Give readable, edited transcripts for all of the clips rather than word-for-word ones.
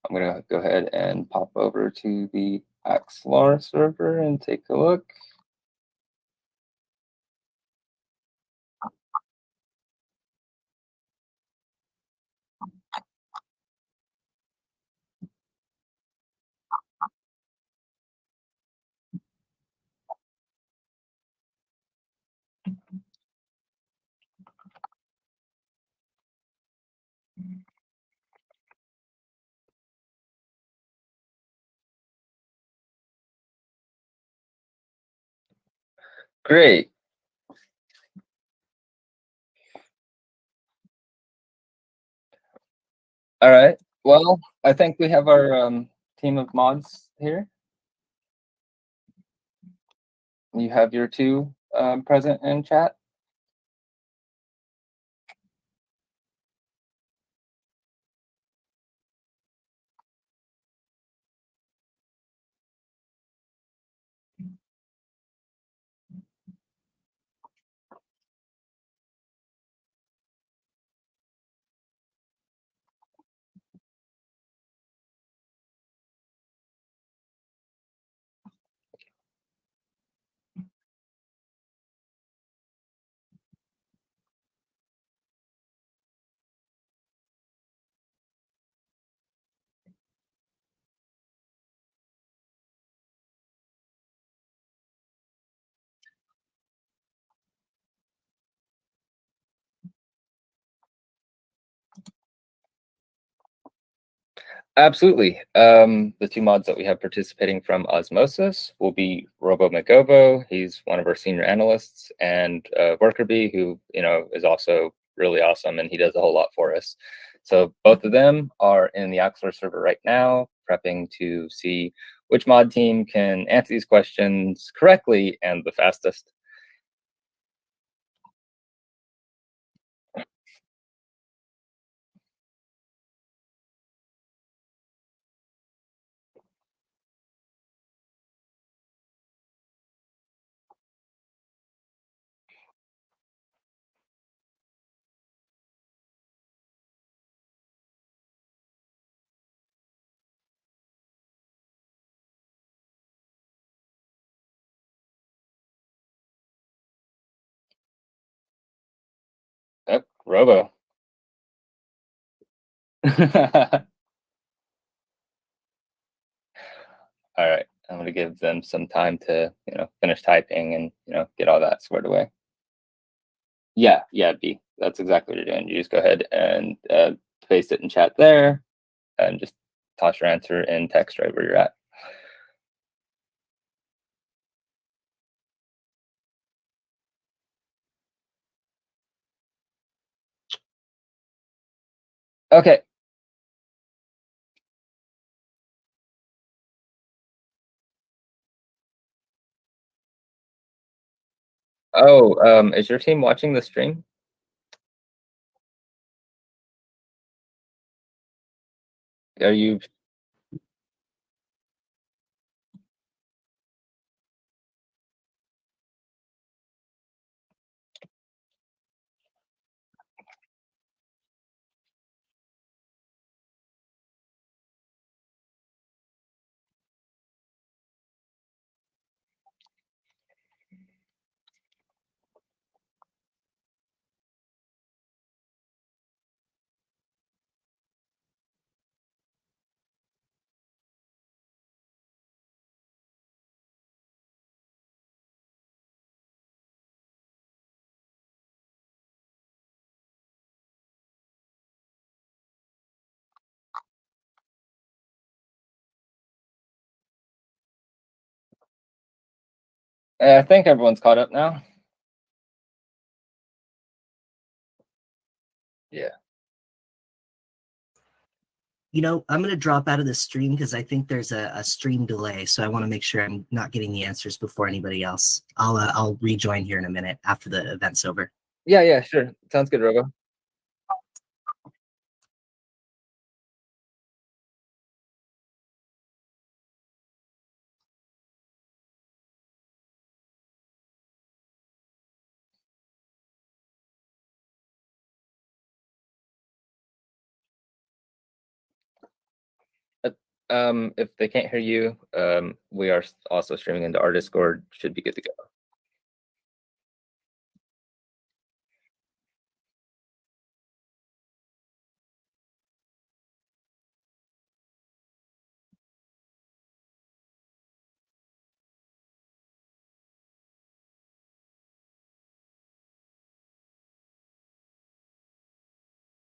I'm gonna go ahead and pop over to the Axelar server and take a look. Great. All right. Well, I think we have our team of mods here. You have your two present in chat. Absolutely. The two mods that we have participating from Osmosis will be Robo McGobo. He's one of our senior analysts, and Worker Bee, who is also really awesome, and he does a whole lot for us. So both of them are in the Axelar server right now, prepping to see which mod team can answer these questions correctly and the fastest. Oh, Robo. All right, I'm gonna give them some time to finish typing and get all that squared away. Yeah, yeah, B. That's exactly what you're doing. You just go ahead and paste it in chat there, and just toss your answer in text right where you're at. Okay. Oh, is your team watching the stream? Are you? I think everyone's caught up now. Yeah. I'm going to drop out of the stream because I think there's a stream delay. So I want to make sure I'm not getting the answers before anybody else. I'll rejoin here in a minute after the event's over. Yeah, sure. Sounds good, Robo. If they can't hear you, we are also streaming into our Discord. Should be good to go.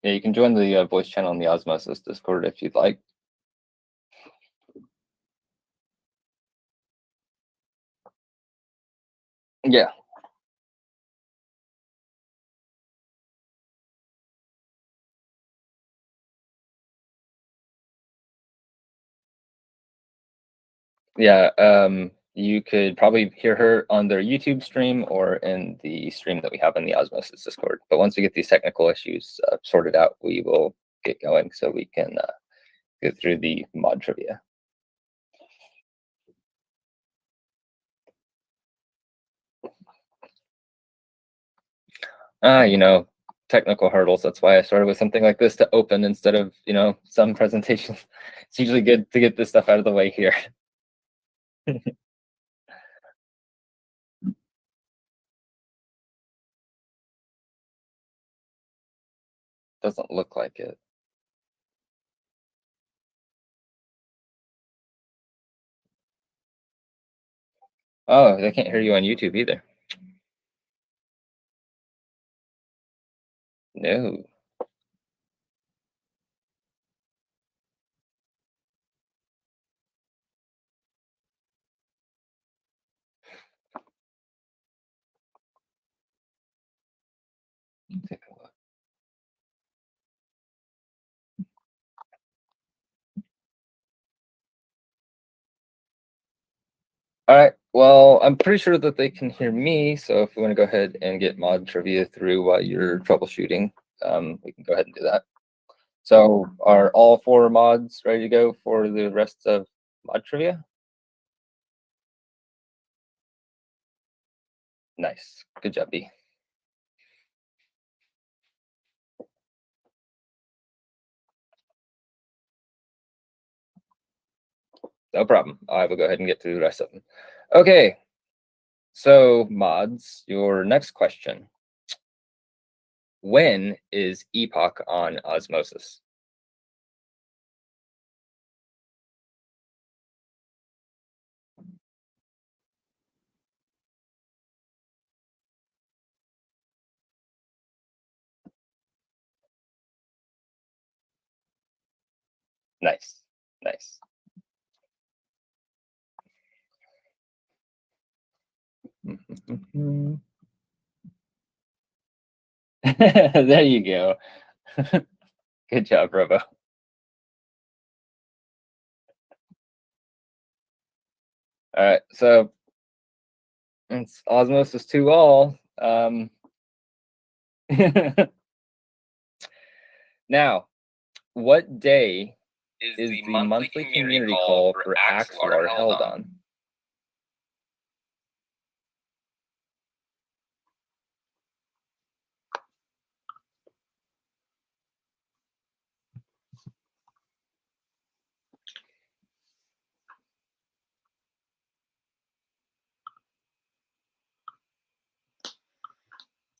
Yeah, you can join the voice channel in the Osmosis Discord if you'd like. Yeah. Yeah, you could probably hear her on their YouTube stream or in the stream that we have in the Osmosis Discord. But once we get these technical issues sorted out, we will get going so we can get through the mod trivia. You know, technical hurdles. That's why I started with something like this to open instead of, you know, some presentations. It's usually good to get this stuff out of the way here. Doesn't look like it. Oh, they can't hear you on YouTube either. No. Take a look. All right. Well, I'm pretty sure that they can hear me. So if we want to go ahead and get mod trivia through while you're troubleshooting, we can go ahead and do that. So are all 4 mods ready to go for the rest of mod trivia? Nice. Good job, B. No problem. I will go ahead and get through the rest of them. Okay. So mods, your next question. When is epoch on Osmosis? Nice. Nice. There you go. Good job, Robo. All right, so it's Osmosis 2 all. Now, what day is the monthly community call for Axelar held on?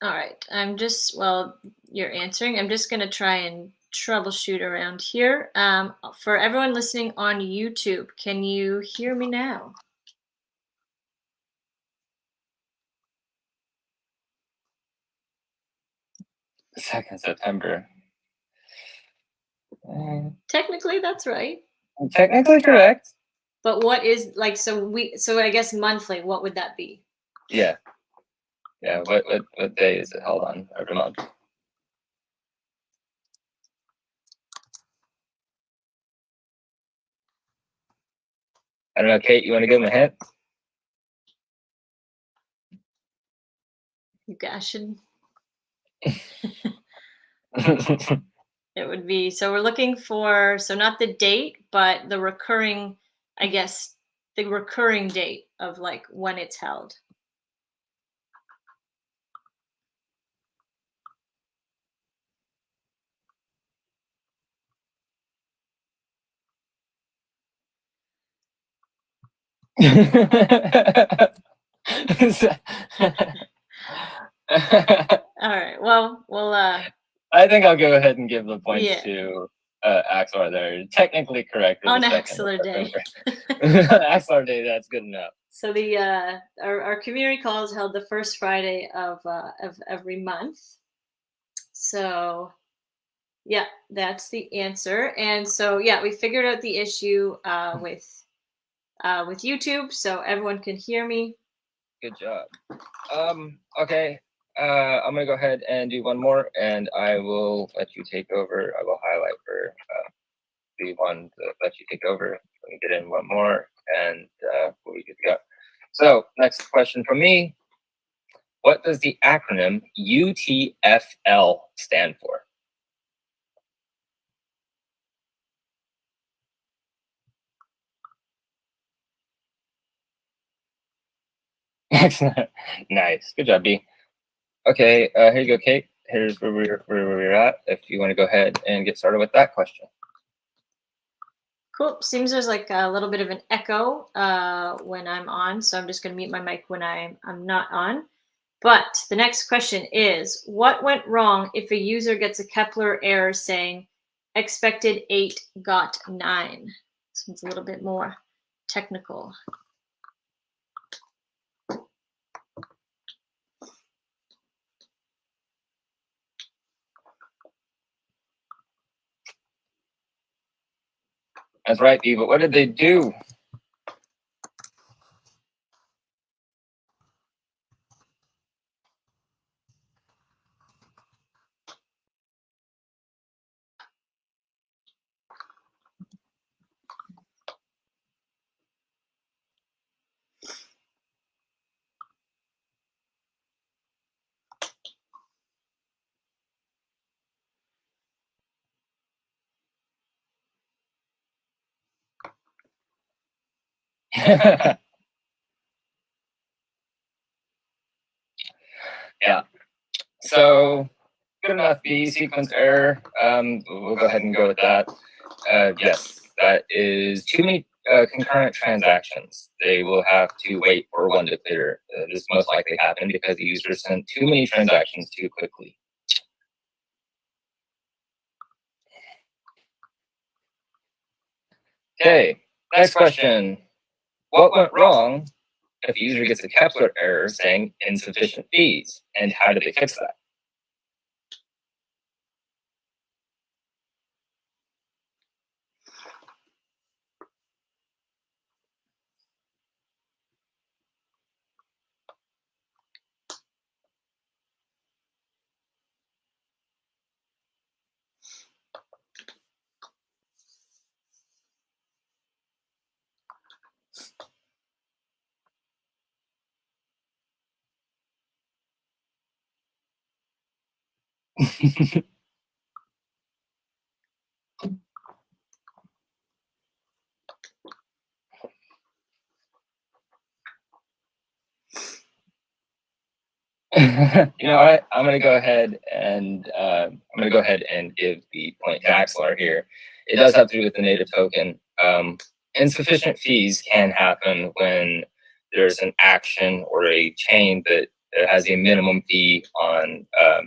All right, while you're answering, I'm just going to try and troubleshoot around here. For everyone listening on YouTube, can you hear me now? Second September. Technically, that's right. Technically correct. But what is so I guess monthly, what would that be? Yeah. Yeah, what day is it held on every month? I don't know, Kate, you want to give them a hint? You guys should. It would be, so we're looking for, so not the date, but the recurring, I guess, the recurring date of like when it's held. All right. Well, we'll. I think I'll go ahead and give the points Yeah. to Axelar there. You're technically correct. for On the 2nd Axelar Day. Axelar Day, that's good enough. So the our community call is held the first Friday of every month. So yeah, that's the answer. And so yeah, we figured out the issue with YouTube, so everyone can hear me. Good job. Okay. I'm gonna go ahead and do one more, and I will let you take over. I will highlight for the one to let you take over. Let me get in one more, and we'll be good to go. So, next question from me. What does the acronym UTFL stand for? Excellent. Nice. Good job, B. Okay, here you go, Kate. Here's where we're at. If you want to go ahead and get started with that question. Cool. Seems there's like a little bit of an echo when I'm on, so I'm just going to mute my mic when I'm not on. But the next question is, what went wrong if a user gets a Kepler error saying expected 8 got 9? This one's a little bit more technical. That's right, B, but what did they do? Yeah. So good enough, B, sequence error. We'll go ahead and go with that. Yes, that is too many concurrent transactions. They will have to wait for one to clear. This most likely happened because the user sent too many transactions too quickly. Okay, next question. What went wrong if the user gets a Kepler error saying insufficient fees, and how did they fix that? You know what? I'm gonna go ahead and give the point to Axelar here. It does have to do with the native token. Insufficient fees can happen when there's an action or a chain that has a minimum fee on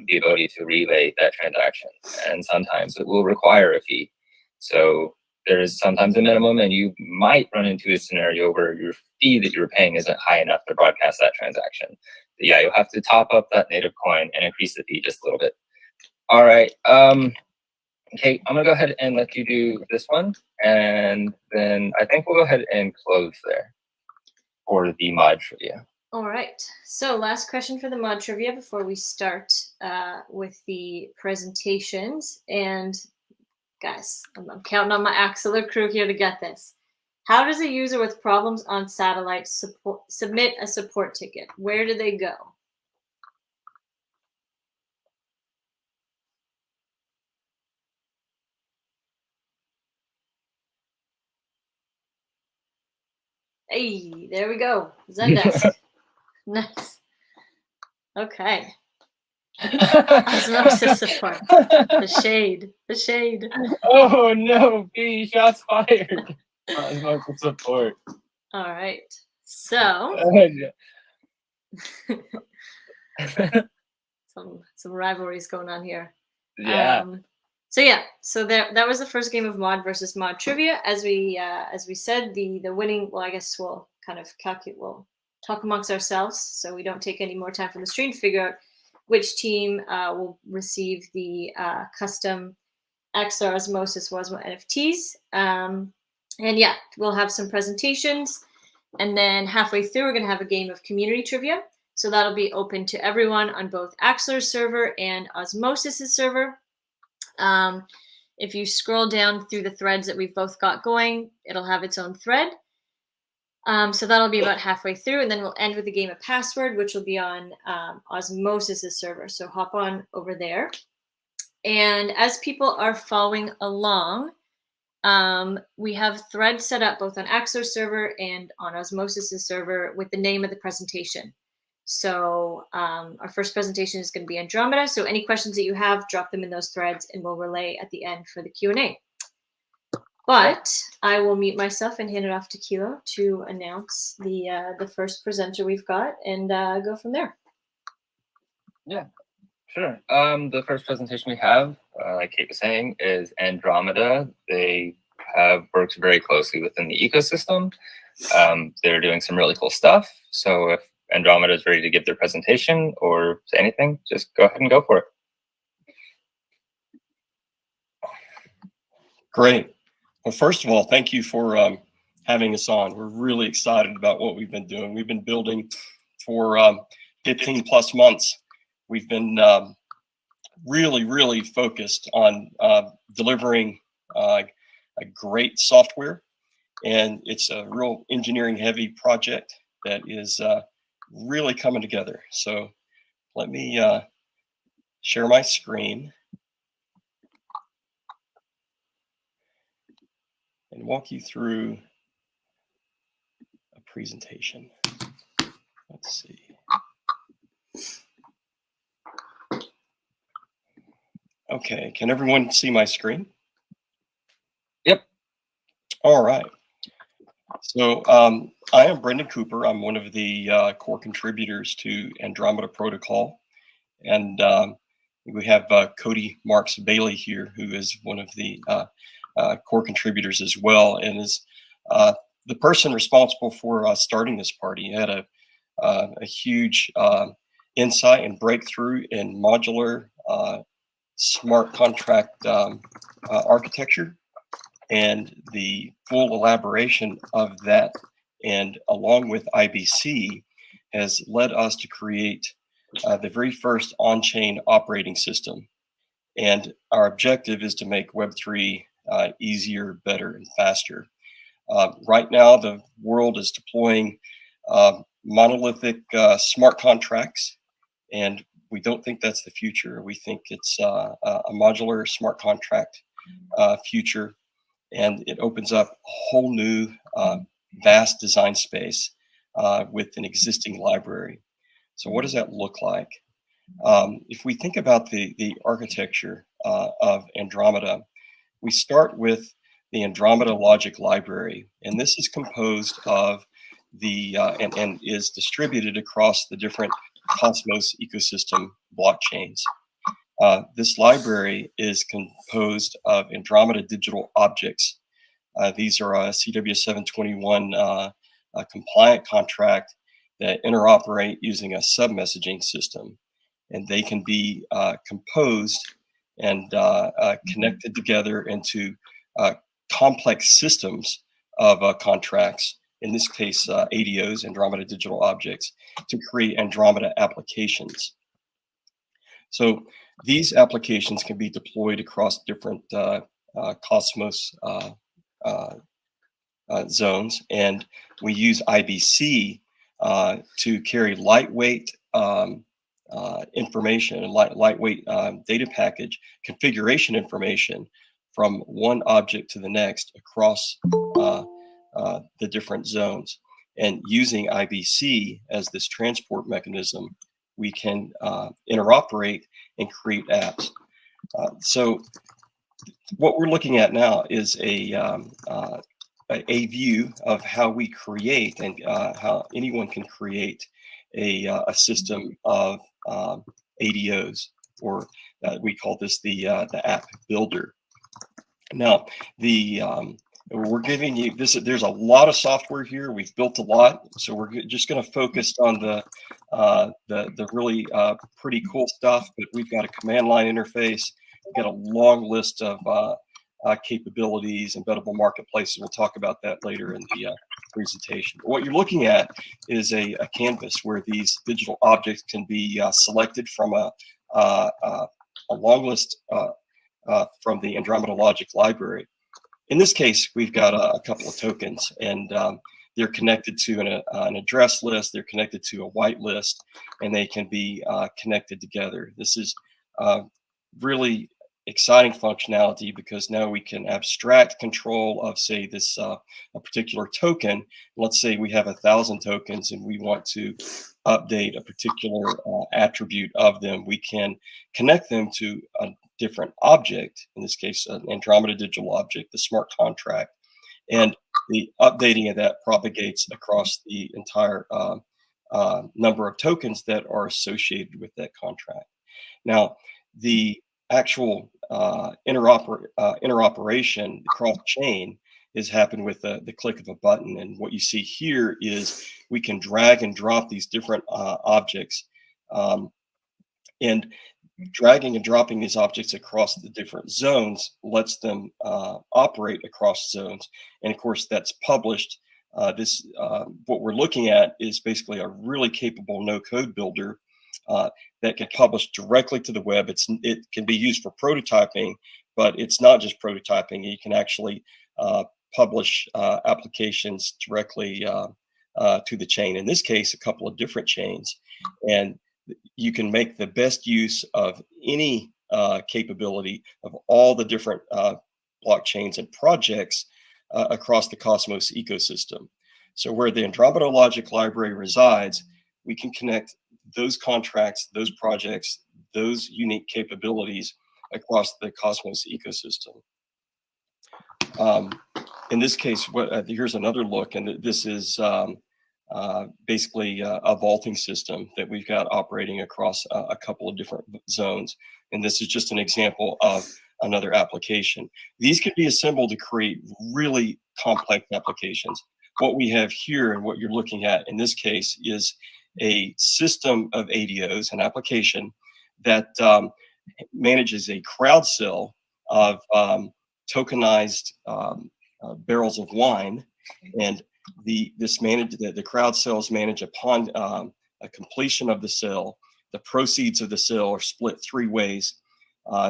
the ability to relay that transaction, and sometimes it will require a fee. So there is sometimes a minimum, and you might run into a scenario where your fee that you're paying isn't high enough to broadcast that transaction. But yeah, you'll have to top up that native coin and increase the fee just a little bit. All right. Okay, I'm gonna go ahead and let you do this one, and then I think we'll go ahead and close there for the mod trivia. All right. So last question for the mod trivia before we start with the presentations. And guys, I'm counting on my Axelar crew here to get this. How does a user with problems on satellite submit a support ticket? Where do they go? Hey, there we go. Zendesk. Nice. Okay. Osmosis support. The shade. The shade. Oh no, B, shots fired. Osmosis support. All right. So some rivalries going on here. Yeah. So that was the first game of mod versus mod trivia. As we said, the winning. Well, I guess we'll kind of calculate. We'll talk amongst ourselves, so we don't take any more time from the stream to figure out which team will receive the custom Axelar Osmosis Wasmo NFTs. And yeah, we'll have some presentations, and then halfway through, we're gonna have a game of community trivia. So that'll be open to everyone on both Axelar's server and Osmosis's server. If you scroll down through the threads that we've both got going, it'll have its own thread. So that'll be about halfway through, and then we'll end with a game of Password, which will be on Osmosis's server. So hop on over there. And as people are following along, we have threads set up both on Axelar's server and on Osmosis's server with the name of the presentation. So our first presentation is going to be Andromeda. So any questions that you have, drop them in those threads, and we'll relay at the end for the Q&A. But I will mute myself and hand it off to Kilo to announce the first presenter we've got, and go from there. Yeah, sure. The first presentation we have, like Kate was saying, is Andromeda. They have worked very closely within the ecosystem. They're doing some really cool stuff. So if Andromeda is ready to give their presentation or say anything, just go ahead and go for it. Great. Well, first of all, thank you for having us on. We're really excited about what we've been doing. We've been building for 15 plus months. We've been really focused on delivering a great software, and it's a real engineering heavy project that is really coming together. So let me share my screen and walk you through a presentation. Let's see. Okay, can everyone see my screen? Yep. All right. So I am Brendan Cooper. I'm one of the core contributors to Andromeda Protocol. And we have Cody Marks Bailey here, who is one of the core contributors as well, and is the person responsible for starting this party. He had a huge insight and breakthrough in modular smart contract architecture, and the full elaboration of that, and along with IBC, has led us to create the very first on-chain operating system. And our objective is to make Web3 easier, better, and faster. Right now, the world is deploying monolithic smart contracts, and we don't think that's the future. We think it's a modular smart contract future, and it opens up a whole new vast design space with an existing library. So what does that look like? If we think about the architecture of Andromeda, we start with the Andromeda Logic Library, and this is composed of the and is distributed across the different Cosmos ecosystem blockchains. This library is composed of Andromeda digital objects. These are a CW 721 compliant contract that interoperate using a sub-messaging system, and they can be composed and connected together into complex systems of contracts, in this case ADOs, Andromeda Digital Objects, to create Andromeda applications. So these applications can be deployed across different Cosmos zones, and we use IBC to carry lightweight information, lightweight data package configuration information from one object to the next across the different zones. And using IBC as this transport mechanism, we can interoperate and create apps. So what we're looking at now is a a view of how we create and how anyone can create a system of ADOs, or we call this the app builder. Now, we're giving you this. There's a lot of software here. We've built a lot, so we're just going to focus on the really pretty cool stuff. But we've got a command line interface. We've got a long list of capabilities, embeddable marketplaces. We'll talk about that later in the presentation. But what you're looking at is a canvas where these digital objects can be selected from a long list from the Andromeda logic library. In this case, we've got a couple of tokens, and they're connected to an address list. They're connected to a whitelist, and they can be connected together. This is really exciting functionality, because now we can abstract control of, say, this a particular token. Let's say we have 1,000 tokens and we want to update a particular attribute of them. We can connect them to a different object, in this case an Andromeda digital object, the smart contract, and the updating of that propagates across the entire number of tokens that are associated with that contract. Now, the actual interoperation cross-chain is happened with the click of a button. And what you see here is we can drag and drop these different objects, and dragging and dropping these objects across the different zones lets them operate across zones. And of course, that's published. What we're looking at is basically a really capable no-code builder that can publish directly to the web. It can be used for prototyping, but it's not just prototyping. You can actually publish applications directly to the chain. In this case, a couple of different chains, and you can make the best use of any capability of all the different blockchains and projects across the Cosmos ecosystem. So where the Andromeda logic library resides, we can connect those contracts, those projects, those unique capabilities across the Cosmos ecosystem. In this case, here's another look, and this is basically a vaulting system that we've got operating across a couple of different zones. And this is just an example of another application. These can be assembled to create really complex applications. What we have here and what you're looking at in this case is a system of ADOs, an application that manages a crowd sale of tokenized barrels of wine, and the crowd sales manage upon a completion of the sale. The proceeds of the sale are split three ways.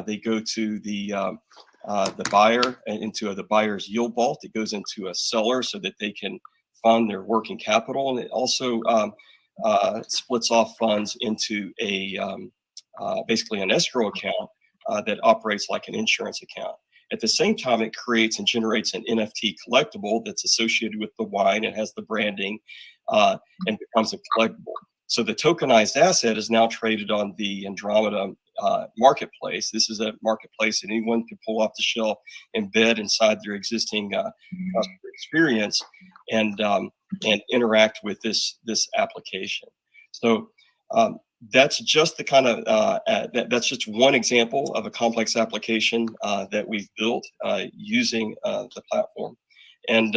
They go to the buyer into the buyer's yield vault. It goes into a seller so that they can fund their working capital, and it also splits off funds into basically an escrow account that operates like an insurance account. At the same time, it creates and generates an NFT collectible that's associated with the wine and has the branding and becomes a collectible. So the tokenized asset is now traded on the Andromeda marketplace. This is a marketplace that anyone can pull off the shelf, embed inside their existing customer experience, and interact with this application. So that's just the kind of that's just one example of a complex application that we've built using the platform, and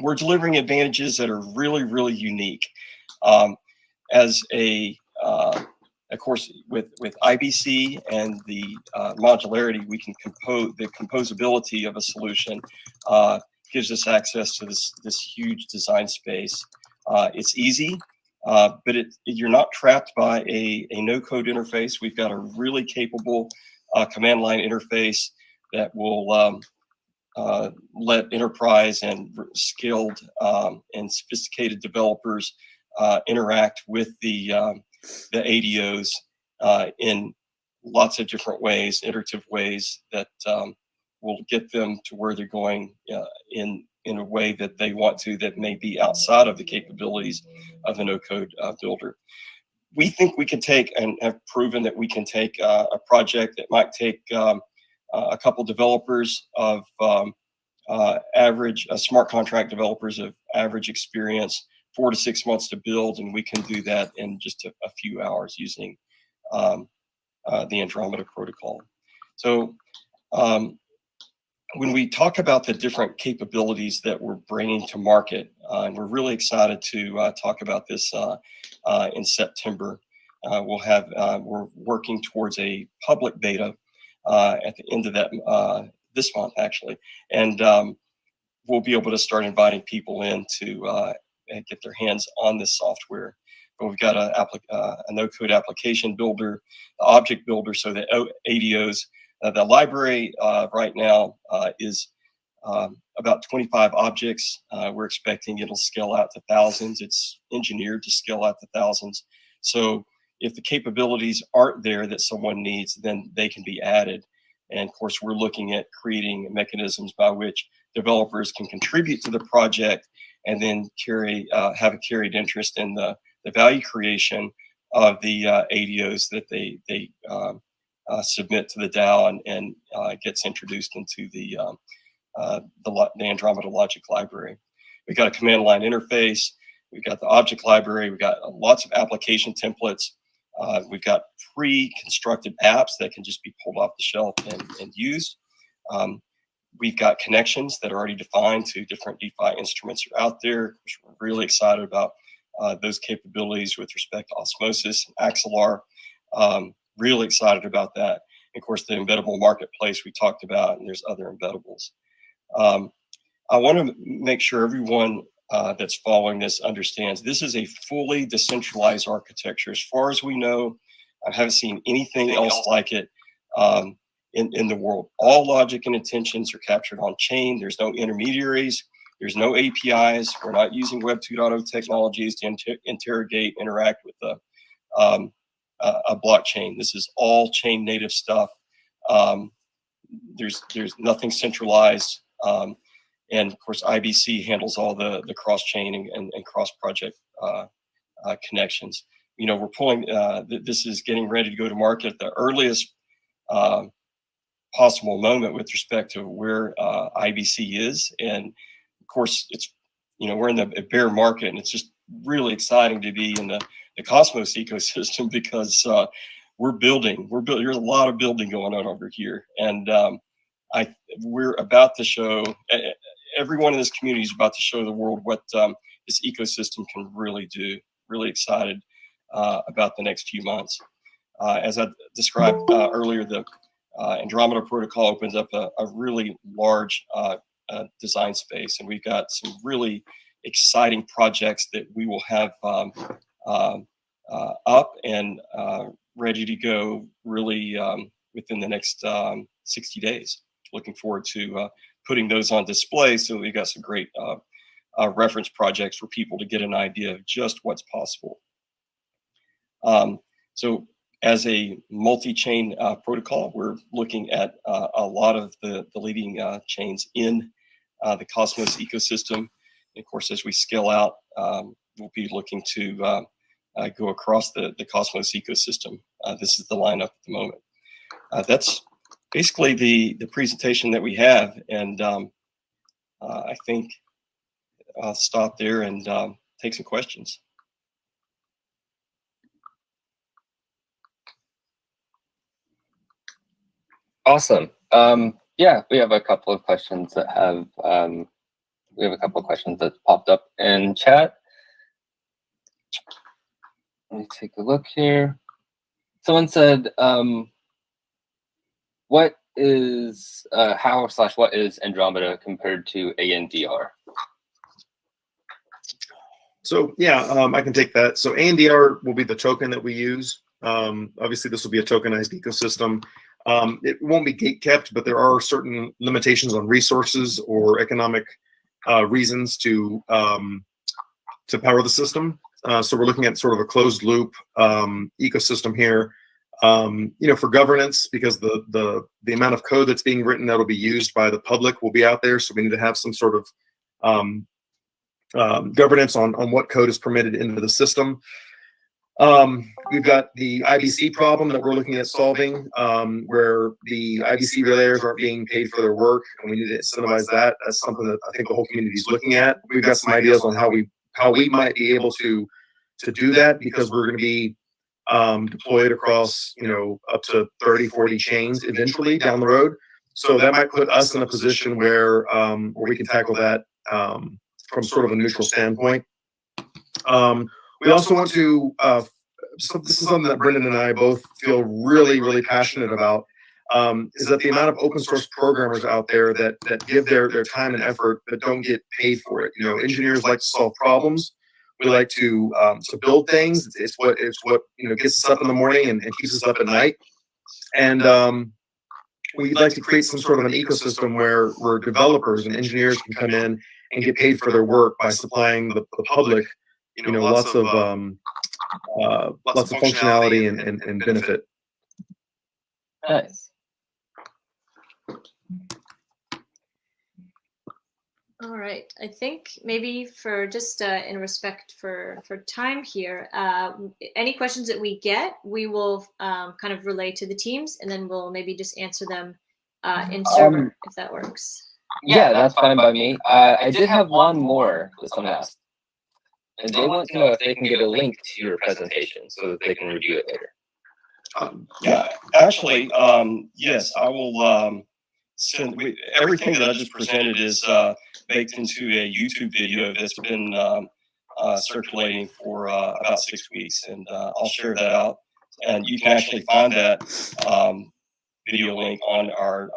we're delivering advantages that are really, really unique. Of course, with IBC and the modularity, we can compose the composability of a solution. Gives us access to this huge design space. It's easy. But you're not trapped by a no-code interface. We've got a really capable command line interface that will let enterprise and skilled and sophisticated developers interact with the ADOs in lots of different ways, iterative ways that will get them to where they're going in a way that they want to, that may be outside of the capabilities of a no-code builder. We think we can take, and have proven that we can take a project that might take a couple developers of average smart contract developers of average experience, 4 to 6 months to build, and we can do that in just a few hours using the Andromeda protocol. So when we talk about the different capabilities that we're bringing to market, and we're really excited to talk about this in September. We're working towards a public beta at the end of that this month, actually, and we'll be able to start inviting people in to get their hands on this software. But we've got a no-code application builder, object builder, so the ADOs. The library right now is about 25 objects. We're expecting it'll scale out to thousands. It's engineered to scale out to thousands. So if the capabilities aren't there that someone needs, then they can be added. And of course, we're looking at creating mechanisms by which developers can contribute to the project and then have a carried interest in the value creation of the ADOs that they submit to the DAO and gets introduced into the Andromeda logic library. We've got a command line interface. We've got the object library. We've got lots of application templates. We've got pre-constructed apps that can just be pulled off the shelf and used. We've got connections that are already defined to different DeFi instruments that are out there. We're really excited about those capabilities with respect to Osmosis and Axelar. Really excited about that. And of course, the embeddable marketplace we talked about, and there's other embeddables. I want to make sure everyone that's following this understands this is a fully decentralized architecture. As far as we know, I haven't seen anything else like it in the world. All logic and intentions are captured on chain. There's no intermediaries. There's no APIs. We're not using Web 2.0 technologies to interrogate, interact with a blockchain. This is all chain native stuff. There's nothing centralized. And of course, IBC handles all the cross-chain and cross-project connections. You know, we're pulling, this is getting ready to go to market at the earliest possible moment with respect to where IBC is. And of course, it's, you know, we're in the bear market, and it's just really exciting to be in the Cosmos ecosystem because we're building. There's a lot of building going on over here. And we're about to show, everyone in this community is about to show the world what this ecosystem can really do. Really excited about the next few months. As I described earlier, the Andromeda protocol opens up a really large design space, and we've got some really exciting projects that we will have up and ready to go really within the next 60 days. Looking forward to putting those on display, so we've got some great reference projects for people to get an idea of just what's possible. So as a multi-chain protocol, we're looking at a lot of the leading chains in the Cosmos ecosystem. And of course, as we scale out, we'll be looking to go across the Cosmos ecosystem. This is the lineup at the moment. That's basically the presentation that we have, and I think I'll stop there and take some questions. Awesome. Yeah, we have a couple of questions that have popped up in chat. Let me take a look here. Someone said, what is what is Andromeda compared to ANDR? So yeah, I can take that. So ANDR will be the token that we use. Obviously, this will be a tokenized ecosystem. It won't be gate kept, but there are certain limitations on resources or economic reasons to power the system. So we're looking at sort of a closed loop ecosystem here. You know, for governance, because the amount of code that's being written that'll be used by the public will be out there. So we need to have some sort of governance on what code is permitted into the system. We've got the IBC problem that we're looking at solving, where the IBC relayers aren't being paid for their work, and we need to incentivize that. That's something that I think the whole community is looking at. We've got some ideas on how we might be able to do that, because we're going to be deployed across, up to 30, 40 chains eventually down the road. So that might put us in a position where we can tackle that from sort of a neutral standpoint. We also want to, this is something that Brendan and I both feel really, really passionate about, is that the amount of open source programmers out there that give their time and effort but don't get paid for it. Engineers like to solve problems. We like to build things. It's what gets us up in the morning and keeps us up at night. And we'd like to create some sort of an ecosystem where developers and engineers can come in and get paid for their work by supplying the public, lots of functionality and benefit. Nice. All right. I think maybe for just in respect for time here, any questions that we get, we will kind of relay to the teams, and then we'll maybe just answer them in server if that works. Yeah, that's fine by me. I did have one more that someone asked. And they want to know if they can get a link to your presentation so that they can review it later. Yeah, actually, yes, I will send. Everything that I just presented is baked into a YouTube video that's been circulating for about 6 weeks, and I'll share that out. And you can actually find that video link on our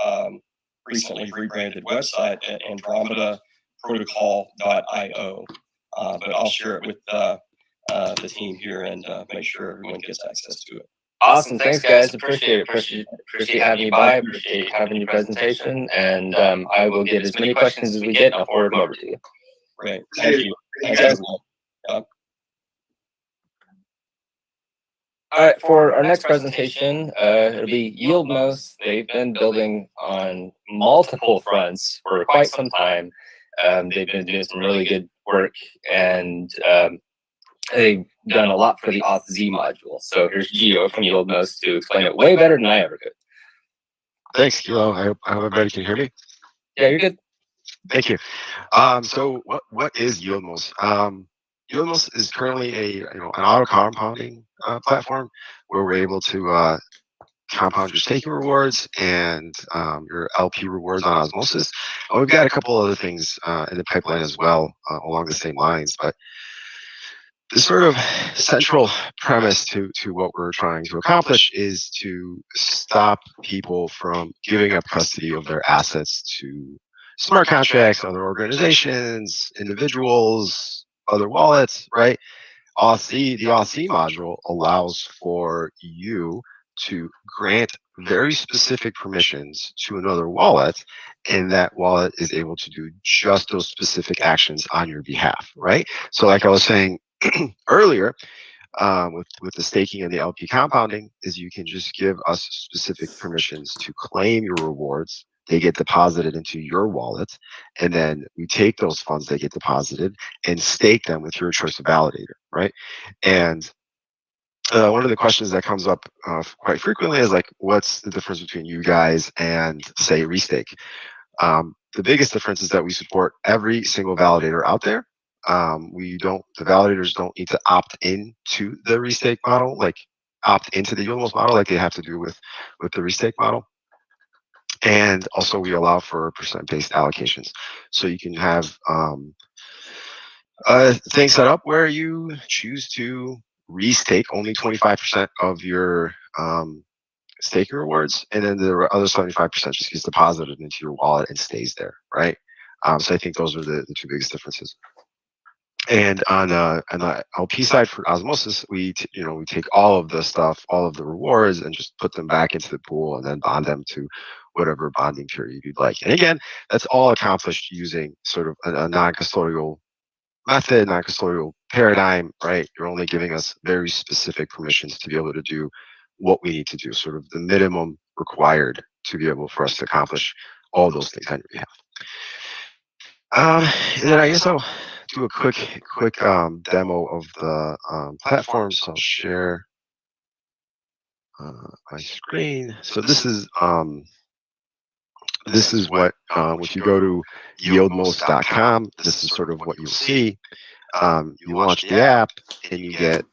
recently rebranded website at AndromedaProtocol.io. But I'll share it with the team here and make sure everyone gets access to it. Awesome. Thanks, guys. Appreciate it. Appreciate having you by. Appreciate having your presentation. And I will get as many questions as we get. I'll forward them over to you. Great. Thank you. Thanks, everyone. All right, for our next presentation, it'll be YieldMos. They've been building on multiple fronts for quite some time. They've been doing some really good work, and they've done a lot for the Auth-Z module. So here's Gio from YieldMos to explain it way better than I ever could. Thanks, Kilo. I hope everybody can hear me. Yeah, you're good. Thank you. So what is YieldMos? YieldMos is currently an auto compounding platform where we're able to compound your staking rewards and your LP rewards on Osmosis. And we've got a couple other things in the pipeline as well along the same lines. But the sort of central premise to what we're trying to accomplish is to stop people from giving up custody of their assets to smart contracts, other organizations, individuals, other wallets, right? Auth-Z, the Auth-Z module allows for you to grant very specific permissions to another wallet, and that wallet is able to do just those specific actions on your behalf, right? So like I was saying earlier, with the staking and the LP compounding, is you can just give us specific permissions to claim your rewards. They get deposited into your wallet, and then we take those funds that get deposited and stake them with your choice of validator, right? And one of the questions that comes up quite frequently is like, what's the difference between you guys and, say, Restake? The biggest difference is that we support every single validator out there. The validators don't need to opt in to the Restake model, like opt into the YieldMos model like they have to do with the Restake model. And also we allow for percent-based allocations. So you can have things set up where you choose to restake only 25% of your staking rewards, and then the other 75% just gets deposited into your wallet and stays there, right? So I think those are the two biggest differences. And on the LP side for Osmosis, we take all of the stuff, all of the rewards, and just put them back into the pool and then bond them to whatever bonding period you'd like. And again, that's all accomplished using sort of a non-custodial method, non-custodial paradigm, right? You're only giving us very specific permissions to be able to do what we need to do, sort of the minimum required to be able for us to accomplish all those things on your behalf. And then I guess I'll do a quick demo of the platform. So I'll share my screen. So this is what if you go to yieldmost.com, this is sort of what you'll see. You launch the app and you get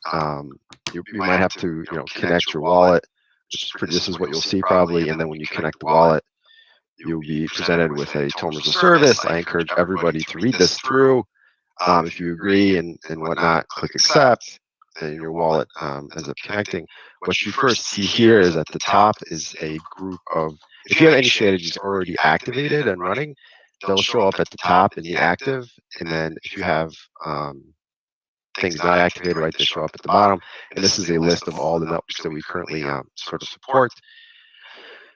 you might have to connect your wallet. This is what you'll see probably, and then when you connect the wallet, you'll be presented with a terms of service. I encourage everybody to read this through. If you agree and whatnot, click accept, and your wallet ends up connecting. What you first see here is at the top is a group of, if you have any strategies already activated and running, they'll show up at the top in the active, and then if you have things not activated, right, they show up at the bottom. And this is a list of all the networks that we currently sort of support.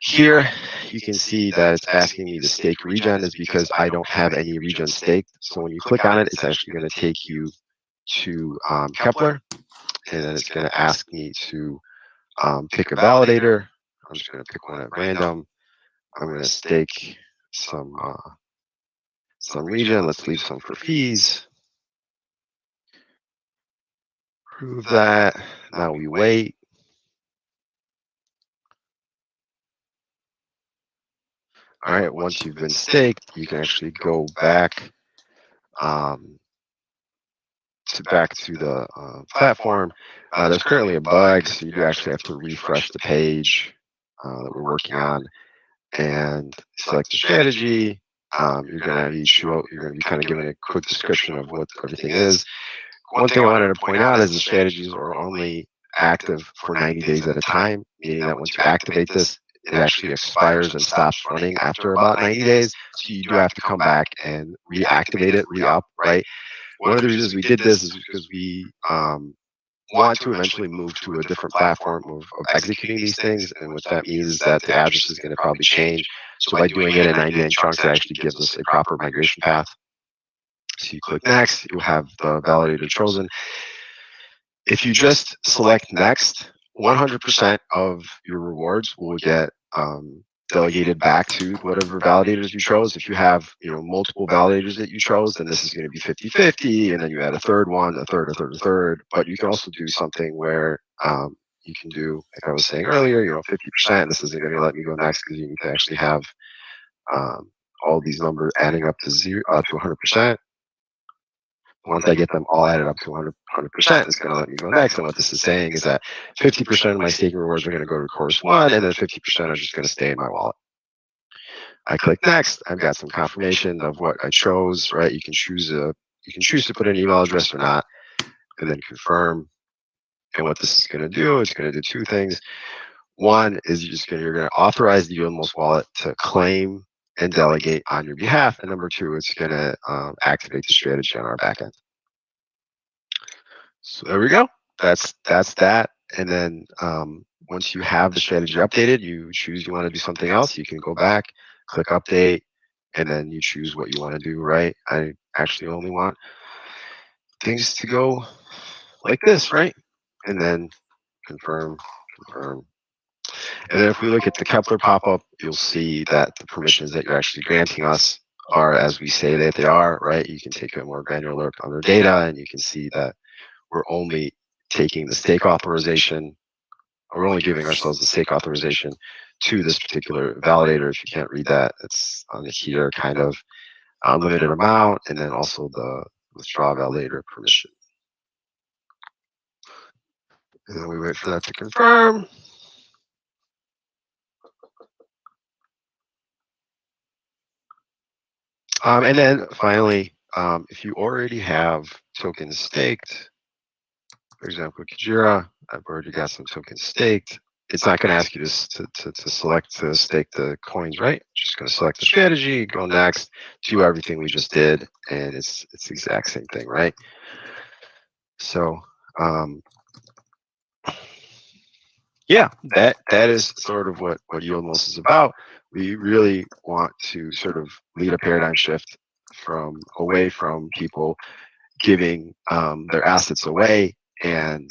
Here, you can see that it's asking me to stake regen is because I don't have any regen staked. So when you click on it, it's actually going to take you to Kepler, and then it's going to ask me to pick a validator. I'm just going to pick one at random. I'm going to stake some regen. Let's leave some for fees. Prove that. Now we wait. All right, once you've been staked, you can actually go back to the platform. There's currently a bug, so you do actually have to refresh the page that we're working on and select the strategy. You're going to be kind of given a quick description of what everything is. One thing I wanted to point out is the strategies are only active for 90 days at a time, meaning that once you activate this, it actually expires and stops running after about 90 days. So you do have to come back and reactivate it, re-up, right? One of the reasons we did this is because we want to eventually move to a different platform of executing these things. And what that means is that the address is going to probably change. So by doing it in 90-day chunks, it actually gives us a proper migration path. So you click next, you have the validator chosen. If you just select next, 100% of your rewards will get delegated back to whatever validators you chose. If you have multiple validators that you chose, then this is going to be 50-50, and then you add a third one, a third. But you can also do something where you can do, like I was saying earlier, 50%. This isn't going to let me go next because you need to actually have all these numbers adding up to 100%. Once I get them all added up to 100%, it's going to let me go next. And what this is saying is that 50% of my staking rewards are going to go to course one, and then 50% are just going to stay in my wallet. I click next. I've got some confirmation of what I chose, right? You can choose to put an email address or not, and then confirm. And what this is going to do, it's going to do two things. One is you're going to authorize the Unmost wallet to claim and delegate on your behalf. And number two, it's going to activate the strategy on our backend. So there we go. That's that. And then once you have the strategy updated, you choose you want to do something else. You can go back, click update, and then you choose what you want to do, right? I actually only want things to go like this, right? And then confirm. And then if we look at the Kepler pop-up, you'll see that the permissions that you're actually granting us are as we say that they are, right? You can take a more granular look on their data, and you can see that we're only taking the stake authorization, or we're only giving ourselves the stake authorization to this particular validator. If you can't read that, it's on here, kind of unlimited amount, and then also the withdraw validator permission. And then we wait for that to confirm. And then finally, if you already have tokens staked, for example, Kujira, I've already got some tokens staked. It's not going to ask you to select to stake the coins, right? Just going to select the strategy, go next, do everything we just did, and it's the exact same thing, right? So, yeah, that is sort of what Yieldmost is about. We really want to sort of lead a paradigm shift away from people giving their assets away. And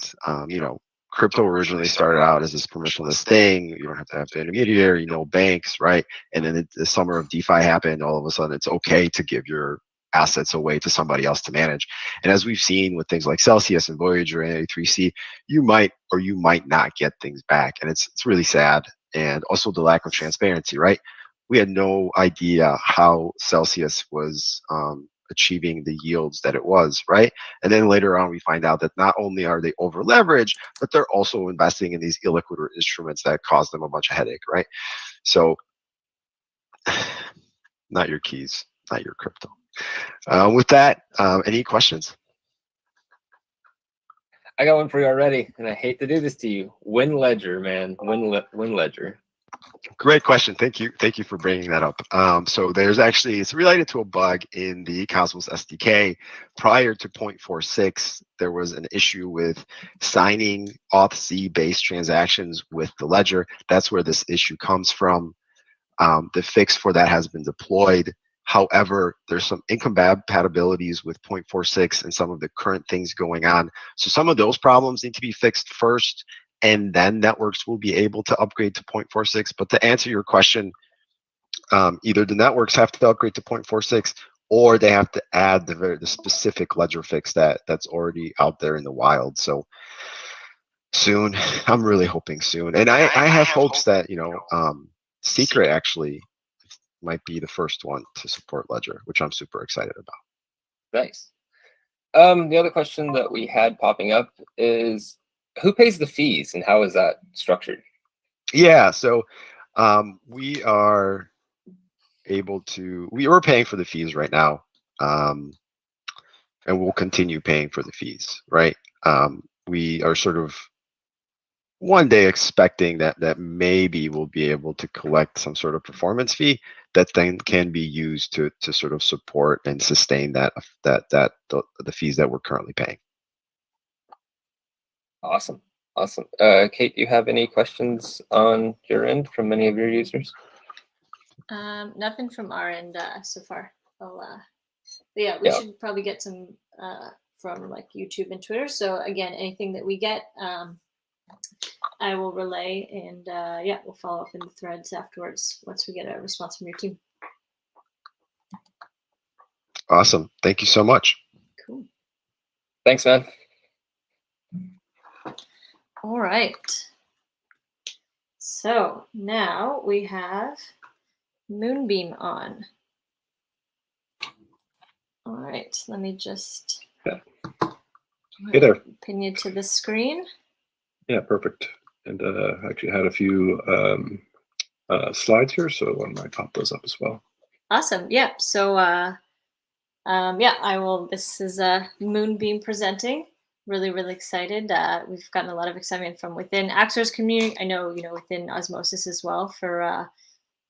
crypto originally started out as this permissionless thing. You don't have to have the intermediary, banks, right? And then the summer of DeFi happened. All of a sudden, it's okay to give your assets away to somebody else to manage. And as we've seen with things like Celsius and Voyager and A3C, you might or you might not get things back. And it's really sad. And also the lack of transparency, right? We had no idea how Celsius was achieving the yields that it was, right? And then later on, we find out that not only are they over leveraged, but they're also investing in these illiquid instruments that cause them a bunch of headache, right? So, not your keys, not your crypto. With that, any questions? I got one for you already, and I hate to do this to you. Win Ledger, man. Win Ledger. Great question. Thank you. Thank you for bringing that up. So there's actually, it's related to a bug in the Cosmos SDK. Prior to 0.46, there was an issue with signing auth-C based transactions with the ledger. That's where this issue comes from. The fix for that has been deployed. However, there's some incompatibilities with 0.46 and some of the current things going on. So some of those problems need to be fixed first, and then networks will be able to upgrade to 0.46. But to answer your question, either the networks have to upgrade to 0.46 or they have to add the specific ledger fix that's already out there in the wild. So soon, I'm really hoping soon. And I have hopes that, Secret actually might be the first one to support Ledger, which I'm super excited about. Nice. The other question that we had popping up is, who pays the fees and how is that structured? Yeah, so we are paying for the fees right now, and we'll continue paying for the fees, right? We are sort of one day expecting that maybe we'll be able to collect some sort of performance fee that then can be used to sort of support and sustain the fees that we're currently paying. Awesome. Kate, do you have any questions on your end from any of your users? Nothing from our end so far. Yeah, we should probably get some from like YouTube and Twitter. So again, anything that we get, I will relay, and we'll follow up in the threads afterwards once we get a response from your team. Awesome. Thank you so much. Cool. Thanks, man. All right. So now we have Moonbeam on. All right. Let me just Hey there. Pin you to the screen. Yeah, perfect. And I actually had a few slides here, so I might pop those up as well. Awesome. Yeah. So I will. This is Moonbeam presenting. Really, really excited. We've gotten a lot of excitement from within Axelar's community. I know, within Osmosis as well for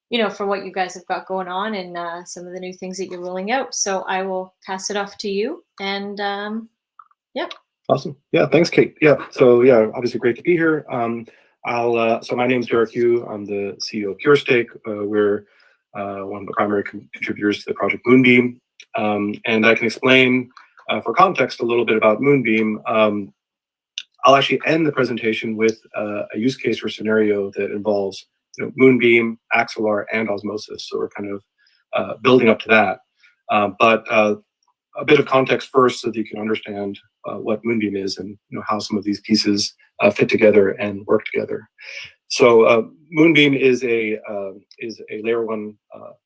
what you guys have got going on and some of the new things that you're rolling out. So I will pass it off to you. And Awesome. Yeah, thanks, Kate. Yeah, so yeah, obviously great to be here. So my name is Derek Yu. I'm the CEO of PureStake. We're one of the primary contributors to the project Moonbeam. And I can explain, for context, a little bit about Moonbeam. I'll actually end the presentation with a use case or scenario that involves Moonbeam, Axelar, and Osmosis. So we're kind of building up to that. But a bit of context first so that you can understand what Moonbeam is and how some of these pieces fit together and work together. So Moonbeam is a layer 1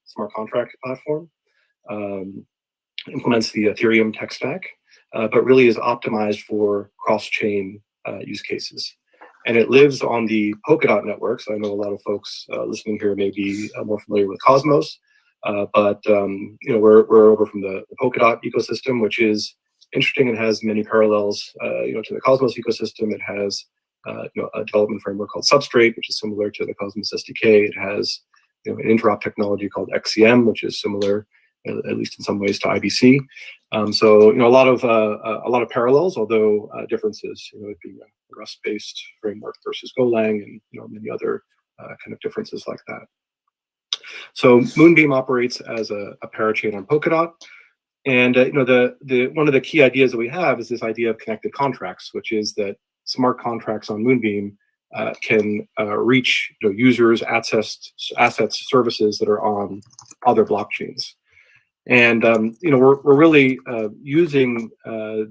smart contract platform. Implements the Ethereum tech stack, but really is optimized for cross-chain use cases. And it lives on the Polkadot network. So I know a lot of folks listening here may be more familiar with Cosmos, but we're over from the Polkadot ecosystem, which is interesting and has many parallels to the Cosmos ecosystem. It has a development framework called Substrate, which is similar to the Cosmos SDK. It has an interop technology called Xcvm, which is similar, at least in some ways, to IBC. So a lot of parallels, although differences. It being a Rust-based framework versus Golang, and many other kind of differences like that. So Moonbeam operates as a parachain on Polkadot, and one of the key ideas that we have is this idea of connected contracts, which is that smart contracts on Moonbeam can reach users, assets, services that are on other blockchains. And we're really using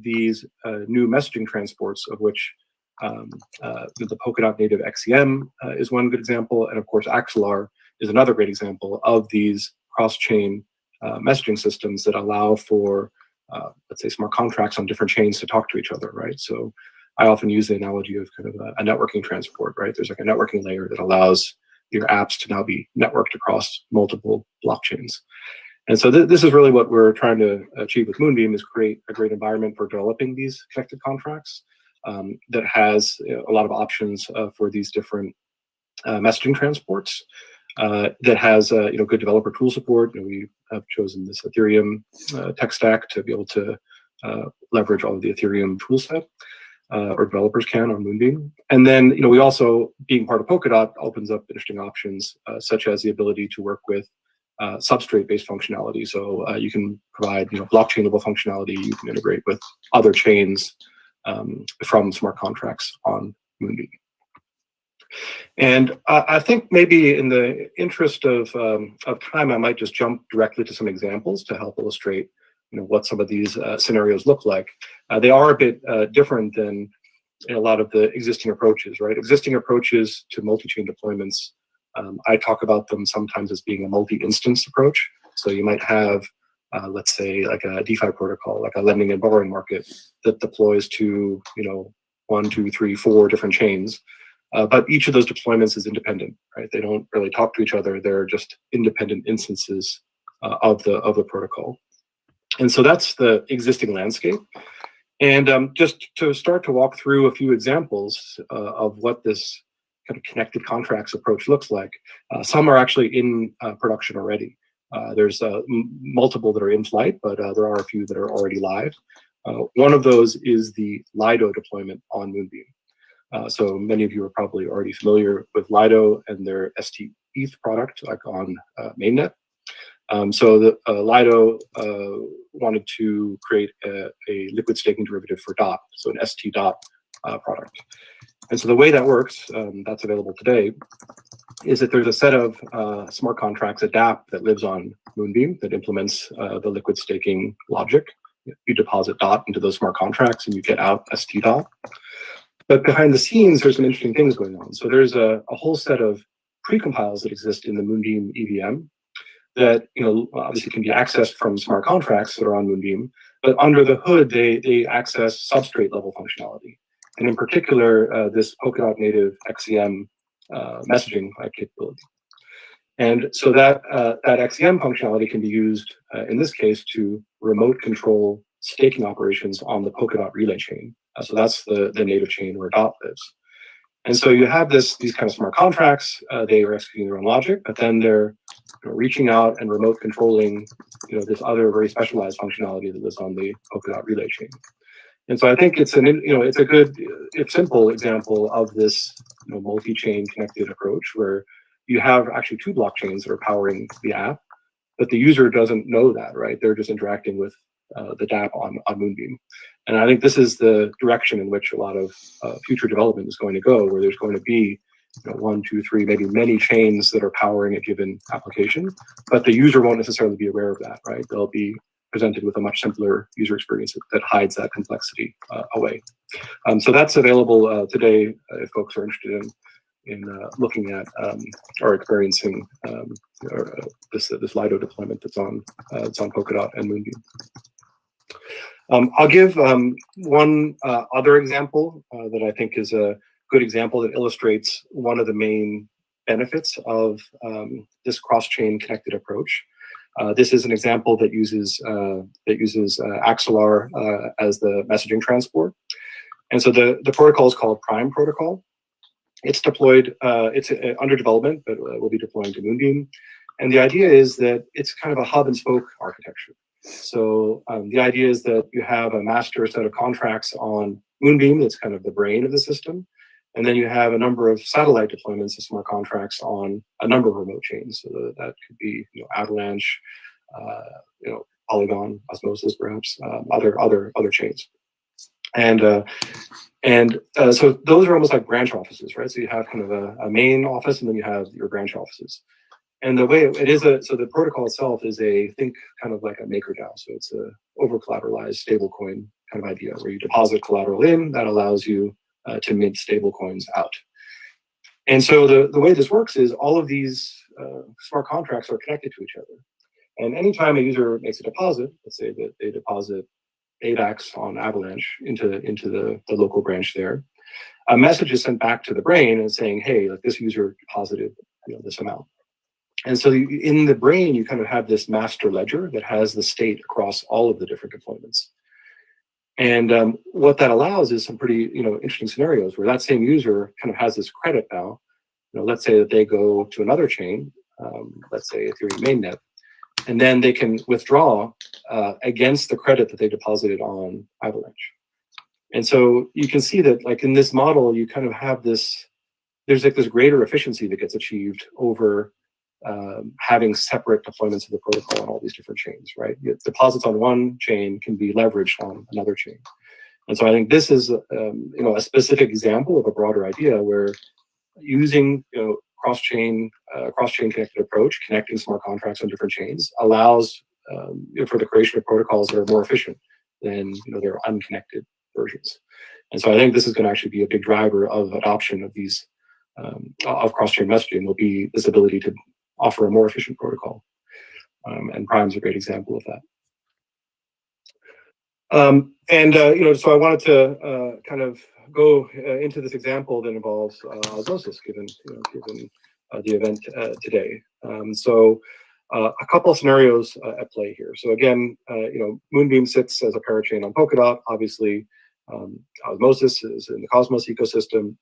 these new messaging transports, of which the Polkadot native Xcvm is one good example, and of course Axelar is another great example of these cross-chain messaging systems that allow for, let's say, smart contracts on different chains to talk to each other, right? So I often use the analogy of kind of a networking transport, right? There's like a networking layer that allows your apps to now be networked across multiple blockchains. And so this is really what we're trying to achieve with Moonbeam, is create a great environment for developing these connected contracts that has a lot of options for these different messaging transports. That has good developer tool support. We have chosen this Ethereum tech stack to be able to leverage all of the Ethereum tool set, or developers can on Moonbeam. And then we also, being part of Polkadot, opens up interesting options such as the ability to work with substrate-based functionality. So you can provide blockchain level functionality. You can integrate with other chains from smart contracts on Moonbeam. And I think maybe in the interest of time, I might just jump directly to some examples to help illustrate what some of these scenarios look like. They are a bit different than a lot of the existing approaches, right? Existing approaches to multi-chain deployments, I talk about them sometimes as being a multi-instance approach. So you might have, let's say, like a DeFi protocol, like a lending and borrowing market that deploys to 1, 2, 3, 4 different chains. But each of those deployments is independent, right? They don't really talk to each other. They're just independent instances of the protocol. And so that's the existing landscape. And just to start to walk through a few examples of what this kind of connected contracts approach looks like. Some are actually in production already. There's multiple that are in flight, but there are a few that are already live. One of those is the Lido deployment on Moonbeam. So many of you are probably already familiar with Lido and their ST-ETH product, like on mainnet. So the Lido wanted to create a liquid staking derivative for DOT, so an ST DOT product. And so the way that works, that's available today, is that there's a set of smart contracts, a dApp, that lives on Moonbeam that implements the liquid staking logic. You deposit DOT into those smart contracts and you get out ST DOT. But behind the scenes, there's some interesting things going on. So there's a whole set of precompiles that exist in the Moonbeam EVM that obviously can be accessed from smart contracts that are on Moonbeam. But under the hood, they access substrate level functionality, and in particular, this Polkadot native Xcvm messaging capability. And so that Xcvm functionality can be used in this case to remote control staking operations on the Polkadot relay chain. So that's the native chain where DOT lives. And so you have these kind of smart contracts. They are executing their own logic, but then they're reaching out and remote controlling this other very specialized functionality that lives on the Polkadot relay chain. And so I think it's it's a good, if simple, example of this multi-chain connected approach where you have actually 2 blockchains that are powering the app, but the user doesn't know that, right? They're just interacting with the dApp on Moonbeam. And I think this is the direction in which a lot of future development is going to go, where there's going to be 1, 2, 3, maybe many chains that are powering a given application, but the user won't necessarily be aware of that, right? They'll be presented with a much simpler user experience that hides that complexity away. So that's available today if folks are interested in looking at or experiencing this Lido deployment that's on Polkadot and Moonbeam. I'll give one other example that I think is a good example that illustrates one of the main benefits of this cross-chain connected approach. This is an example that uses Axelar as the messaging transport. And so the protocol is called Prime Protocol. It's deployed, it's under development, but will be deploying to Moonbeam. And the idea is that it's kind of a hub and spoke architecture. So the idea is that you have a master set of contracts on Moonbeam that's kind of the brain of the system. And then you have a number of satellite deployments of smart contracts on a number of remote chains. So that could be Avalanche, Polygon, Osmosis, perhaps other chains. And so those are almost like branch offices, right? So you have kind of a main office, and then you have your branch offices. And the way it is so the protocol itself is think kind of like a MakerDAO. So it's a over collateralized stablecoin kind of idea where you deposit collateral in that allows you to mint stablecoins out. And so the way this works is all of these smart contracts are connected to each other. And anytime a user makes a deposit, let's say that they deposit AVAX on Avalanche into the local branch there, a message is sent back to the brain and saying, hey, like this user deposited this amount. And so in the brain, you kind of have this master ledger that has the state across all of the different deployments. And what that allows is some pretty interesting scenarios where that same user kind of has this credit now. Let's say that they go to another chain, let's say Ethereum mainnet, and then they can withdraw against the credit that they deposited on Avalanche. And so you can see that, like in this model, you kind of have this. There's like this greater efficiency that gets achieved over having separate deployments of the protocol on all these different chains, right? Deposits on one chain can be leveraged on another chain. And so I think this is a specific example of a broader idea where using cross-chain connected approach, connecting smart contracts on different chains allows for the creation of protocols that are more efficient than their unconnected versions. And so I think this is going to actually be a big driver of adoption of these of cross-chain messaging will be this ability to offer a more efficient protocol. And Prime's a great example of that. So I wanted to kind of go into this example that involves osmosis, given the event today. A couple of scenarios at play here. So again, Moonbeam sits as a parachain on Polkadot. Obviously, Osmosis is in the Cosmos ecosystem.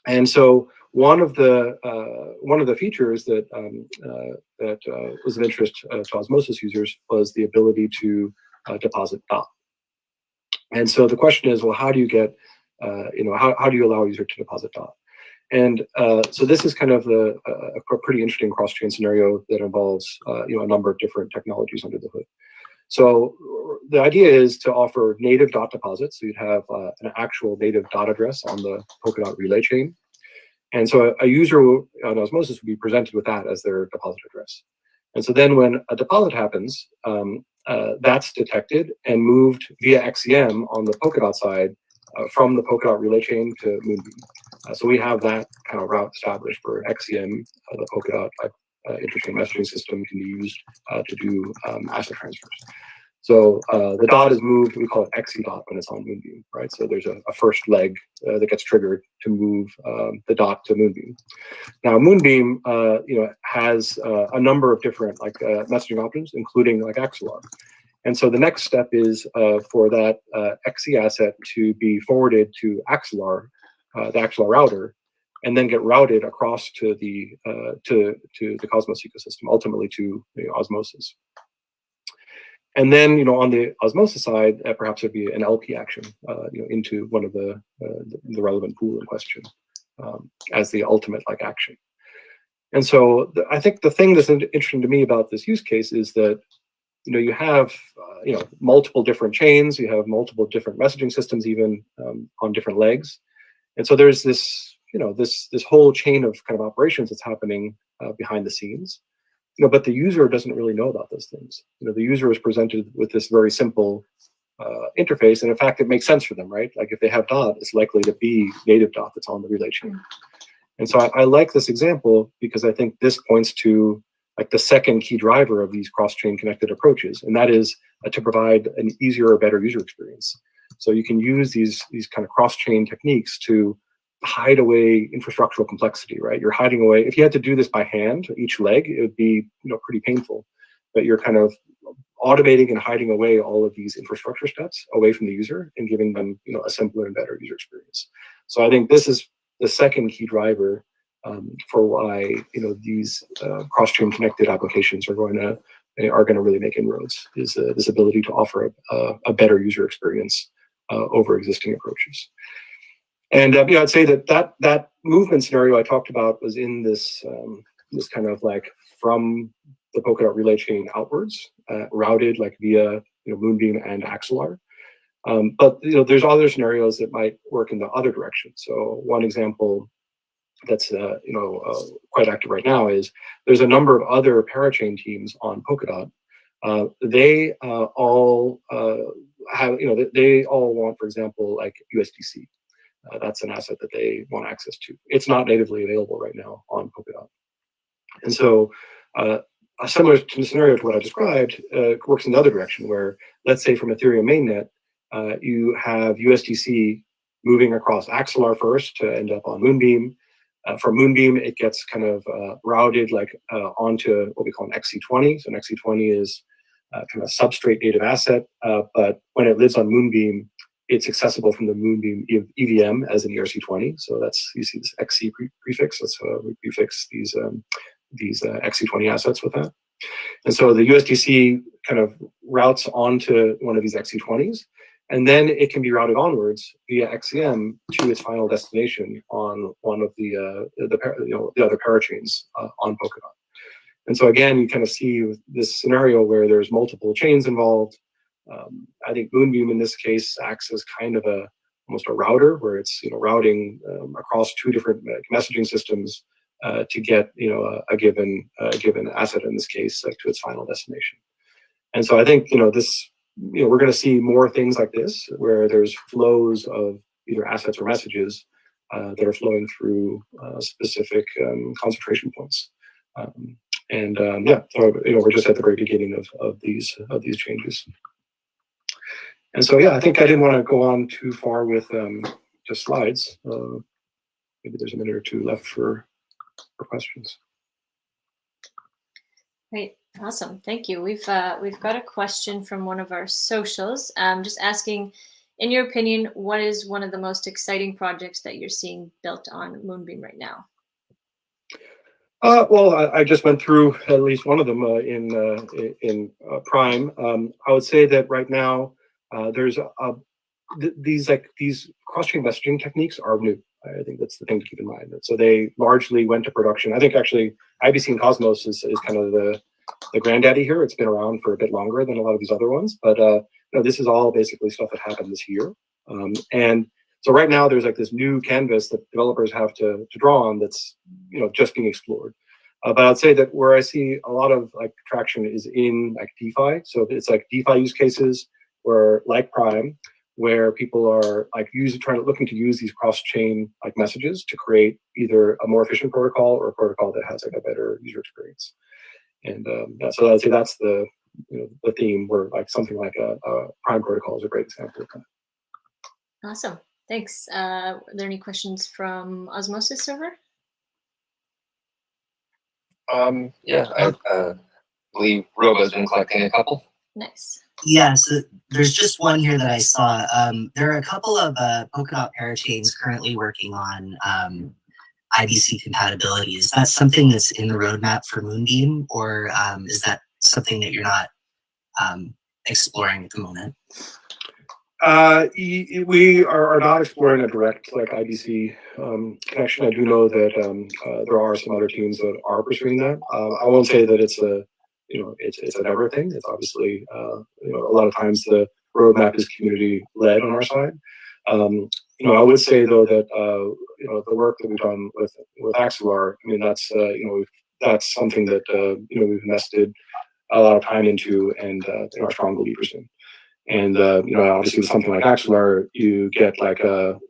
And so one of the features that was of interest to Osmosis users was the ability to deposit DOT. And so the question is, well, how do you get, how do you allow a user to deposit DOT? And so this is kind of a pretty interesting cross-chain scenario that involves a number of different technologies under the hood. So the idea is to offer native DOT deposits. So you'd have an actual native DOT address on the Polkadot relay chain. And so a user on Osmosis would be presented with that as their deposit address. And so then when a deposit happens, that's detected and moved via Xcvm on the Polkadot side from the Polkadot relay chain to Moonbeam. So we have that kind of route established for Xcvm. The Polkadot interchain messaging system can be used to do asset transfers. So the DOT is moved, we call it Xcdot when it's on Moonbeam, right? So there's a first leg that gets triggered to move the DOT to Moonbeam. Now Moonbeam, has a number of different messaging options, including Axelar. And so the next step is for that Xe asset to be forwarded to Axelar, the Axelar router, and then get routed across to the Cosmos ecosystem, ultimately to Osmosis. And then, on the Osmosis side, perhaps there'd be an LP action, into one of the relevant pool in question as the ultimate action. And so I think the thing that's interesting to me about this use case is that, you have, multiple different chains, you have multiple different messaging systems, even on different legs. And so there's this, this whole chain of kind of operations that's happening behind the scenes. But the user doesn't really know about those things. The user is presented with this very simple interface, and in fact, it makes sense for them, right? Like if they have DOT, it's likely to be native DOT that's on the relay chain. And so I like this example because I think this points to the second key driver of these cross-chain connected approaches, and that is to provide an easier or better user experience. So you can use these kind of cross-chain techniques to hide away infrastructural complexity, right? You're hiding away. If you had to do this by hand, each leg, it would be pretty painful. But you're kind of automating and hiding away all of these infrastructure steps away from the user and giving them a simpler and better user experience. So I think this is the second key driver for why these cross-chain connected applications are going to really make inroads. Is this ability to offer a better user experience over existing approaches. And I'd say that movement scenario I talked about was in this this kind of from the Polkadot relay chain outwards, routed via Moonbeam and Axelar. But there's other scenarios that might work in the other direction. So one example that's quite active right now is there's a number of other parachain teams on Polkadot. They all have, they all want, for example, like USDC. That's an asset that they want access to. It's not natively available right now on Polkadot. And so similar to the scenario to what I described, works in the other direction, where let's say from Ethereum mainnet, you have USDC moving across Axelar first to end up on Moonbeam. From Moonbeam, it gets kind of routed onto what we call an XC20. So an XC20 is kind of a substrate native asset, but when it lives on Moonbeam, it's accessible from the Moonbeam EVM as an ERC20. So that's, you see this XC prefix. That's how we prefix these XC20 assets with that. And so the USDC kind of routes onto one of these XC20s, and then it can be routed onwards via Xcvm to its final destination on one of the other parachains on Polkadot. And so again, you kind of see this scenario where there's multiple chains involved. I think Moonbeam in this case acts as kind of almost a router, where it's routing across two different messaging systems to get a given asset, in this case, to its final destination. And so I think this we're going to see more things like this, where there's flows of either assets or messages that are flowing through specific concentration points. So we're just at the very beginning of these changes. And so I think I didn't want to go on too far with just slides. Maybe there's a minute or two left for questions. Great, awesome, thank you. We've got a question from one of our socials, just asking, in your opinion, what is one of the most exciting projects that you're seeing built on Moonbeam right now? Well, I just went through at least one of them in Prime. I would say that right now there's these cross-chain messaging techniques are new. I think that's the thing to keep in mind. So they largely went to production. I think actually IBC and Cosmos is kind of the granddaddy here. It's been around for a bit longer than a lot of these other ones, but this is all basically stuff that happened this year. And so right now there's this new canvas that developers have to draw on that's just being explored. But I'd say that where I see a lot of traction is in DeFi. So it's DeFi use cases where Prime, where people are looking to use these cross-chain messages to create either a more efficient protocol or a protocol that has a better user experience. And so I'd say that's the theme, where something like a Prime protocol is a great example of that. Awesome, thanks. Are there any questions from Osmosis server? I believe Robo's been collecting a couple. Nice. Yeah, so there's just one here that I saw. There are a couple of Polkadot parachains currently working on IBC compatibility. Is that something that's in the roadmap for Moonbeam, or is that something that you're not exploring at the moment? We are not exploring a direct IBC connection. I do know that there are some other teams that are pursuing that. I won't say that it's it's an ever thing. It's obviously a lot of times the roadmap is community led on our side. I would say though that the work that we've done with Axelar, that's something that we've invested a lot of time into and are strong believers in. And obviously with something like Axelar, you get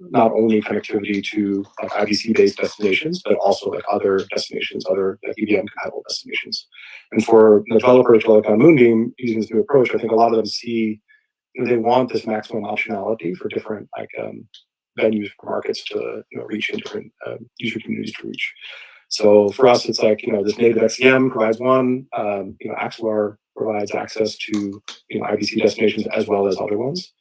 not only connectivity to IBC-based destinations, but also other destinations, other EVM-compatible destinations. And for the developers to on Moonbeam using this new approach, I think a lot of them see they want this maximum optionality for different venues for markets to reach and different user communities to reach. So for us, it's this native Xcvm provides one, Axelar provides access to IBC destinations as well as other ones.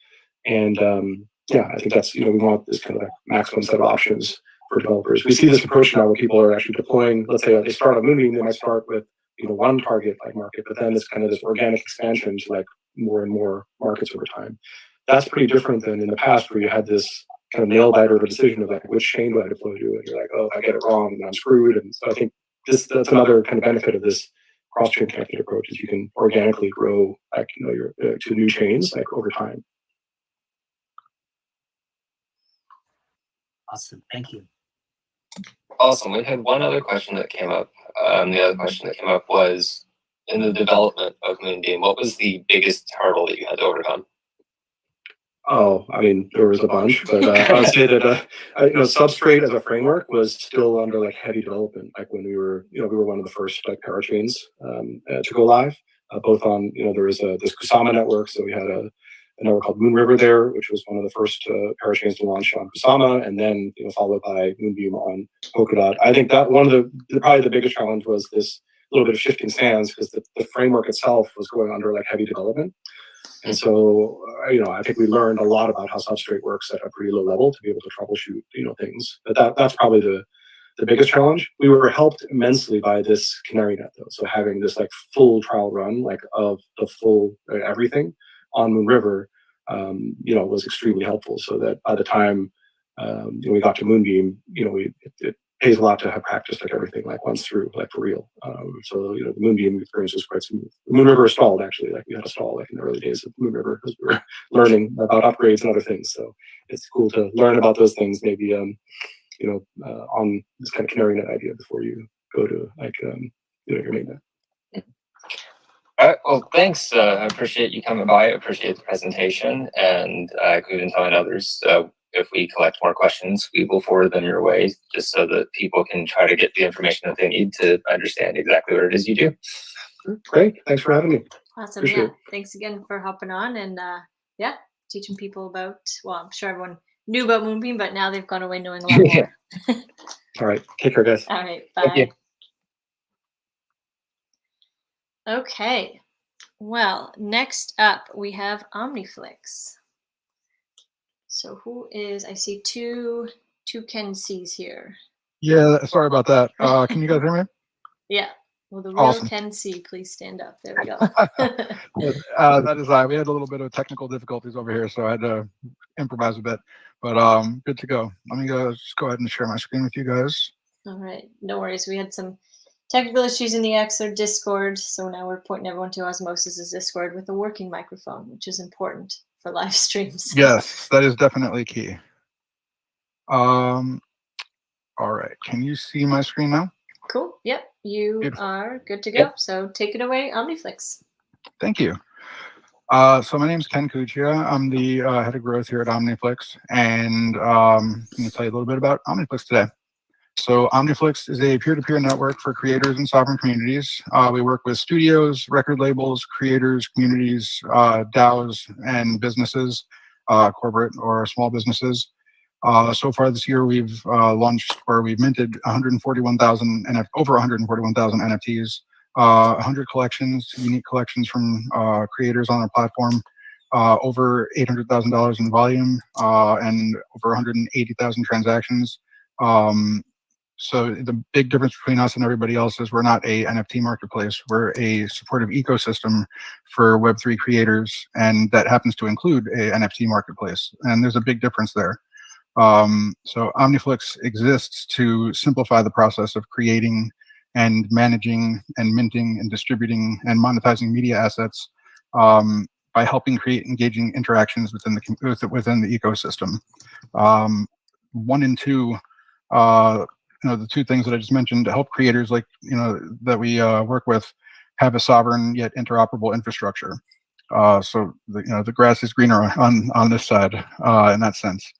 And I think that's we want this kind of maximum set of options for developers. We see this approach now where people are actually deploying, let's say they start on Moonbeam, they might start with one target market, but then it's kind of this organic expansion to more and more markets over time. That's pretty different than in the past where you had this kind of nail biter of a decision of which chain do I deploy to, and you're oh, if I get it wrong, then I'm screwed. And so I think that's another kind of benefit of this cross-chain connected approach is you can organically grow your to new chains over time. Awesome, thank you. Awesome. We had one other question that came up. The other question that came up was, in the development of Moonbeam, what was the biggest hurdle that you had to overcome? Oh, I mean, there was a bunch, but I would say that Substrate as a framework was still under like heavy development. Like when we were one of the first like parachains to go live, both on there was this Kusama network, so we had a network called Moon River there, which was one of the first parachains to launch on Kusama, and then followed by Moonbeam on Polkadot. I think that one of probably the biggest challenge was this little bit of shifting sands because the framework itself was going under like heavy development. And so, I think we learned a lot about how Substrate works at a pretty low level to be able to troubleshoot, things. But that's probably the biggest challenge. We were helped immensely by this Canary Net, though. So having this like full trial run, like of the full everything on Moon River, was extremely helpful. So that by the time we got to Moonbeam, it pays a lot to have practiced like everything like once through, like for real. So the Moonbeam experience was quite smooth. The Moon River stalled actually, like we had to stall like in the early days of Moon River because we were learning about upgrades and other things. So it's cool to learn about those things maybe on this kind of Canary Net idea before you go to like your mainnet. All right. Well, thanks. I appreciate you coming by. I appreciate the presentation, and we've been telling others. If we collect more questions, we will forward them your way, just so that people can try to get the information that they need to understand exactly what it is you do. Great. Thanks for having me. Awesome. Appreciate Yeah. Thanks again for hopping on and teaching people about. Well, I'm sure everyone knew about Moonbeam, but now they've gone away knowing a lot more. All right. Take care, guys. All right. Thank you. Bye. Okay. Well, next up we have Omniflix. So who is? I see two Ken C's here. Yeah, sorry about that. Can you guys hear me? Yeah. Will the real Awesome. Ken C please stand up? There we go. That is we had a little bit of technical difficulties over here, so I had to improvise a bit. But good to go. Let me just go ahead and share my screen with you guys. All right. No worries. We had some technical issues in the Axelar Discord, so now we're pointing everyone to Osmosis' Discord with a working microphone, which is important for live streams. Yes, that is definitely key. All right. Can you see my screen now? Cool. Yep. You Beautiful. are good to go. So take it away, Omniflix. Thank you. So my name is Ken Kuchia. I'm the head of growth here at Omniflix, and I'm going to tell you a little bit about Omniflix today. So Omniflix is a peer-to-peer network for creators and sovereign communities. We work with studios, record labels, creators, communities, DAOs, and businesses, corporate or small businesses. So far this year, we've launched or we've minted over 141,000 NFTs, 100 collections, unique collections from creators on our platform, over $800,000 in volume, and over 180,000 transactions. So the big difference between us and everybody else is we're not a NFT marketplace. We're a supportive ecosystem for Web3 creators, and that happens to include a NFT marketplace. And there's a big difference there. So Omniflix exists to simplify the process of creating and managing and minting and distributing and monetizing media assets by helping create engaging interactions within the ecosystem. 1 and 2, the 2 things that I just mentioned to help creators that we work with have a sovereign yet interoperable infrastructure. So the grass is greener on this side in that sense.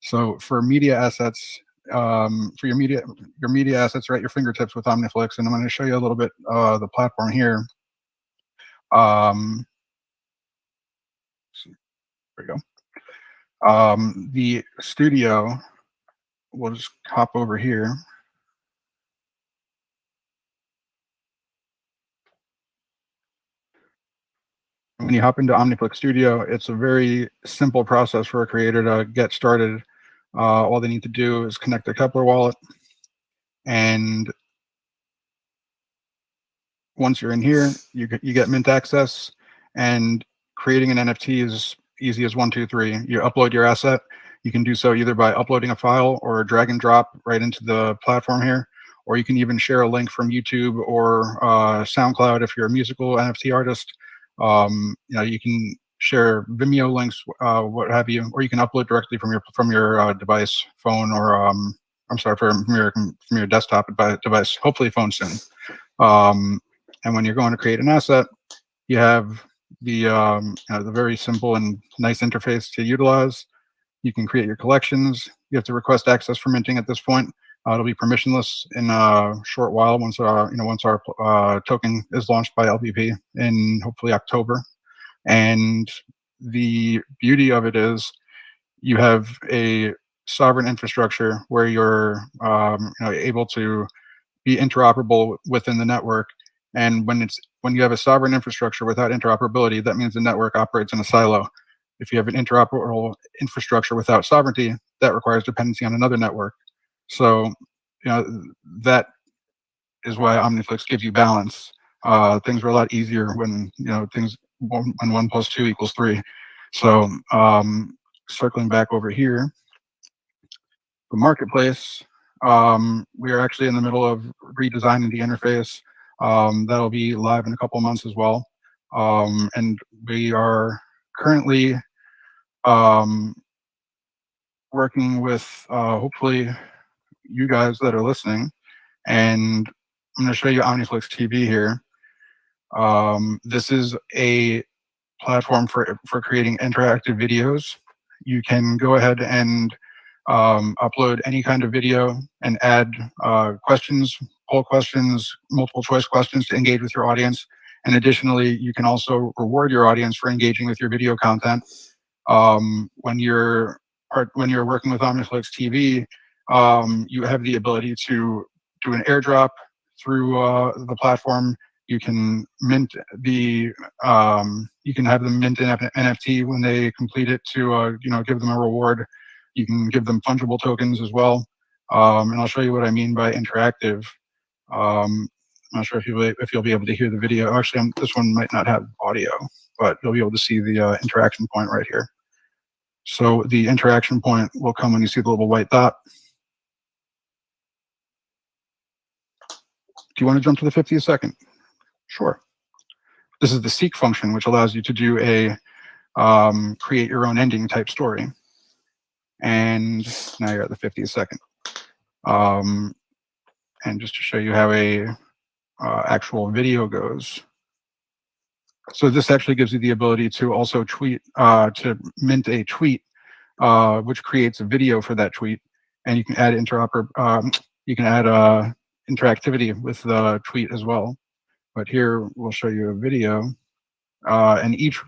So for media assets, for your media assets are at your fingertips with Omniflix, and I'm going to show you a little bit the platform here. There we go. The studio. We'll just hop over here. When you hop into Omniflix Studio, it's a very simple process for a creator to get started. All they need to do is connect their Kepler wallet, and once you're in here, you get mint access, and creating an NFT is easy as 1, 2, 3. You upload your asset. You can do so either by uploading a file or drag and drop right into the platform here, or you can even share a link from YouTube or SoundCloud if you're a musical NFT artist. You can share Vimeo links, what have you, or you can upload directly from your device, phone, or I'm sorry, from your desktop device, hopefully phone soon. And when you're going to create an asset, you have the very simple and nice interface to utilize. You can create your collections. You have to request access for minting at this point. It'll be permissionless in a short while once our token is launched by LVP in hopefully October. And the beauty of it is you have a sovereign infrastructure where you're able to be interoperable within the network. And when you have a sovereign infrastructure without interoperability, that means the network operates in a silo. If you have an interoperable infrastructure without sovereignty, that requires dependency on another network. So, that is why Omniflix gives you balance. Things are a lot easier when when 1 + 2 = 3. So, circling back over here, the marketplace, we are actually in the middle of redesigning the interface. That'll be live in a couple of months as well. And we are currently working with hopefully you guys that are listening, and I'm going to show you Omniflix TV here. This is a platform for creating interactive videos. You can go ahead and upload any kind of video and add questions, poll questions, multiple choice questions to engage with your audience. And additionally, you can also reward your audience for engaging with your video content. When you're working with Omniflix TV, you have the ability to do an airdrop through the platform. You can mint you can have them mint an NFT when they complete it to give them a reward. You can give them fungible tokens as well. And I'll show you what I mean by interactive. I'm not sure if you'll be able to hear the video. Actually, this one might not have audio, but you'll be able to see the interaction point right here. So the interaction point will come when you see the little white dot. Do you want to jump to the 50th second? Sure. This is the seek function, which allows you to do a create your own ending type story. And now you're at the 50th second. And just to show you how a actual video goes. So this actually gives you the ability to also tweet, to mint a tweet, which creates a video for that tweet, and you can add interactivity with the tweet as well. But here we'll show you a video, and each.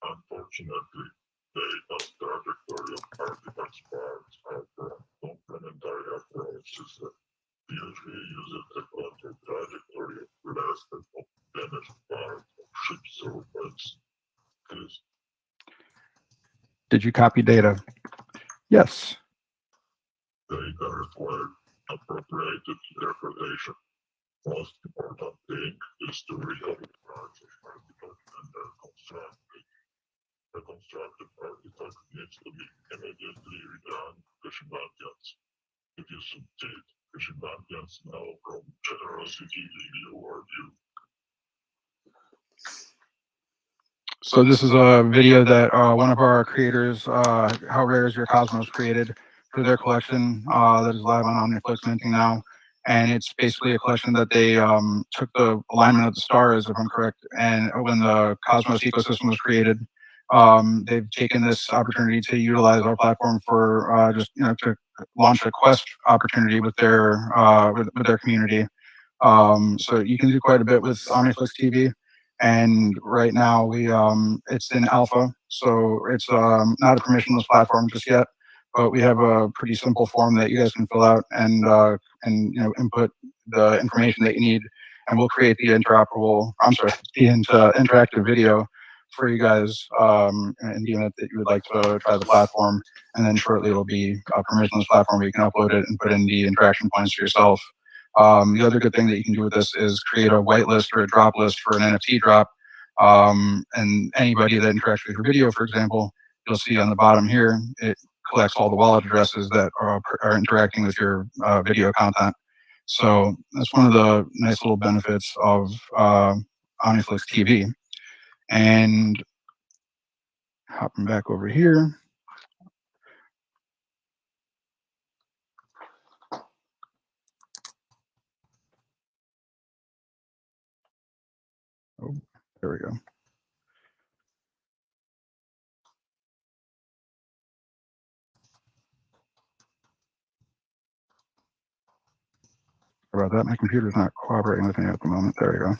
Unfortunately, the trajectory of artifacts parts are from complementary approaches that usually use the control trajectory of less than damaged part of ship surface. Did you copy data? Yes. Data required appropriate interpretation. Most important thing is to read all the parts of artifacts and their construct. The constructed artifact needs to be immediately redone to shenanigans. If you succeed, the shenanigans now from generosity leave you. So this is a video that one of our creators, How Rare Is Your Cosmos, created for their collection that is live on Omniflix minting now. And it's basically a collection that they took the alignment of the stars, if I'm correct, and when the Cosmos ecosystem was created, they've taken this opportunity to utilize our platform for to launch a quest opportunity with their community. So you can do quite a bit with Omniflix TV. And right now it's in alpha, so it's not a permissionless platform just yet. But we have a pretty simple form that you guys can fill out and input the information that you need, and we'll create the interactive video for you guys in the event that you would like to try the platform. And then shortly it'll be a permissionless platform where you can upload it and put in the interaction points for yourself. The other good thing that you can do with this is create a whitelist or a drop list for an NFT drop. And anybody that interacts with your video, for example, you'll see on the bottom here, it collects all the wallet addresses that are interacting with your video content. So that's one of the nice little benefits of Omniflix TV. And hopping back over here. Oh, there we go. Sorry about that. My computer's not cooperating with me at the moment. There we go.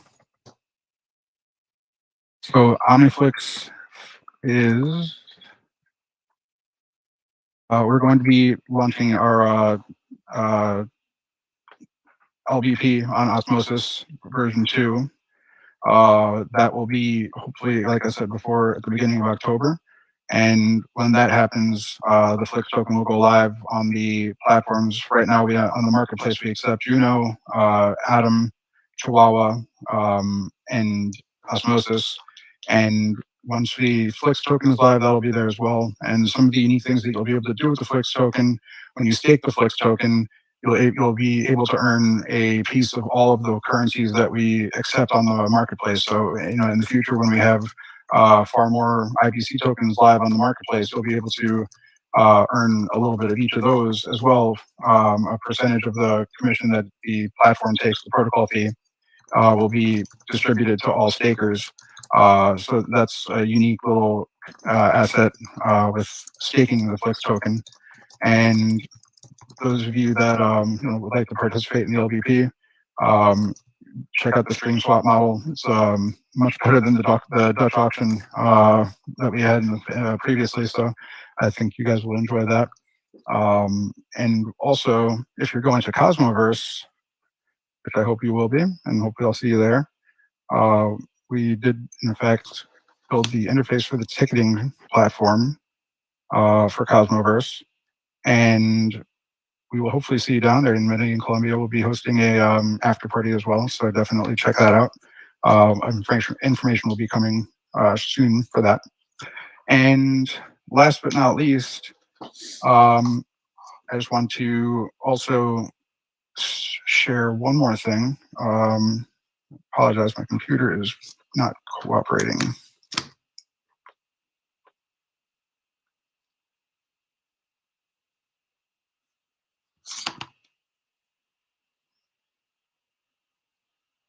So Omniflix is, we're going to be launching our LBP on Osmosis version 2. That will be hopefully, like I said before, at the beginning of October. And when that happens, the Flix token will go live on the platforms. Right now, on the marketplace, we accept Juno, Atom, Chihuahua, and Osmosis. And once the Flix token is live, that'll be there as well. And some of the unique things that you'll be able to do with the Flix token, when you stake the Flix token, you'll be able to earn a piece of all of the currencies that we accept on the marketplace. So, in the future, when we have far more IBC tokens live on the marketplace, you'll be able to earn a little bit of each of those as well. A percentage of the commission that the platform takes, the protocol fee, will be distributed to all stakers. So that's a unique little asset with staking the Flix token. And those of you that would like to participate in the LBP, check out the stream swap model. It's much better than the Dutch auction that we had previously. So I think you guys will enjoy that. And also, if you're going to Cosmoverse, which I hope you will be, and hopefully I'll see you there, we did, in fact, build the interface for the ticketing platform for Cosmoverse. And we will hopefully see you down there in Medellin, Colombia. We'll be hosting a after party as well, so definitely check that out. Information will be coming soon for that. And last but not least, I just want to also share one more thing. Apologize, my computer is not cooperating.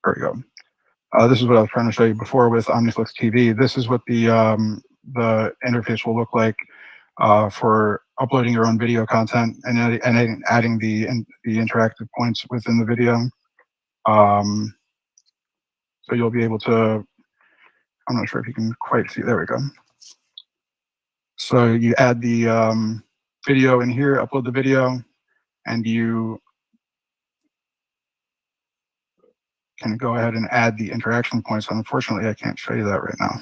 There we go. This is what I was trying to show you before with Omniflix TV. This is what the interface will look like for uploading your own video content and adding the interactive points within the video. So you'll be able to, I'm not sure if you can quite see, there we go. So you add the video in here, upload the video, and you can go ahead and add the interaction points. Unfortunately, I can't show you that right now.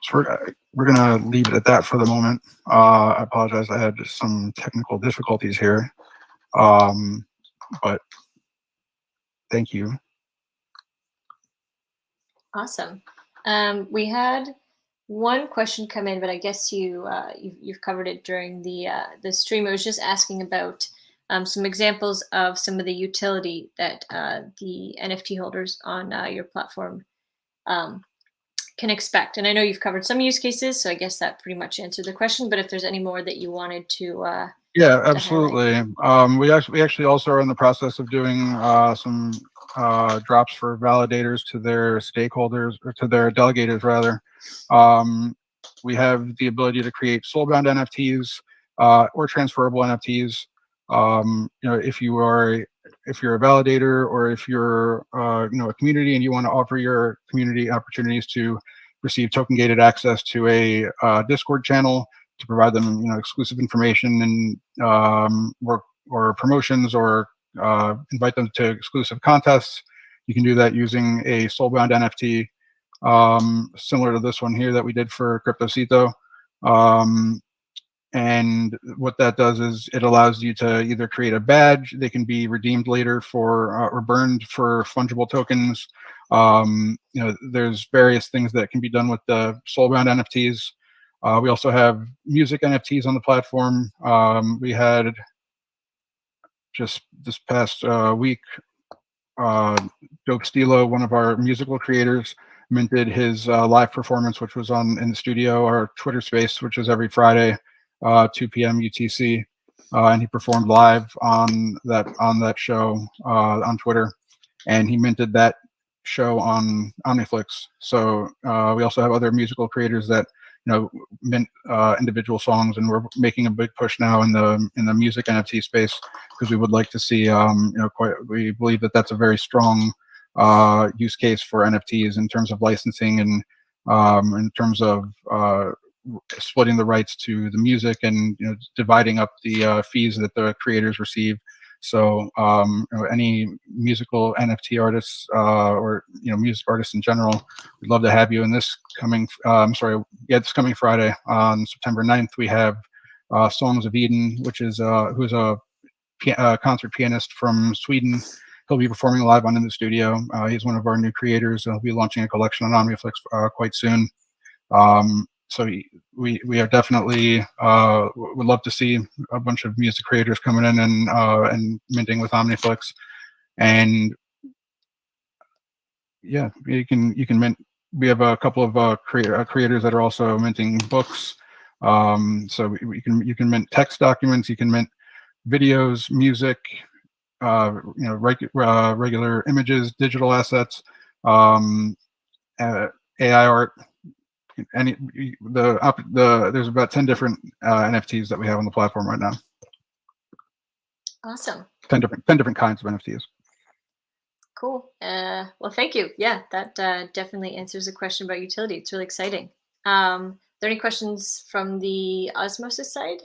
So we're gonna leave it at that for the moment. I apologize, I had some technical difficulties here, but thank you. Awesome. We had one question come in, but I guess you've covered it during the stream. I was just asking about some examples of some of the utility that the NFT holders on your platform can expect. And I know you've covered some use cases, so I guess that pretty much answered the question. But if there's any more that you wanted to yeah, absolutely. We actually also are in the process of doing some drops for validators to their stakeholders, or to their delegators rather. We have the ability to create soulbound NFTs or transferable NFTs. If you're a validator, or if you're a community and you want to offer your community opportunities to receive token gated access to a Discord channel to provide them exclusive information and work or promotions, or invite them to exclusive contests, you can do that using a soulbound NFT similar to this one here that we did for Cryptocito. And what that does is it allows you to either create a badge. They can be redeemed later for or burned for fungible tokens. There's various things that can be done with the soulbound NFTs. We also have music NFTs on the platform. We had just this past week, Dope Stilo, one of our musical creators, minted his live performance, which was in the studio, our Twitter space, which is every Friday, 2 p.m. UTC, and he performed live on that show on Twitter, and he minted that show on Omniflix. So we also have other musical creators that mint individual songs, and we're making a big push now in the music NFT space because we would like to see we believe that that's a very strong use case for NFTs in terms of licensing and in terms of splitting the rights to the music and dividing up the fees that the creators receive. So any musical NFT artists or music artists in general, we'd love to have you. In this coming this coming Friday on September 9th, we have Songs of Eden, which is who's a concert pianist from Sweden. He'll be performing live in the studio. He's one of our new creators, and he'll be launching a collection on Omniflix quite soon. So we are definitely would love to see a bunch of music creators coming in and minting with Omniflix, and yeah, you can mint. We have a couple of creators that are also minting books. So you can mint text documents, you can mint videos, music, regular images, digital assets, AI art. There's about 10 different NFTs that we have on the platform right now. Awesome. 10 different kinds of NFTs. Cool. Well, thank you. Yeah, that definitely answers the question about utility. It's really exciting. Are there any questions from the Osmosis side?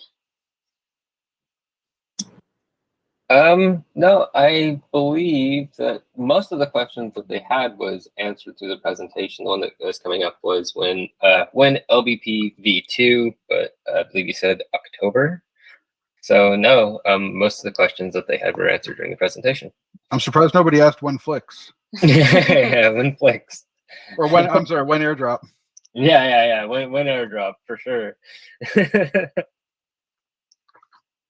No, I believe that most of the questions that they had was answered through the presentation. The one that was coming up was when LBP v2, but I believe you said October. So no, most of the questions that they had were answered during the presentation. I'm surprised nobody asked when Flix. Yeah, when Flix. Or when when airdrop. Yeah. When airdrop for sure.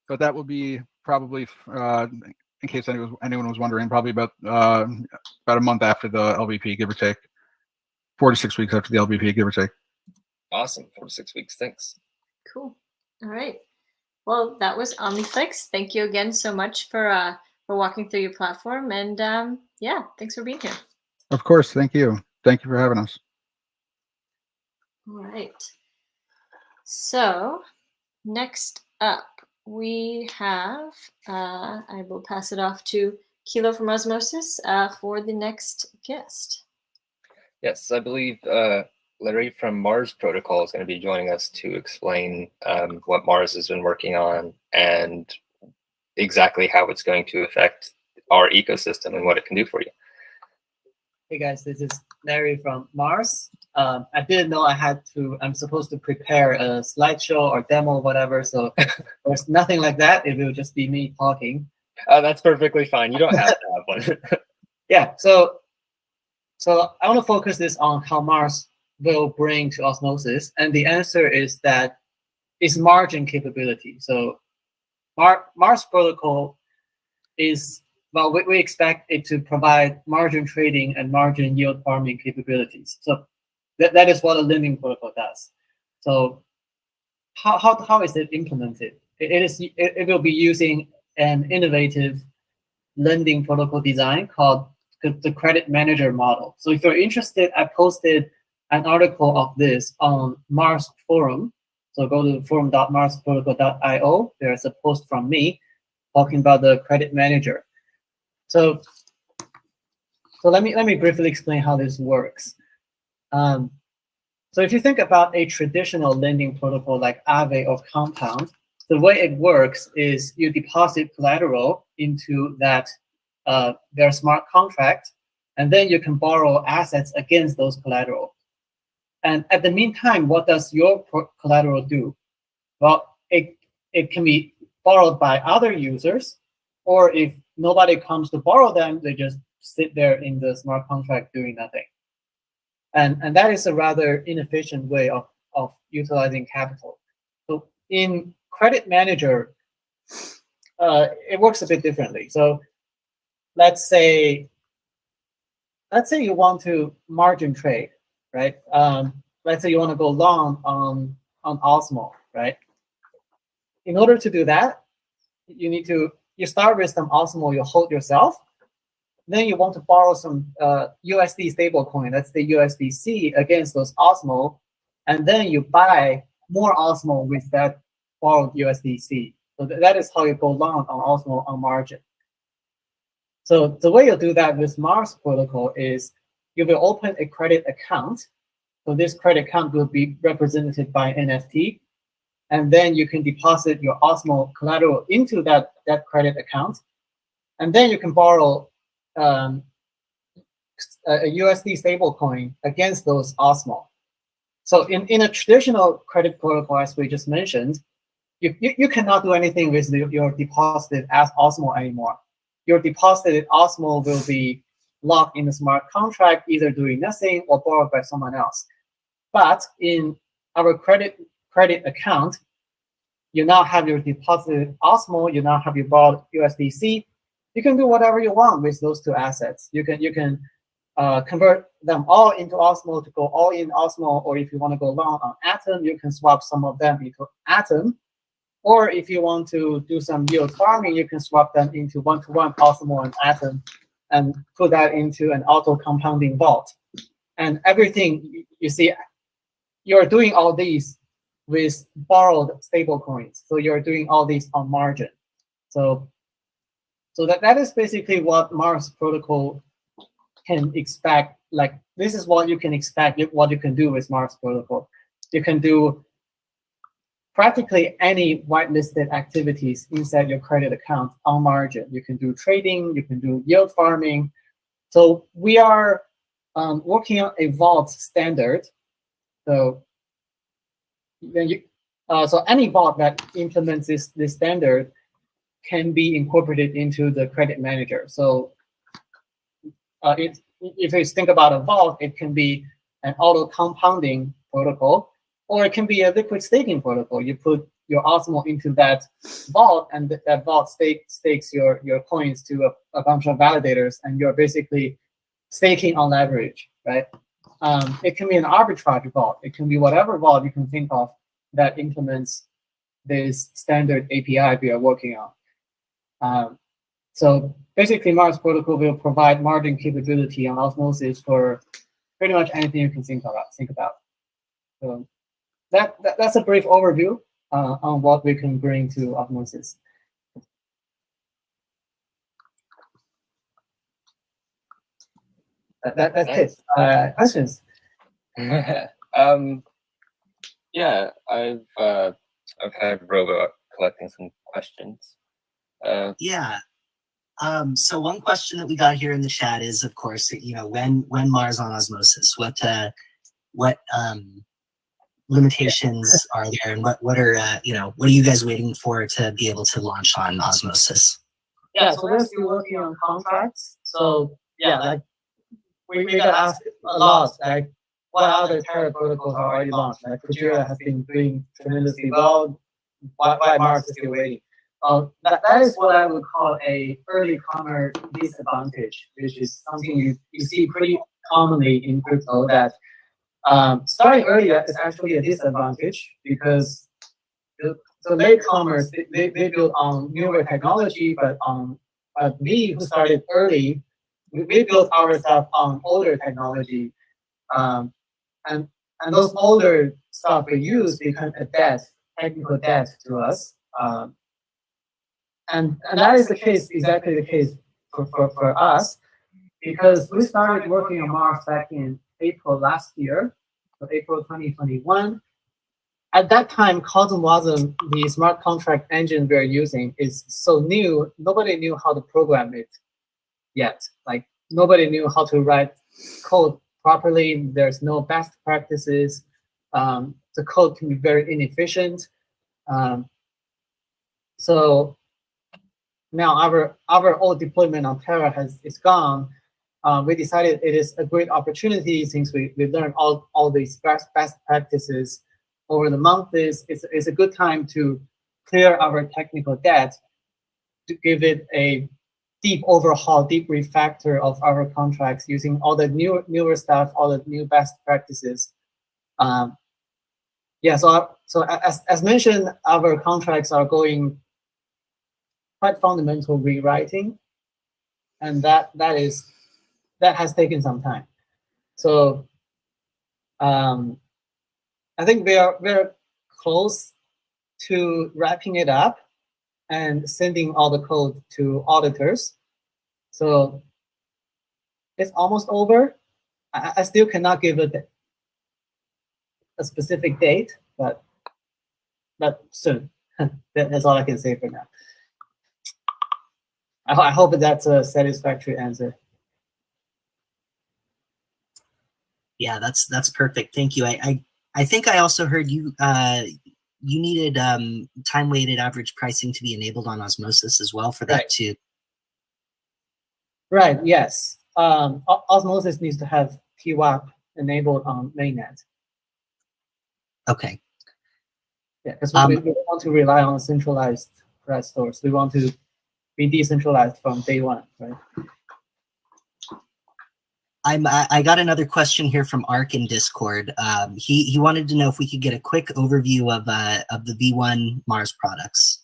But that will be probably, in case anyone was wondering, probably about a month after the LBP, give or take. 4 to 6 weeks after the LBP, give or take. Awesome. 4 to 6 weeks. Thanks. Cool. All right. Well, that was Omniflix. Thank you again so much for walking through your platform, and yeah, thanks for being here. Of course. Thank you. Thank you for having us. All right. So next up, we have, I will pass it off to Kilo from Osmosis for the next guest. Yes, I believe Larry from Mars Protocol is going to be joining us to explain what Mars has been working on and exactly how it's going to affect our ecosystem and what it can do for you. Hey guys, this is Larry from Mars. I didn't know I'm supposed to prepare a slideshow or demo or whatever, so there's nothing like that. It will just be me talking. That's perfectly fine. You don't have to have one. Yeah, so I want to focus this on how Mars will bring to Osmosis, and the answer is that it's margin capability. So Mars Protocol is, well, we expect it to provide margin trading and margin yield farming capabilities. So that is what a lending protocol does. So how is it implemented? It will be using an innovative lending protocol design called the credit manager model. So if you're interested, I posted an article of this on Mars forum. So go to forum.marsprotocol.io. There's a post from me talking about the credit manager. So let me briefly explain how this works. So if you think about a traditional lending protocol like Aave or Compound, the way it works is you deposit collateral into their smart contract, and then you can borrow assets against those collateral. And at the meantime, what does your collateral do? Well, it can be borrowed by other users, or if nobody comes to borrow them, they just sit there in the smart contract doing nothing. And that is a rather inefficient way of of utilizing capital. So in Credit Manager, it works a bit differently. So let's say you want to margin trade, right? Let's say you want to go long on Osmo, right? In order to do that, you start with some Osmo you hold yourself. Then you want to borrow some USD stablecoin, that's the USDC, against those Osmo, and then you buy more Osmo with that borrowed USDC. So that is how you go long on Osmo on margin. So the way you do that with Mars protocol is you will open a credit account. So this credit account will be represented by NFT, and then you can deposit your Osmo collateral into that credit account, and then you can borrow a USD stablecoin against those Osmo. So in a traditional credit protocol, as we just mentioned, you cannot do anything with your deposited as Osmo anymore. Your deposited Osmo will be locked in a smart contract, either doing nothing or borrowed by someone else. But in our credit account, you now have your deposited Osmo, you now have your borrowed USDC. You can do whatever you want with those two assets. You can convert them all into Osmo to go all in Osmo, or if you want to go long on Atom, you can swap some of them into Atom. Or if you want to do some yield farming, you can swap them into one-to-one Osmo and Atom and put that into an auto-compounding vault. And everything, you see, you're doing all these with borrowed stable coins. So you're doing all these on margin. So that is basically what Mars protocol can expect. Like, this is what you can expect, what you can do with Mars protocol. You can do practically any whitelisted activities inside your credit account on margin. You can do trading, you can do yield farming. So we are working on a vault standard. So then so any vault that implements this standard can be incorporated into the credit manager. So if you think about a vault, it can be an auto compounding protocol, or it can be a liquid staking protocol. You put your Osmo into that vault, and that vault stakes your coins to a bunch of validators, and you're basically staking on leverage, right? It can be an arbitrage vault. It can be whatever vault you can think of that implements this standard API we are working on. So basically, Mars protocol will provide margin capability on Osmosis for pretty much anything you can think about. So that's a brief overview on what we can bring to Osmosis. That's it. Questions? Yeah, I've had Robo collecting some questions. Yeah. So one question that we got here in the chat is, of course, when Mars on Osmosis, what limitations are there, and what are what are you guys waiting for to be able to launch on Osmosis? Yeah, so we're still working on contracts. So yeah, like we got asked a lot, like what other Terra protocols are already launched? Like Kujira has been doing tremendously well. Why Mars is still waiting? That is what I would call a early comer disadvantage, which is something you see pretty commonly in crypto, that starting early is actually a disadvantage, because the latecomers, they build on newer technology, but we who started early, we built our stuff on older technology, and those older stuff we use become a technical debt to us. And that is exactly the case for us, because we started working on Mars back in April last year, so April 2021. At that time, Cosm wasn't the smart contract engine we're using. Is so new, nobody knew how to program it yet. Like, nobody knew how to write code properly. There's no best practices. The code can be very inefficient. So now our old deployment on Terra is gone. We decided it is a great opportunity, since we learned all these best practices over the month is a good time to clear our technical debt, to give it a deep overhaul, deep refactor of our contracts using all the newer stuff, all the new best practices. Yeah, so as mentioned, our contracts are going quite fundamental rewriting, and that has taken some time. So I think we're close to wrapping it up and sending all the code to auditors. So it's almost over. I still cannot give it a specific date, but soon. That's all I can say for now. I hope that's a satisfactory answer. Yeah, that's perfect. Thank you. I think I also heard you you needed time-weighted average pricing to be enabled on Osmosis as well for that Right. too. Right. Yes. Osmosis needs to have TWAP enabled on mainnet. Okay. Yeah, because we don't want to rely on centralized price stores. We want to be decentralized from day one, right? I got another question here from Ark in Discord. He wanted to know if we could get a quick overview of the V1 Mars products.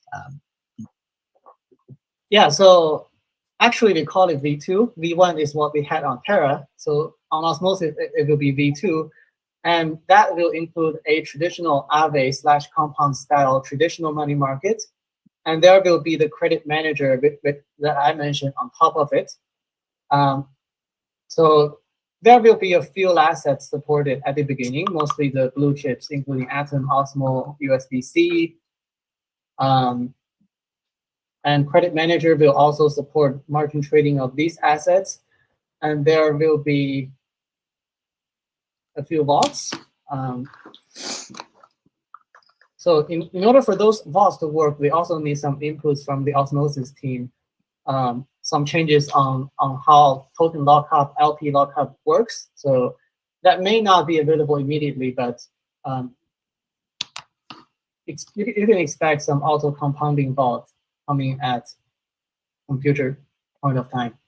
Yeah, so actually we call it V2. V1 is what we had on Terra. So on Osmosis, it will be V2. And that will include a traditional Aave/compound style traditional money market. And there will be the credit manager that I mentioned on top of it. So there will be a few assets supported at the beginning, mostly the blue chips, including Atom, Osmo, USDC. And credit manager will also support margin trading of these assets. And there will be a few vaults. So in order for those vaults to work, we also need some inputs from the Osmosis team. Some changes on how token lockup, LP lockup works. So that may not be available immediately, but you can expect some auto compounding vault coming at some future point of time.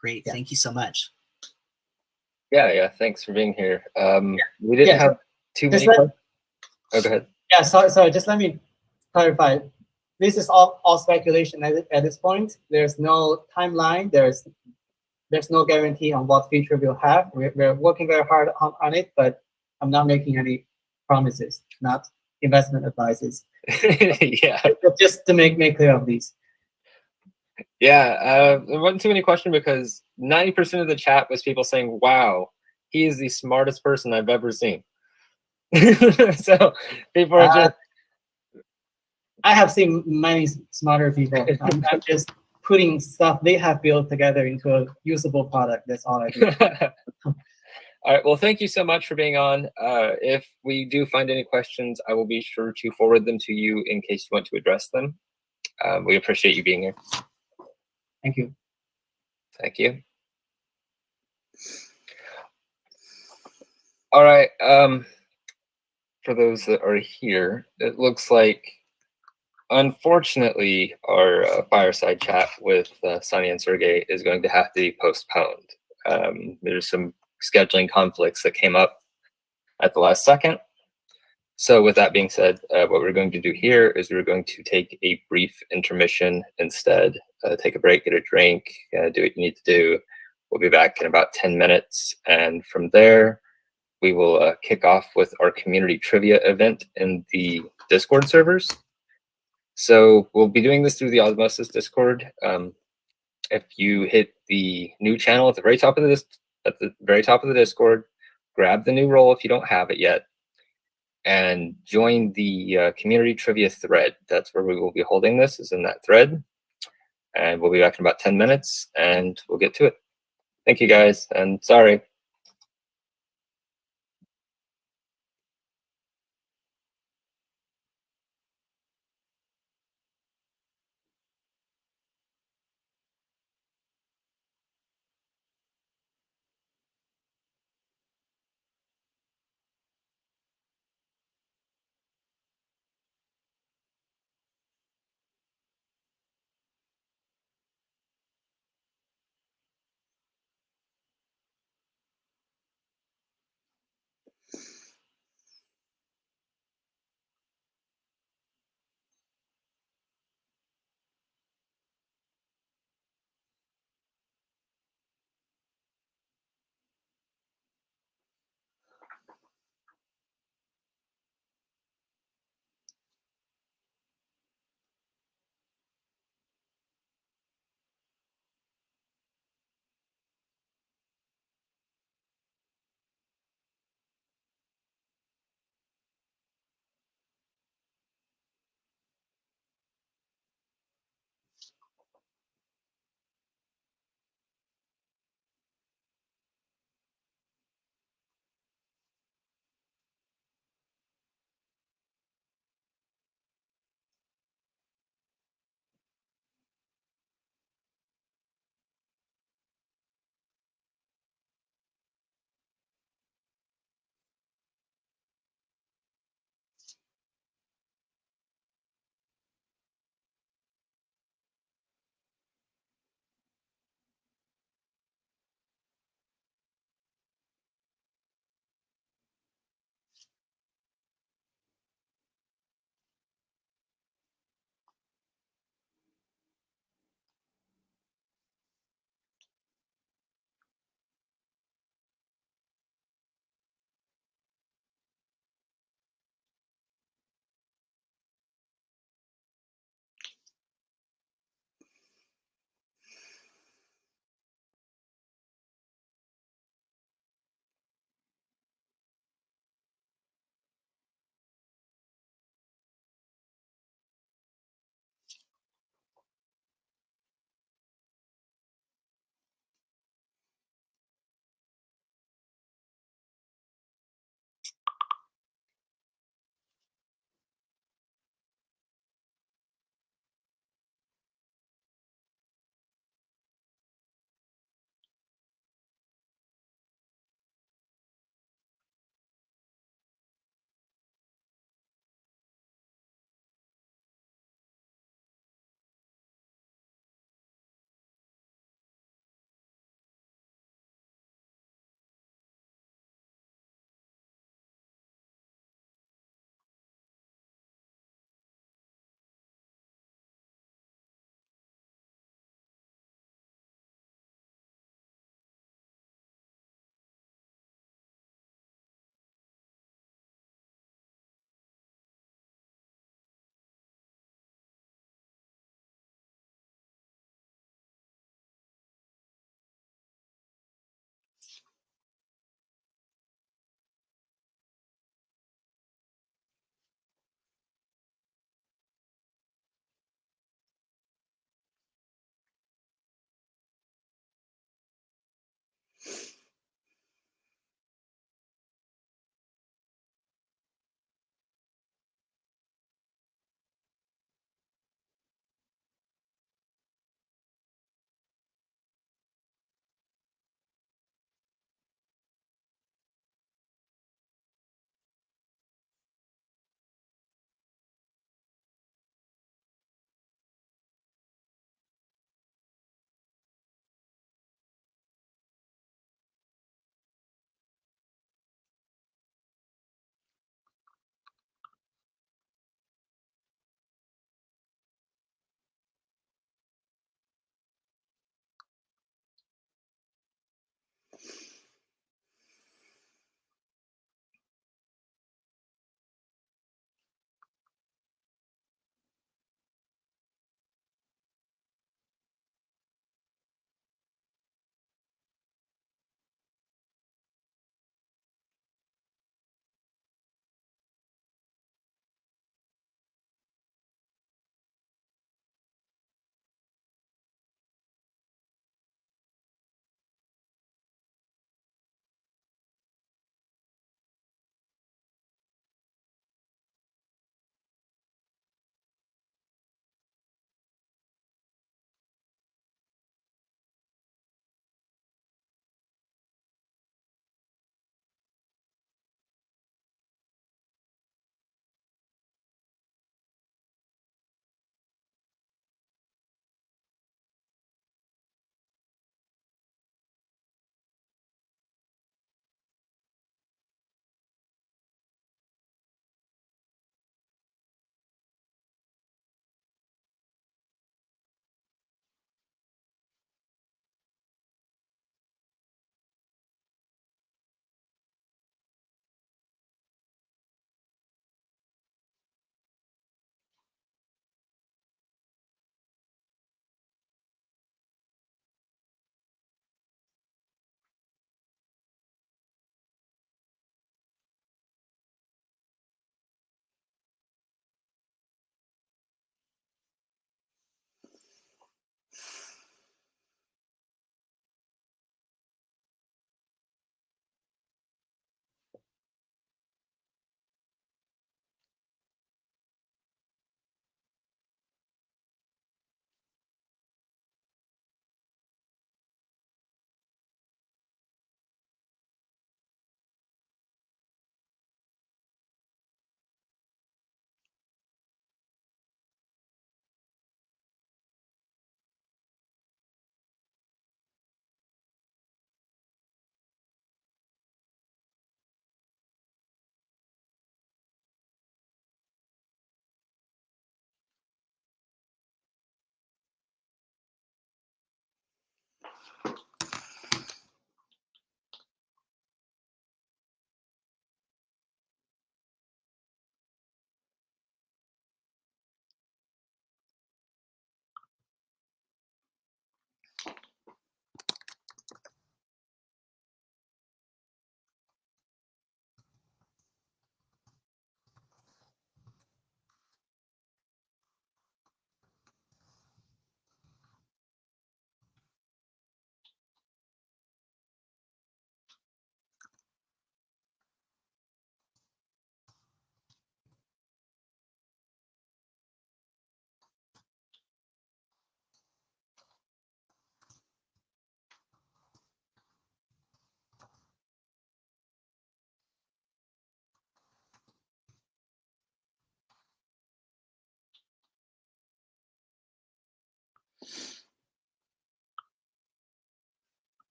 Great, thank you so much. Yeah, thanks for being here. We didn't have too many questions. Oh, go ahead. Yeah, sorry, just let me clarify. This is all speculation at this point. There's no timeline. There's no guarantee on what feature we'll have. We're working very hard on it, but I'm not making any promises, not investment advices. Yeah. Just to make clear of these. Yeah, there wasn't too many questions because 90% of the chat was people saying, wow, he is the smartest person I've ever seen. So people are just... I have seen many smarter people. I'm just putting stuff they have built together into a usable product. That's all I do. All right, well, thank you so much for being on. If we do find any questions, I will be sure to forward them to you in case you want to address them. We appreciate you being here. Thank you. Thank you. All right. For those that are here, it looks like, unfortunately, our fireside chat with Sunny and Sergey is going to have to be postponed. There's some scheduling conflicts that came up at the last second. So with that being said, what we're going to do here is we're going to take a brief intermission instead, take a break, get a drink, do what you need to do. We'll be back in about 10 minutes. And from there, we will kick off with our community trivia event in the Discord servers. So we'll be doing this through the Osmosis Discord. If you hit the new channel at the very top of the Discord, grab the new role if you don't have it yet, and join the community trivia thread. That's where we will be holding this, is in that thread. And we'll be back in about 10 minutes, and we'll get to it. Thank you, guys, and sorry.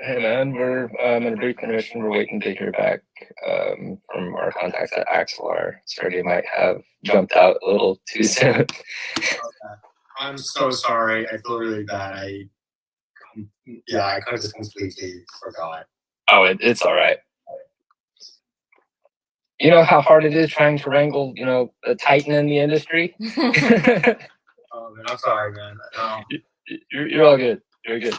Hey man, we're in a brief intermission. We're waiting to hear back from our contacts at Axelar. Sergey might have jumped out a little too soon. I'm so sorry. I feel really bad. I kind of just completely forgot. Oh, it's all right. You know how hard it is trying to wrangle, a titan in the industry? Oh man, I'm sorry, man. You're all good. You're good.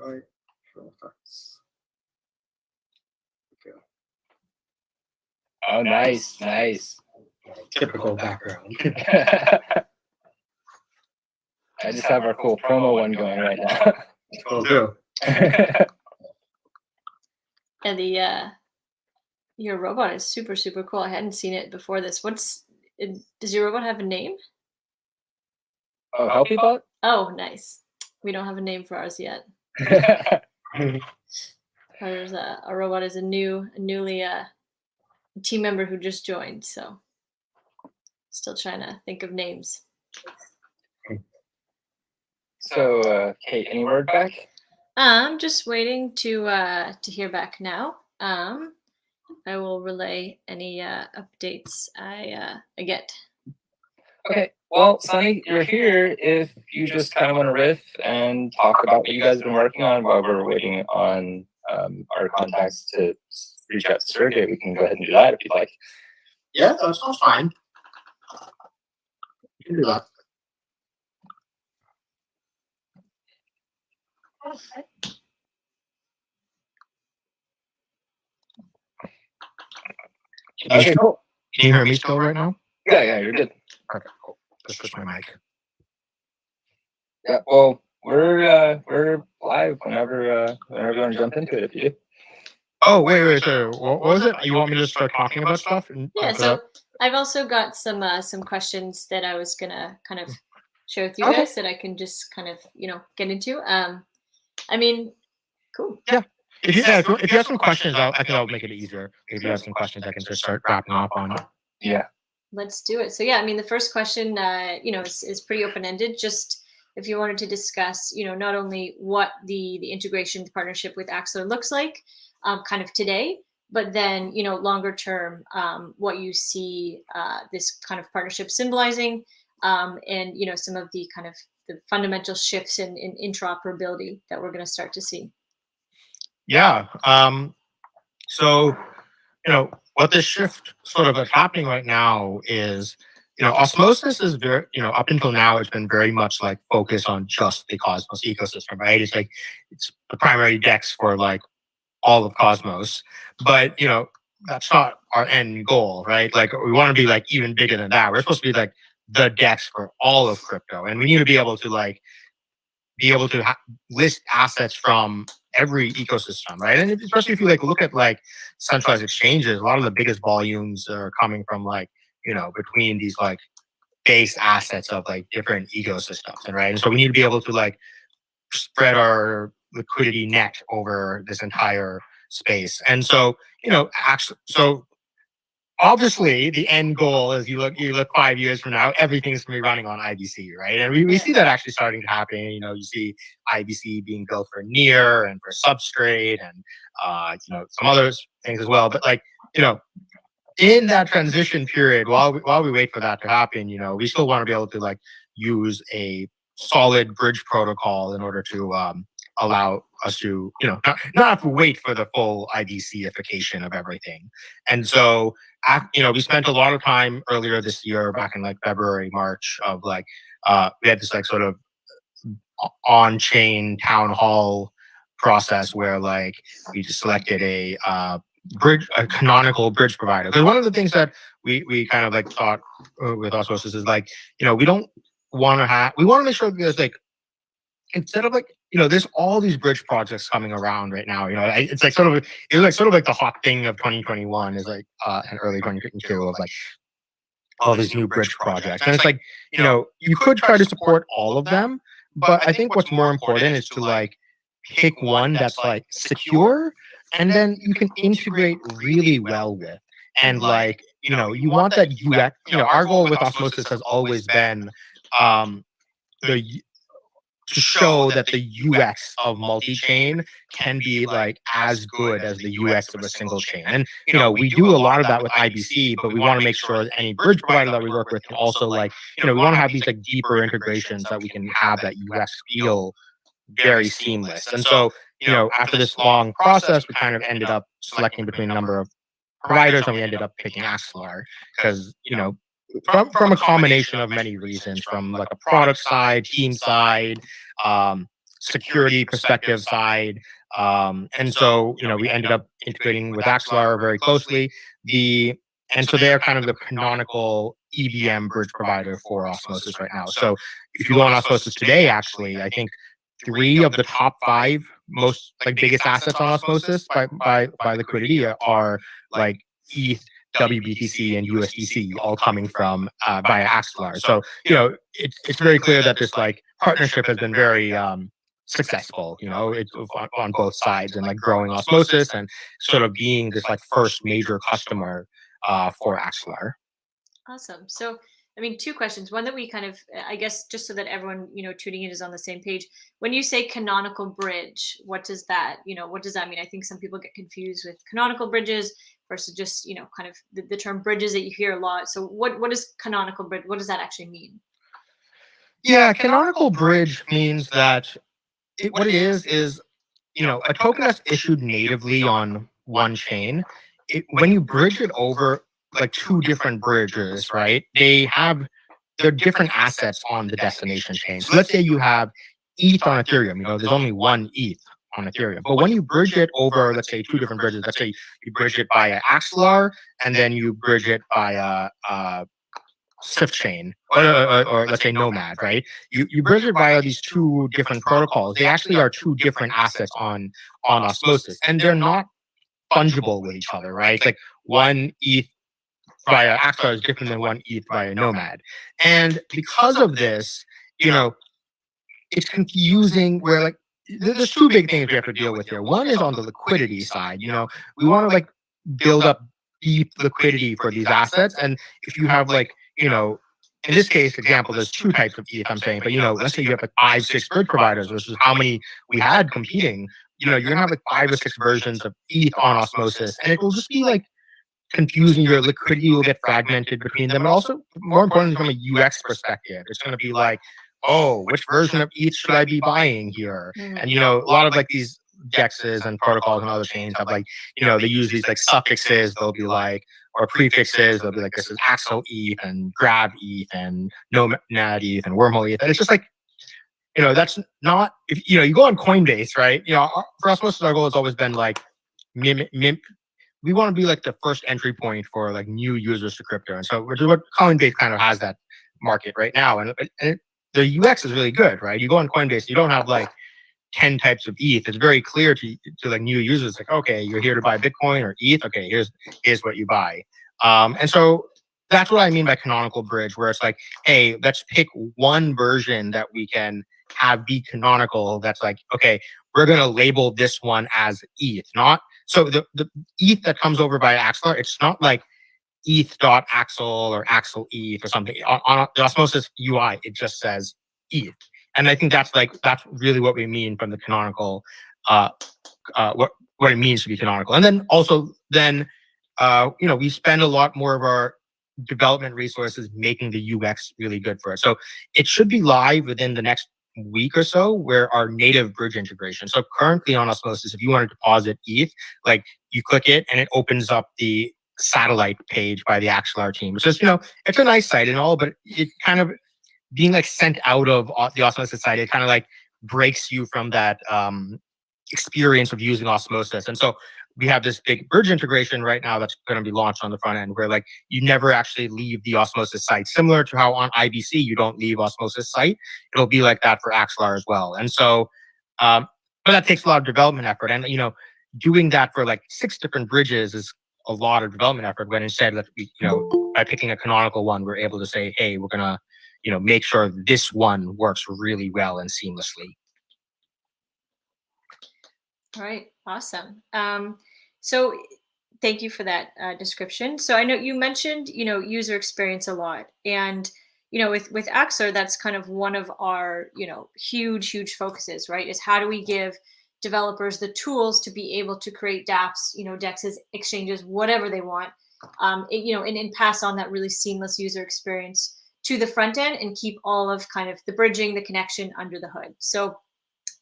All right. Oh, nice. Typical background. I just have our cool promo one going right now. Cool too. And your robot is super, super cool. I hadn't seen it before this. Does your robot have a name? Oh, HelpyBot? Oh, nice. We don't have a name for ours yet. There's a robot is a newly team member who just joined, so still trying to think of names. So, Kate, any word back? I'm just waiting to hear back now. I will relay any updates I get. Okay, well, Sonny, you're here if you just kind of want to riff and talk about what you guys have been working on while we're waiting on our contacts to reach out to Sergey. We can go ahead and do that if you'd like. Yeah, that sounds fine. You can do that. Okay, cool. Can you hear me still right now? Yeah, you're good. Okay, cool. Just switch my mic. Yeah, well, we're live whenever you want to jump into it if you do. Oh, wait. So what was it? You want me to just start talking about stuff? Yeah, so I've also got some questions that I was gonna kind of share with you guys that I can just kind of get into. I mean, cool. Yeah. If you have some questions, I think I'll make it easier. If you have some questions, I can just start wrapping off on. Yeah. Let's do it. So yeah, I mean, the first question, is pretty open-ended. Just if you wanted to discuss, not only what the integration, the partnership with Axelar looks like, kind of today, but then, longer term, what you see this kind of partnership symbolizing, and, some of the kind of the fundamental shifts in interoperability that we're going to start to see. Yeah. So, what this shift sort of is happening right now is, Osmosis is very, up until now, it's been very much like focused on just the Cosmos ecosystem, right? It's like, it's the primary DEX for like all of Cosmos, but, that's not our end goal, right? Like, we want to be like even bigger than that. We're supposed to be like the DEX for all of crypto. And we need to be able to like, list assets from every ecosystem, right? And especially if you like look at like centralized exchanges, a lot of the biggest volumes are coming from like, between these like base assets of like different ecosystems, and right. And so we need to be able to like spread our liquidity net over this entire space. And so, so obviously the end goal is you look 5 years from now, everything's gonna be running on IBC, right? And we see that actually starting to happen. You see IBC being built for Near and for Substrate and some other things as well. But like, in that transition period, while we wait for that to happen, we still want to be able to like use a solid bridge protocol in order to allow us to, not have to wait for the full IBC-ification of everything. And so, we spent a lot of time earlier this year, back in like February, March, of like, we had this like sort of on-chain town hall process where like we just selected a canonical bridge provider. Because one of the things that we kind of like thought with Osmosis is like, we don't want to we want to make sure that there's like, instead of like, there's all these bridge projects coming around right now. It's like sort of the hot thing of 2021 is like and early 2022 of like all these new bridge projects. And it's like, you could try to support all of them, but I think what's more important is to like pick one that's like secure and then you can integrate really well with. And like, you want that UX, our goal with Osmosis has always been the to show that the UX of multi-chain can be like as good as the UX of a single chain. And we do a lot of that with IBC, but we want to make sure that any bridge provider that we work with can also like, we want to have these like deeper integrations that we can have that UX feel very seamless. And so, after this long process, we kind of ended up selecting between a number of providers, and we ended up picking Axelar because, from a combination of many reasons, from like a product side, team side, security perspective side. And so, we ended up integrating with Axelar very closely. And so they're kind of the canonical EVM bridge provider for Osmosis right now. So if you go on Osmosis today, actually, I think 3 of the top 5 most like biggest assets on Osmosis by liquidity are like ETH, WBTC, and USDC, all coming from via Axelar. So it's very clear that this like partnership has been very successful. It's on both sides, and like growing Osmosis and sort of being this like first major customer for Axelar. Awesome. So, I mean, 2 questions. One that we kind of, I guess, just so that everyone, tuning in is on the same page. When you say canonical bridge, what does that mean? I think some people get confused with canonical bridges versus just, kind of the term bridges that you hear a lot. So what is canonical bridge? What does that actually mean? Yeah, canonical bridge means that what it is, a token that's issued natively on one chain. When you bridge it over like 2 different bridges, right? They're different assets on the destination chain. So let's say you have ETH on Ethereum. There's only one ETH on Ethereum. But when you bridge it over, let's say 2 different bridges, let's say you bridge it via Axelar, and then you bridge it via Swift chain, or let's say Nomad, right? You bridge it via these 2 different protocols. They actually are 2 different assets on Osmosis, and they're not fungible with each other, right? It's like one ETH via Axelar is different than one ETH via Nomad. And because of this, it's confusing where like there's 2 big things we have to deal with here. One is on the liquidity side. We want to like build up deep liquidity for these assets. And if you have like, in this case, example, there's 2 types of ETH I'm saying, but let's say you have like 5, 6 bridge providers, which is how many we had competing. You're gonna have like 5 or 6 versions of ETH on Osmosis, and it will just be like confusing. Your liquidity will get fragmented between them. And also, more importantly, from a UX perspective, it's going to be like, oh, which version of ETH should I be buying here? And, a lot of like these dexes and protocols and other chains have like, they use these like suffixes. They'll be like, or prefixes. They'll be like, this is Axel ETH and Grab ETH and Nomad ETH and Wormhole ETH. And it's just like, that's not, if you go on Coinbase, right? For Osmosis, our goal has always been like, we want to be like the first entry point for like new users to crypto. And so which is what Coinbase kind of has that market right now. And the UX is really good, right? You go on Coinbase, you don't have like 10 types of ETH. It's very clear to like new users, like, okay, you're here to buy Bitcoin or ETH. Okay, here's what you buy. And so that's what I mean by canonical bridge, where it's like, hey, let's pick one version that we can have be canonical. That's like, okay, we're going to label this one as ETH, not so the ETH that comes over by Axelar, it's not like ETH.Axel or Axel ETH or something. On the Osmosis UI, it just says ETH. And I think that's really what we mean from the canonical, what it means to be canonical. And then also we spend a lot more of our development resources making the UX really good for it. So it should be live within the next week or so, where our native bridge integration. So currently on Osmosis, if you want to deposit ETH, like you click it and it opens up the satellite page by the Axelar team. It's just, it's a nice site and all, but it kind of being like sent out of the Osmosis site, it kind of like breaks you from that experience of using Osmosis. And so we have this big bridge integration right now that's going to be launched on the front end, where like you never actually leave the Osmosis site. Similar to how on IBC you don't leave Osmosis site, it'll be like that for Axelar as well. And so, but that takes a lot of development effort. And doing that for like 6 different bridges is a lot of development effort. When instead that we, by picking a canonical one, we're able to say, hey, we're gonna, make sure this one works really well and seamlessly. All right, awesome. So thank you for that description. So I know you mentioned, user experience a lot, and with Axelar, that's kind of one of our, huge focuses, right? Is how do we give developers the tools to be able to create dApps, DEXs, exchanges, whatever they want, and pass on that really seamless user experience to the front end and keep all of kind of the bridging, the connection under the hood. So,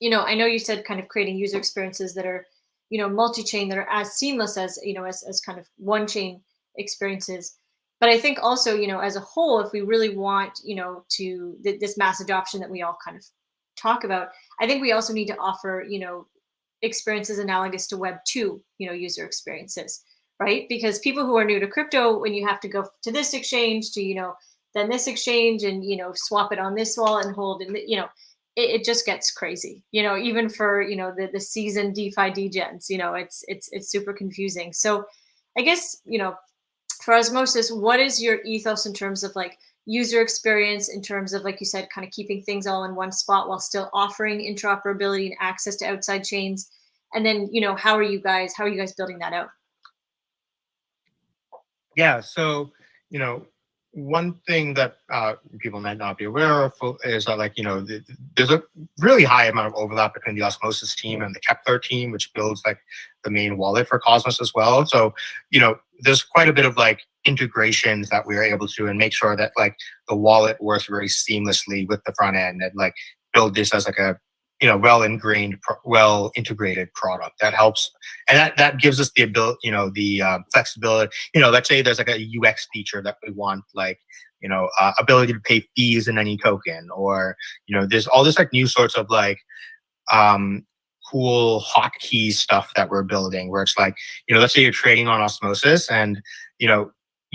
I know you said kind of creating user experiences that are, multi-chain, that are as seamless as, as kind of one chain experiences. But I think also, as a whole, if we really want, this mass adoption that we all kind of talk about, I think we also need to offer, experiences analogous to Web 2, user experiences, right? Because people who are new to crypto, when you have to go to this exchange to, then this exchange and, swap it on this wallet and hold, and, it just gets crazy, even for, the seasoned DeFi degens, it's super confusing. So I guess, for Osmosis, what is your ethos in terms of like user experience, in terms of, like you said, kind of keeping things all in one spot while still offering interoperability and access to outside chains? And then, how are you guys building that out? Yeah, so, one thing that people might not be aware of is that, like, there's a really high amount of overlap between the Osmosis team and the Kepler team, which builds like the main wallet for Cosmos as well. So, there's quite a bit of like integrations that we are able to, and make sure that like the wallet works very seamlessly with the front end, and like build this as like a well-ingrained, well-integrated product that helps, and that gives us the ability, the flexibility. Let's say there's like a UX feature that we want, like, ability to pay fees in any token, or there's all this like new sorts of like cool hotkey stuff that we're building, where it's like, let's say you're trading on Osmosis, and you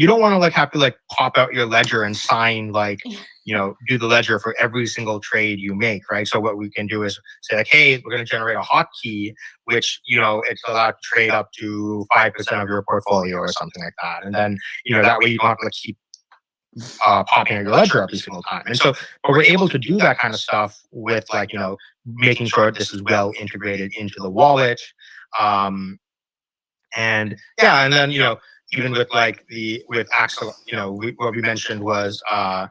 don't want to like have to like pop out your ledger and sign like, do the ledger for every single trade you make, right? So what we can do is say like, hey, we're going to generate a hotkey, which, it's allowed to trade up to 5% of your portfolio or something like that. And then, that way you don't have to like keep popping out your ledger every single time. And so, but we're able to do that kind of stuff with like, making sure this is well integrated into the wallet. And yeah, and then, even with like with Axelar, what we mentioned was, one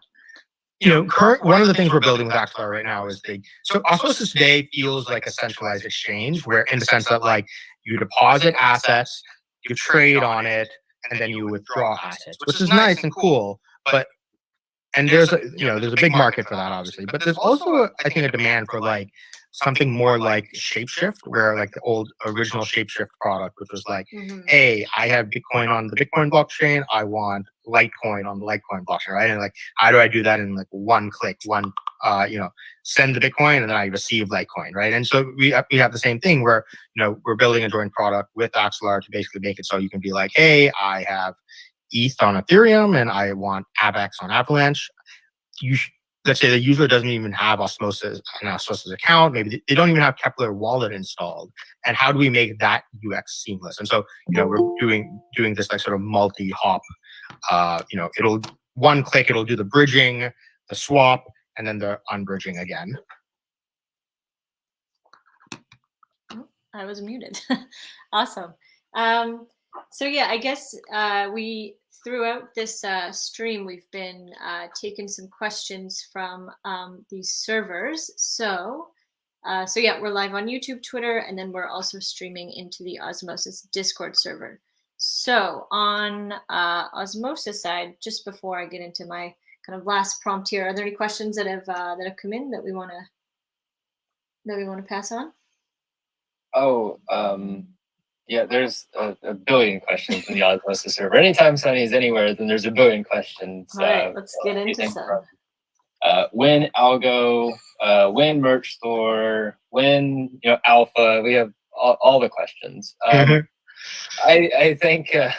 of the things we're building with Axelar right now is so Osmosis today feels like a centralized exchange, where in the sense that like you deposit assets, you trade on it, and then you withdraw assets, which is nice and cool. But there's a big market for that, obviously. But there's also, I think, a demand for like something more like Shapeshift, where like the old original Shapeshift product, which was like, hey, I have Bitcoin on the Bitcoin blockchain, I want Litecoin on the Litecoin blockchain, right? And like, how do I do that in like one click, send the Bitcoin and then I receive Litecoin, right? And so we have the same thing where, we're building a joint product with Axelar to basically make it so you can be like, hey, I have ETH on Ethereum and I want AVAX on Avalanche. Let's say the user doesn't even have an Osmosis account. Maybe they don't even have Kepler wallet installed. And how do we make that UX seamless? And so, we're doing this like sort of multi-hop. It'll one click, it'll do the bridging, the swap, and then the unbridging again. I was muted. Awesome. So yeah, I guess we throughout this stream we've been taking some questions from these servers. So yeah, we're live on YouTube, Twitter, and then we're also streaming into the Osmosis Discord server. So on Osmosis side, just before I get into my kind of last prompt here, are there any questions that have come in that we want to pass on? Oh, yeah, there's a billion questions in the Osmosis server. Anytime Sunny's anywhere, then there's a billion questions. All right, let's get into some. When algo, when merch store, when alpha, we have all the questions. I think the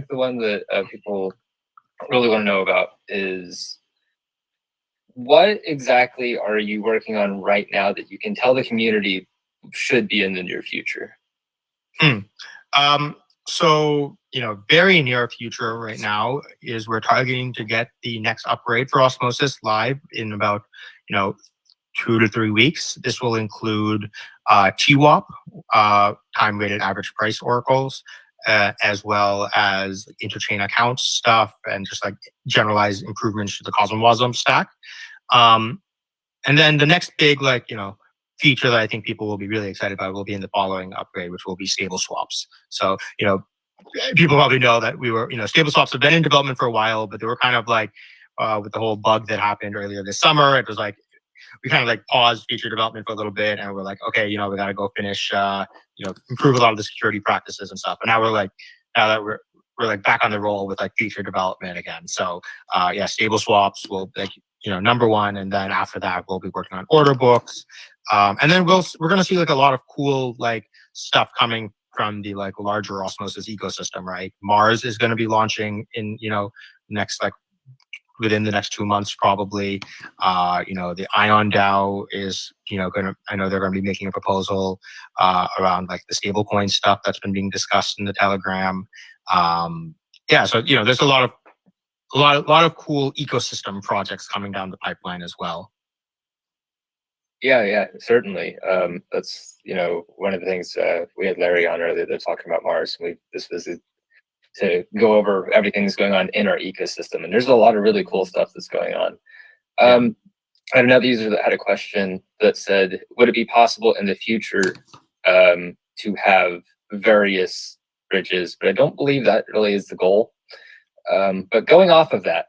one that people really want to know about is, what exactly are you working on right now that you can tell the community should be in the near future? So, very near future right now is we're targeting to get the next upgrade for Osmosis live in about, 2 to 3 weeks. This will include TWAP, time-weighted average price oracles. as well as interchain account stuff and just like generalized improvements to the Cosmosm stack. And then the next big feature that I think people will be really excited about will be in the following upgrade, which will be stable swaps. So people probably know that we were stable swaps have been in development for a while, but they were kind of like with the whole bug that happened earlier this summer. It was like we kind of like paused feature development for a little bit, and we're like, okay, we got to go finish, improve a lot of the security practices and stuff. And now we're like back on the roll with like feature development again. So stable swaps will number one, and then after that we'll be working on order books, and then we're gonna see like a lot of cool like stuff coming from the like larger Osmosis ecosystem, right? Mars is going to be launching in next within the next 2 months probably. The Ion DAO is I know they're going to be making a proposal around like the stablecoin stuff that's been being discussed in the Telegram. So there's a lot of cool ecosystem projects coming down the pipeline as well. Yeah, certainly. That's one of the things we had Larry on earlier. They're talking about Mars. This visit to go over everything that's going on in our ecosystem, and there's a lot of really cool stuff that's going on. I had another user that had a question that said, "Would it be possible in the future to have various bridges?" But I don't believe that really is the goal. But going off of that,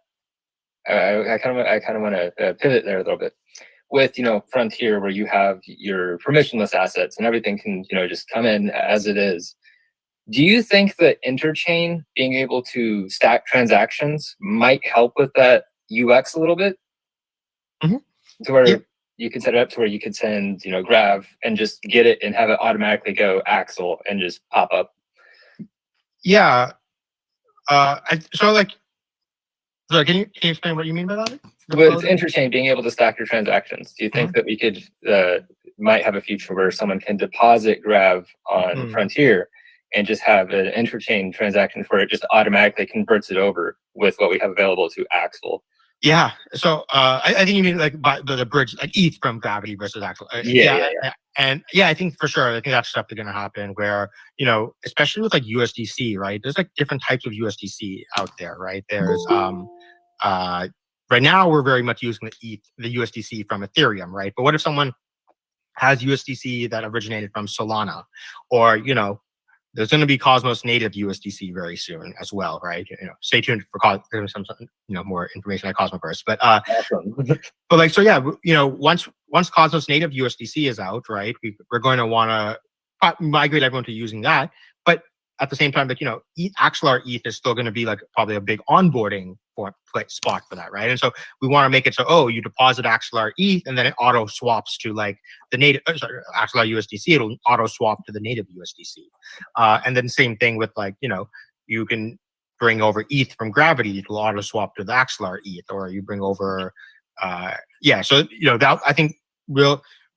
I kind of want to pivot there a little bit. With Frontier, where you have your permissionless assets and everything can just come in as it is, do you think that interchain being able to stack transactions might help with that UX a little bit? Mm-hmm. To where you could set it up to where you could send Grav and just get it and have it automatically go Axel and just pop up. So can you explain what you mean by that? With interchain being able to stack your transactions, do you think that we could might have a future where someone can deposit Grav on Frontier and just have an interchain transaction where it just automatically converts it over with what we have available to Axel? Yeah. So I think you mean like by the bridge, like ETH from Gravity versus Axel. And I think for sure, I think that's stuff that's going to happen where, especially with like USDC, right? There's like different types of USDC out there, right? There's right now we're very much using the USDC from Ethereum, right? But what if someone has USDC that originated from Solana, or there's going to be Cosmos native USDC very soon as well, right? Stay tuned for some more information on Cosmoverse. But once Cosmos native USDC is out, right, we're going to want to migrate everyone to using that. But at the same time, Axelar ETH is still going to be like probably a big onboarding spot for that, right? And so we want to make it so, you deposit Axelar ETH and then it auto swaps to like the native Axelar USDC. It'll auto swap to the native USDC, and then same thing with like you can bring over ETH from Gravity. It'll auto swap to the Axelar ETH, or you bring over So that I think we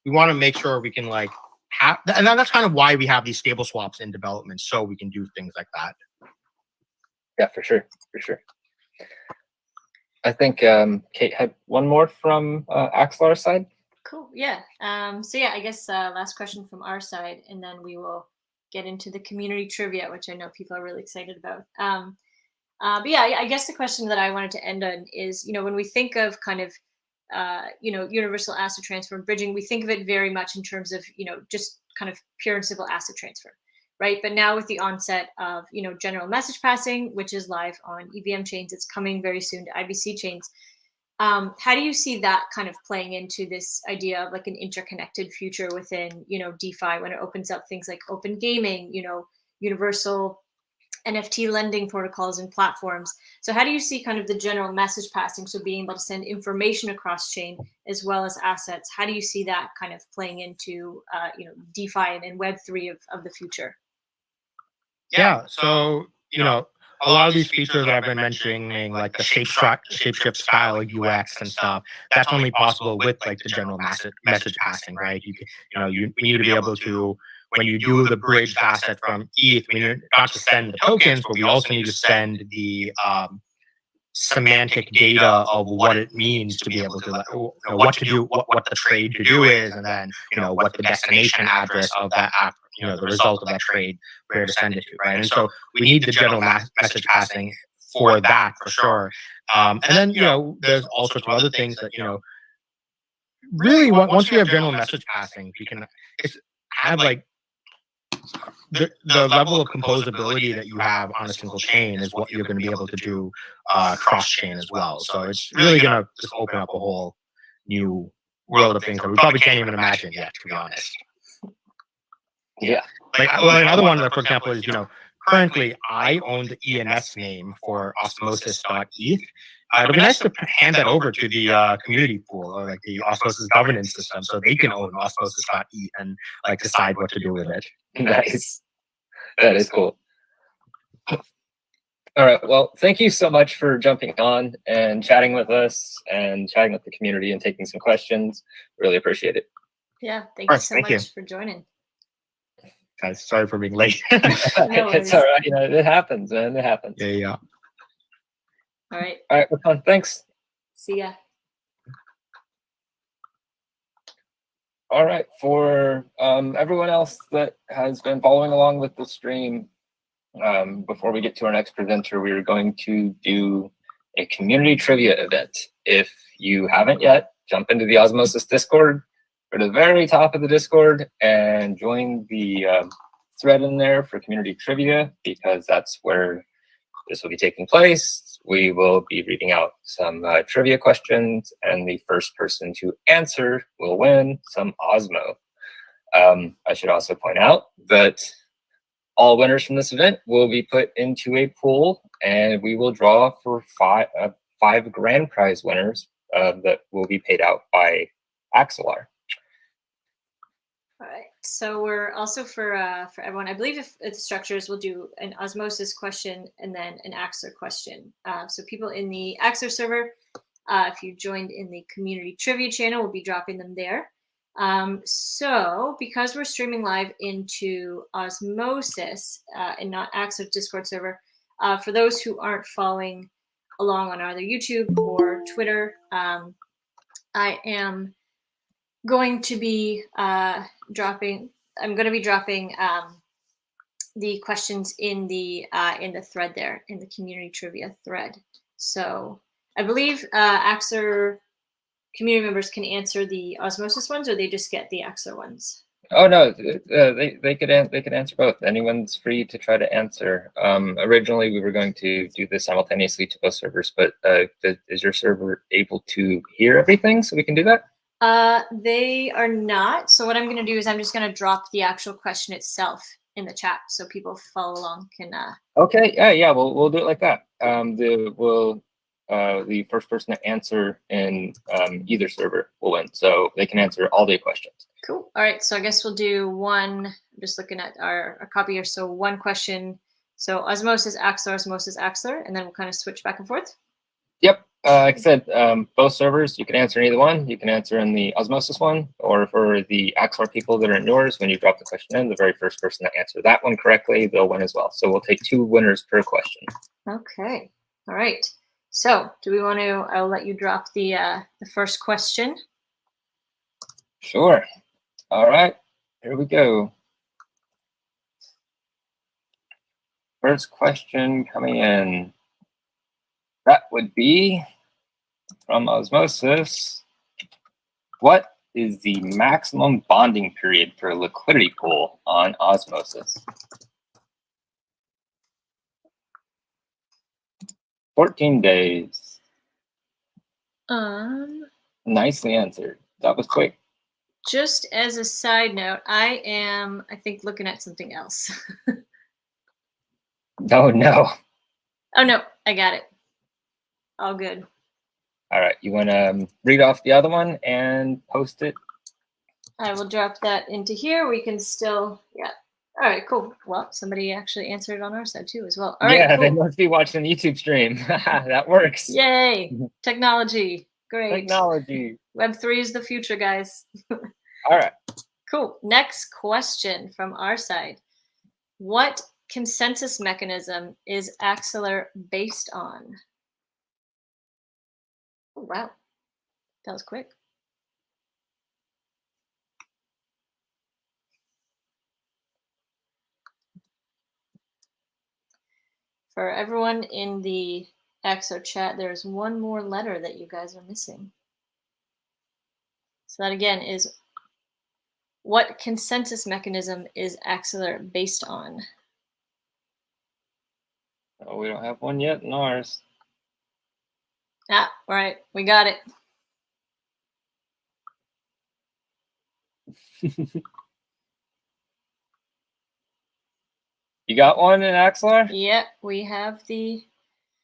want to make sure we can like have, and that's kind of why we have these stable swaps in development, so we can do things like that. Yeah, for sure. I think Kate had one more from Axelar's side. Cool. Yeah. I guess last question from our side, and then we will get into the community trivia, which I know people are really excited about. I guess the question that I wanted to end on is, when we think of kind of, universal asset transfer and bridging, we think of it very much in terms of, just kind of pure and simple asset transfer. Right. But now with the onset of, general message passing, which is live on EVM chains, it's coming very soon to IBC chains. How do you see that kind of playing into this idea of like an interconnected future within, DeFi, when it opens up things like open gaming, universal NFT lending protocols and platforms? So how do you see kind of the general message passing? So being able to send information across chain as well as assets. How do you see that kind of playing into, DeFi and Web3 of the future? Yeah, so a lot of these features that I've been mentioning, like the shapeshift style UX and stuff, that's only possible with like the general message passing, right? We need to be able to, when you do the bridged asset from ETH, we need not to send the tokens, but we also need to send the semantic data of what it means to be able to, like, what to do, what the trade to do is, and then what the destination address of that app, the result of that trade, where to send it to, right? And so we need the general message passing for that for sure. And then there's all sorts of other things that really once you have general message passing, you can have like the level of composability that you have on a single chain is what you're going to be able to do cross chain as well. So it's really going to just open up a whole new world of things that we probably can't even imagine yet, to be honest. Yeah. Another one that, for example, is currently I own the ENS name for osmosis.eth. It would be nice to hand that over to the community pool, or like the Osmosis governance system, so they can own osmosis.eth and like decide what to do with it. Nice. That is cool. All right. Well, thank you so much for jumping on and chatting with us and chatting with the community and taking some questions. Really appreciate it. Yeah. Thank you so Thank you. much for joining. Guys, sorry for being late. No It's all right. It happens, man. It happens. Yeah. All right. All right. Well, fun. Thanks. See ya. All right. For everyone else that has been following along with the stream, before we get to our next presenter, we are going to do a community trivia event. If you haven't yet, jump into the Osmosis Discord. Go to the very top of the Discord and join the thread in there for community trivia, because that's where this will be taking place. We will be reading out some trivia questions, and the first person to answer will win some Osmo. I should also point out that all winners from this event will be put into a pool, and we will draw for five grand prize winners that will be paid out by Axelar. All right. So we're also for everyone, I believe if the structures, we'll do an Osmosis question and then an Axelar question. So people in the Axelar server, if you joined in the community trivia channel, we'll be dropping them there. So because we're streaming live into Osmosis and not Axelar Discord server, for those who aren't following along on either YouTube or Twitter, I am going to be dropping the questions in the thread there, in the community trivia thread. So I believe Axelar community members can answer the Osmosis ones, or they just get the Axelar ones. Oh no, they could answer both. Anyone's free to try to answer. Originally, we were going to do this simultaneously to both servers, but is your server able to hear everything so we can do that? They are not. So what I'm going to do is I'm just going to drop the actual question itself in the chat, so people follow along can. Okay. Yeah. We'll do it like that. The first person to answer in either server will win, so they can answer all day questions. Cool. All right. So I guess we'll do one. I'm just looking at our copy here. So one question. So Osmosis, Axelar, and then we'll kind of switch back and forth. Yep. Like I said, both servers, you can answer in either one. You can answer in the Osmosis one, or for the Axelar people that are in yours, when you drop the question in, the very first person to answer that one correctly, they'll win as well. So we'll take 2 winners per question. Okay. All right. So do we want to, I'll let you drop the first question. Sure. All right. Here we go. First question coming in. That would be from Osmosis. What is the maximum bonding period for a liquidity pool on Osmosis? 14 days. Nicely answered. That was quick. Just as a side note, I am, I think, looking at something else. Oh, no. Oh, no. I got it. All good. All right. You want to read off the other one and post it? I will drop that into here. We can still, yeah. All right, cool. Well, somebody actually answered it on our side too as well. All right, yeah, cool. They must be watching the YouTube stream. That works. Yay. Technology. Great. Technology. Web3 is the future, guys. All right. Cool. Next question from our side. What consensus mechanism is Axelar based on? Oh, wow. That was quick. For everyone in the Axelar chat, there's one more letter that you guys are missing. So that again is, what consensus mechanism is Axelar based on? Oh, we don't have one yet in ours. Ah, all right, we got it. You got one in Axelar? Yep, we have the.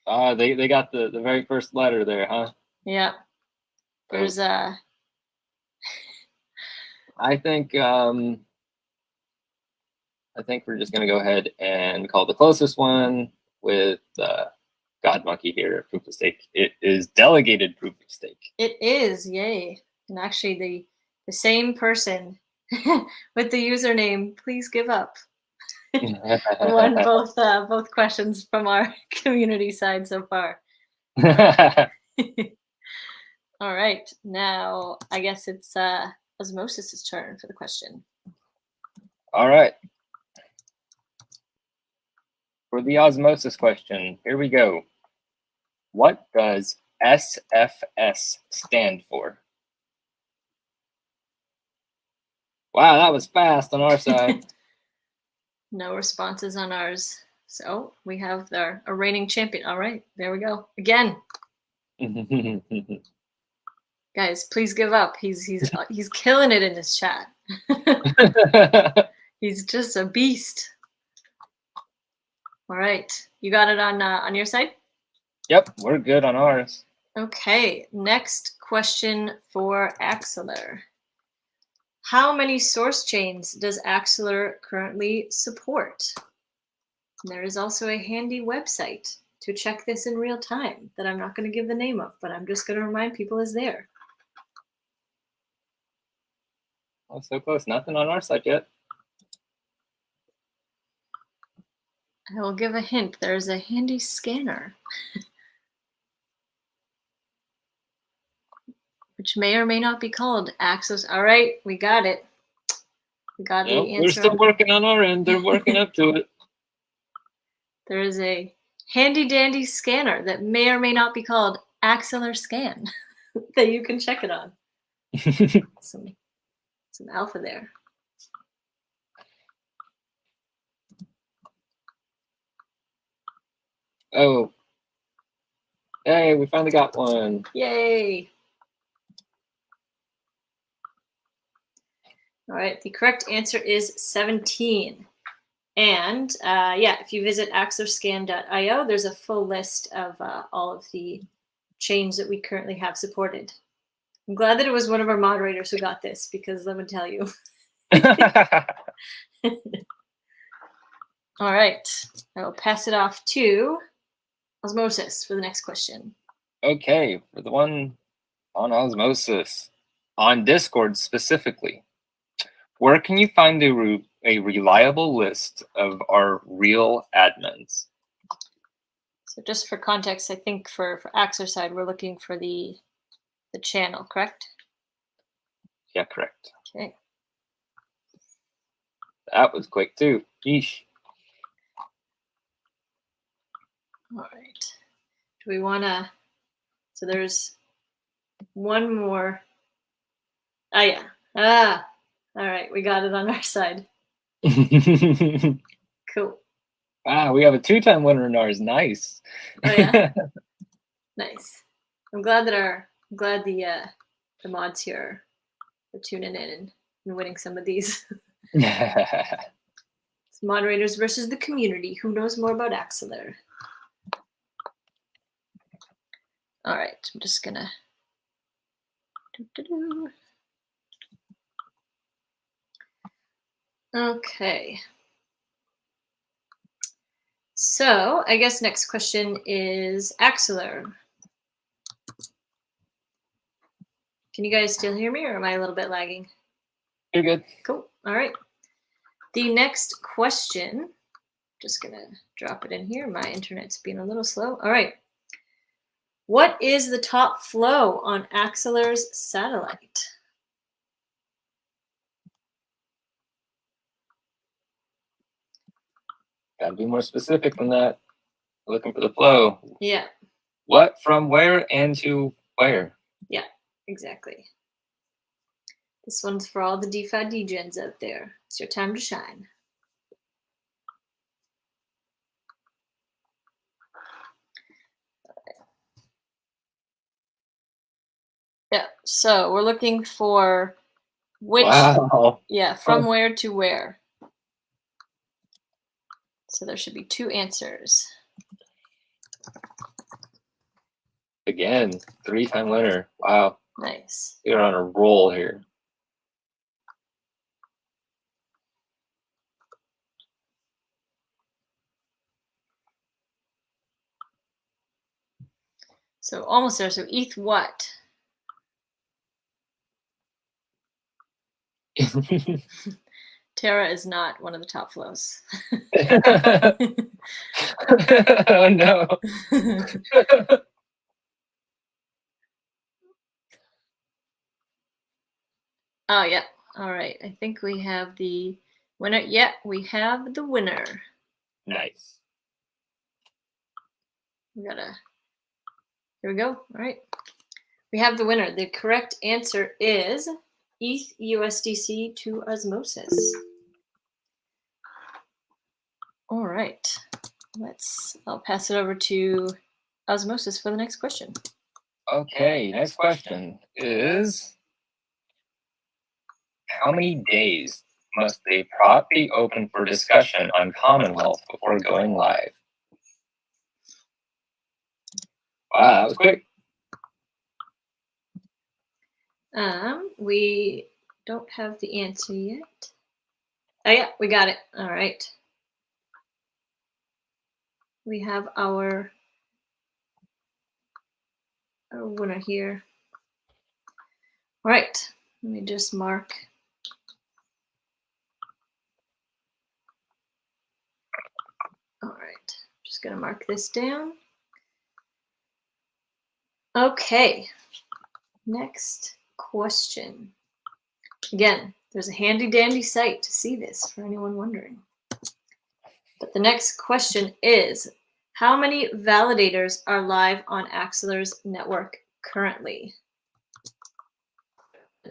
They got the very first letter there, huh? Yeah. There's I think we're just gonna go ahead and call the closest one with God Monkey here, proof of stake. It is delegated proof of stake. It is, yay. And actually the same person with the username, please give up. Won both questions from our community side so far. All right, now I guess it's Osmosis' turn for the question. All right. For the osmosis question, here we go. What does SFS stand for? Wow, that was fast on our side. No responses on ours. So we have a reigning champion. All right, there we go. Again. Guys, please give up. He's killing it in this chat. He's just a beast. All right, you got it on your side? Yep, we're good on ours. Okay, next question for Axelar. How many source chains does Axelar currently support? And there is also a handy website to check this in real time that I'm not going to give the name of, but I'm just going to remind people is there. Oh, so close. Nothing on our side yet. I will give a hint. There's a handy scanner, which may or may not be called Access. All right, we got it. We got the answer. We're still working on our end. They're working up to it. There is a handy dandy scanner that may or may not be called Axelar Scan that you can check it on. Some alpha there. Oh. Hey, we finally got one. Yay. All right, the correct answer is 17. And yeah, if you visit axelarscan.io, there's a full list of all of the chains that we currently have supported. I'm glad that it was one of our moderators who got this, because let me tell you. All right, I will pass it off to Osmosis for the next question. Okay, for the one on osmosis, on Discord specifically, where can you find a reliable list of our real admins? So just for context, I think for Axelar side, we're looking for the channel, correct? Yeah, correct. Okay. That was quick too. Yeesh. All right. Do we want to? So there's one more. Oh yeah. All right. We got it on our side. Cool. Wow, we have a 2-time winner in ours. Nice. Oh yeah. Nice. I'm glad the mods here are tuning in and winning some of these. It's moderators versus the community. Who knows more about Axelar? All right, I'm just gonna. Okay. So I guess next question is Axelar. Can you guys still hear me, or am I a little bit lagging? You're good. Cool. All right. The next question, just gonna drop it in here. My internet's being a little slow. All right. What is the top flow on Axelar's satellite? Gotta be more specific than that. Looking for the flow. Yeah, What, from where, and to where? yeah, exactly. This one's for all the DeFi degens out there. It's your time to shine. Yeah, so we're looking for which, Wow. yeah, from where to where. So there should be 2 answers. Again, 3-time winner. Wow. Nice. You're on a roll here. So almost there. So ETH what? Terra is not one of the top flows. Oh no. Oh yeah. All right. I think we have the winner. Yeah, we have the winner. Nice. We gotta. Here we go. All right. We have the winner. The correct answer is ETH USDC to Osmosis. All right. I'll pass it over to Osmosis for the next question. Okay, next question is, how many days must a prop be open for discussion on Commonwealth before going live? Wow, that was quick. We don't have the answer yet. Oh yeah, we got it. All right. We have our winner here. All right. Let me just mark. All right. Just gonna mark this down. Okay. Next question. Again, there's a handy dandy site to see this for anyone wondering. But the next question is, how many validators are live on Axelar's network currently?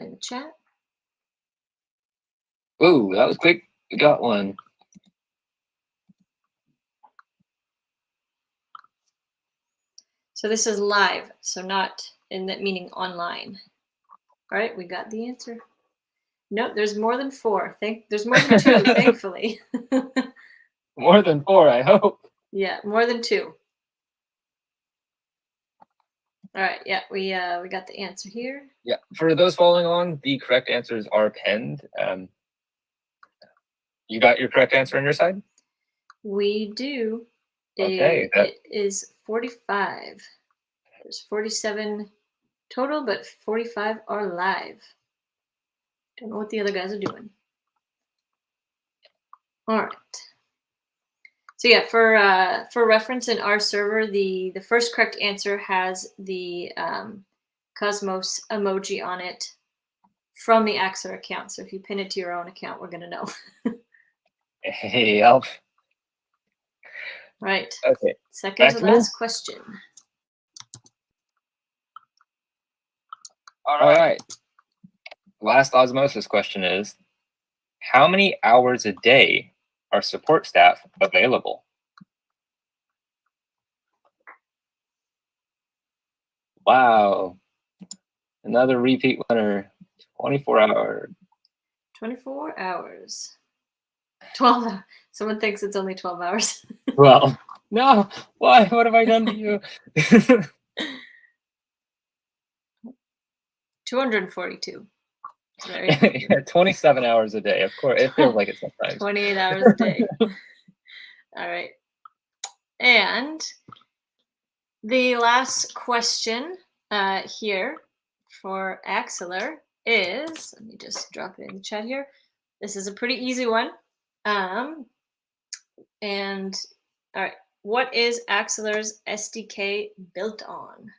In the chat. Ooh, that was quick. We got one. So this is live, so not in that meaning online. All right, we got the answer. No, there's more than 4. There's more than 2, thankfully. More than 4, I hope. Yeah, more than 2. All right, yeah, we got the answer here. Yeah, for those following along, the correct answers are pinned. You got your correct answer on your side? We do. Okay. It is 45. There's 47 total, but 45 are live. Don't know what the other guys are doing. All right. So yeah, for reference in our server, the first correct answer has the Cosmos emoji on it from the Axelar account. So if you pin it to your own account, we're gonna know. Hey, Alf. Right. Okay. Second to last question. All right. Last Osmosis question is, how many hours a day are support staff available? Wow. Another repeat winner. 24 hours. 24 hours. 12 hours. Someone thinks it's only 12 hours. Well, no. Why? What have I done to you? 242. Yeah, 27 hours a day. Of course, it feels like it sometimes. 28 hours a day. All right. And the last question here for Axelar is, let me just drop it in the chat here. This is a pretty easy one. And all right, what is Axelar's SDK built on?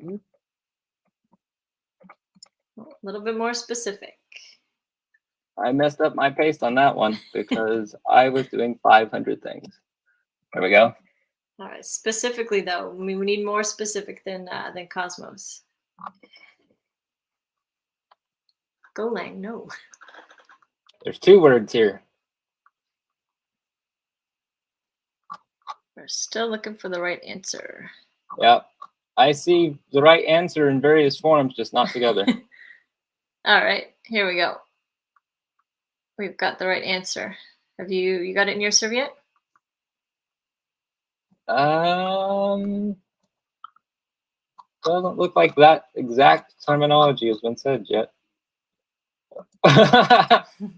A little bit more specific. I messed up my pace on that one because I was doing 500 things. There we go. All right. Specifically, though, I mean, we need more specific than Cosmos. Golang, no. There's 2 words here. We're still looking for the right answer. Yep. I see the right answer in various forms, just not together. All right, here we go. We've got the right answer. Have you got it in your serve yet? Doesn't look like that exact terminology has been said yet.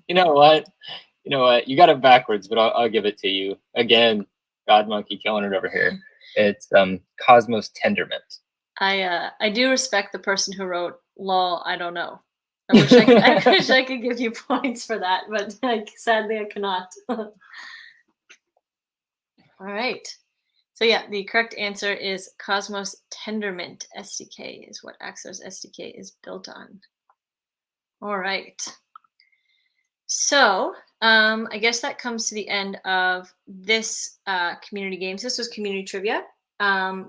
You know what? You got it backwards, but I'll give it to you. Again, God Monkey killing it over here. It's Cosmos Tenderment. I do respect the person who wrote "lol." I don't know. I wish I could give you points for that, but sadly I cannot. All right. So yeah, the correct answer is Cosmos Tendermint SDK is what Axelar's SDK is built on. All right. So I guess that comes to the end of this community games. This was community trivia.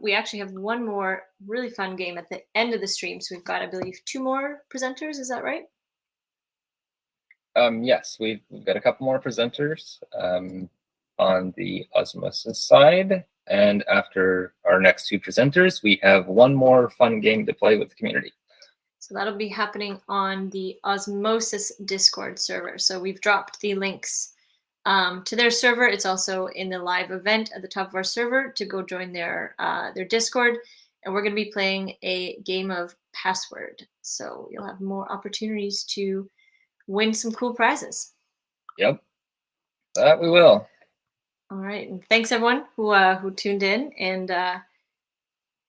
We actually have one more really fun game at the end of the stream. So we've got, I believe, 2 more presenters. Is that right? Yes, we've got a couple more presenters on the Osmosis side. And after our next 2 presenters, we have one more fun game to play with the community. So that'll be happening on the Osmosis Discord server. So we've dropped the links to their server. It's also in the live event at the top of our server to go join their Discord. And we're going to be playing a game of Password. So you'll have more opportunities to win some cool prizes. Yep, that we will. All right, and thanks everyone who tuned in and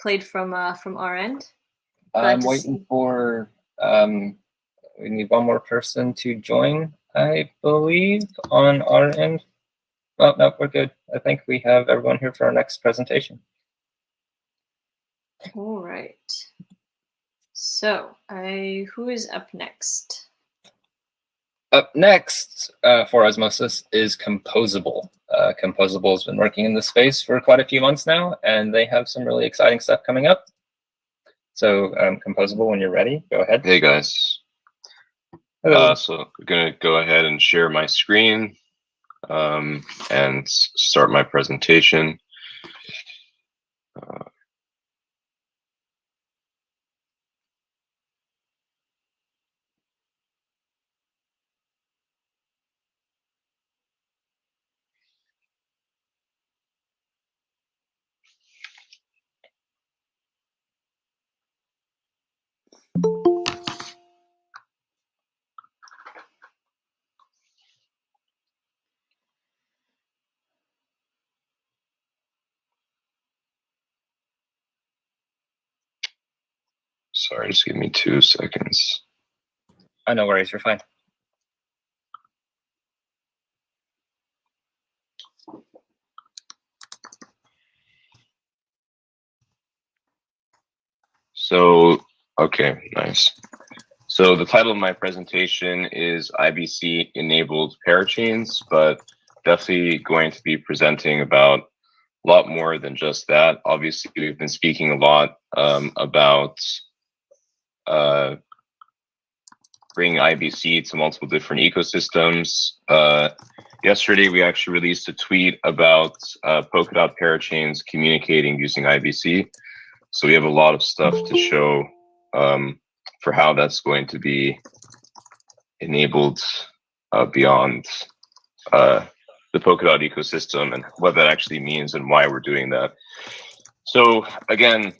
played from our end. I'm waiting for, we need one more person to join, I believe, on our end. Oh, no, we're good. I think we have everyone here for our next presentation. All right. So, who is up next? Up next for Osmosis is Composable. Composable has been working in this space for quite a few months now, and they have some really exciting stuff coming up. So, Composable, when you're ready, go ahead. Hey guys. So I'm gonna go ahead and share my screen and start my presentation. Sorry, just give me 2 seconds. Oh, no worries, you're fine. So, okay, nice. So the title of my presentation is IBC enabled parachains, but definitely going to be presenting about a lot more than just that. Obviously, we've been speaking a lot about bringing IBC to multiple different ecosystems. Yesterday, we actually released a tweet about Polkadot parachains communicating using IBC. So we have a lot of stuff to show for how that's going to be enabled beyond the Polkadot ecosystem and what that actually means and why we're doing that. So again,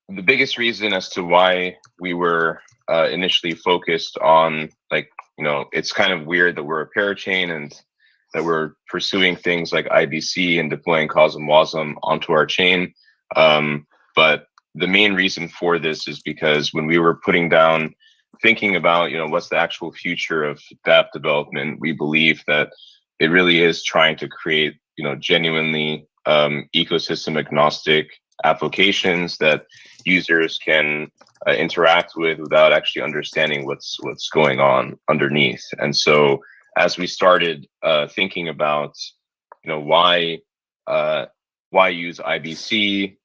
the biggest reason as to why we were initially focused on, like, you know, it's kind of weird that we're a parachain and that we're pursuing things like IBC and deploying CosmWasm onto our chain. But the main reason for this is because when we were putting down, thinking about, you know, what's the actual future of dApp development, we believe that it really is trying to create, you know, genuinely ecosystem agnostic applications that users can interact with without actually understanding what's going on underneath. And so as we started thinking about, why use IBC,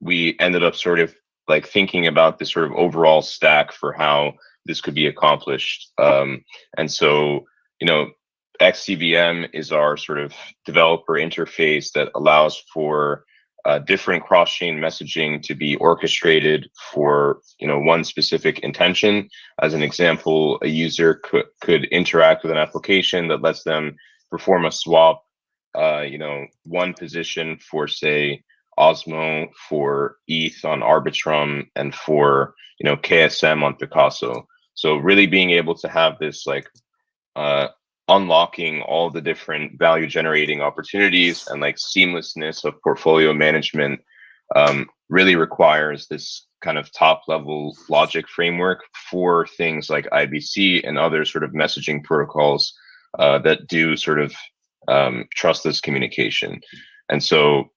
we ended up sort of like thinking about this sort of overall stack for how this could be accomplished. And so, Xcvm is our sort of developer interface that allows for different cross-chain messaging to be orchestrated for one specific intention. As an example, a user could interact with an application that lets them perform a swap, one position for, say, Osmo, for ETH on Arbitrum, and for KSM on Picasso. So really being able to have this like unlocking all the different value generating opportunities and like seamlessness of portfolio management really requires this kind of top level logic framework for things like IBC and other sort of messaging protocols that do sort of trustless communication. And so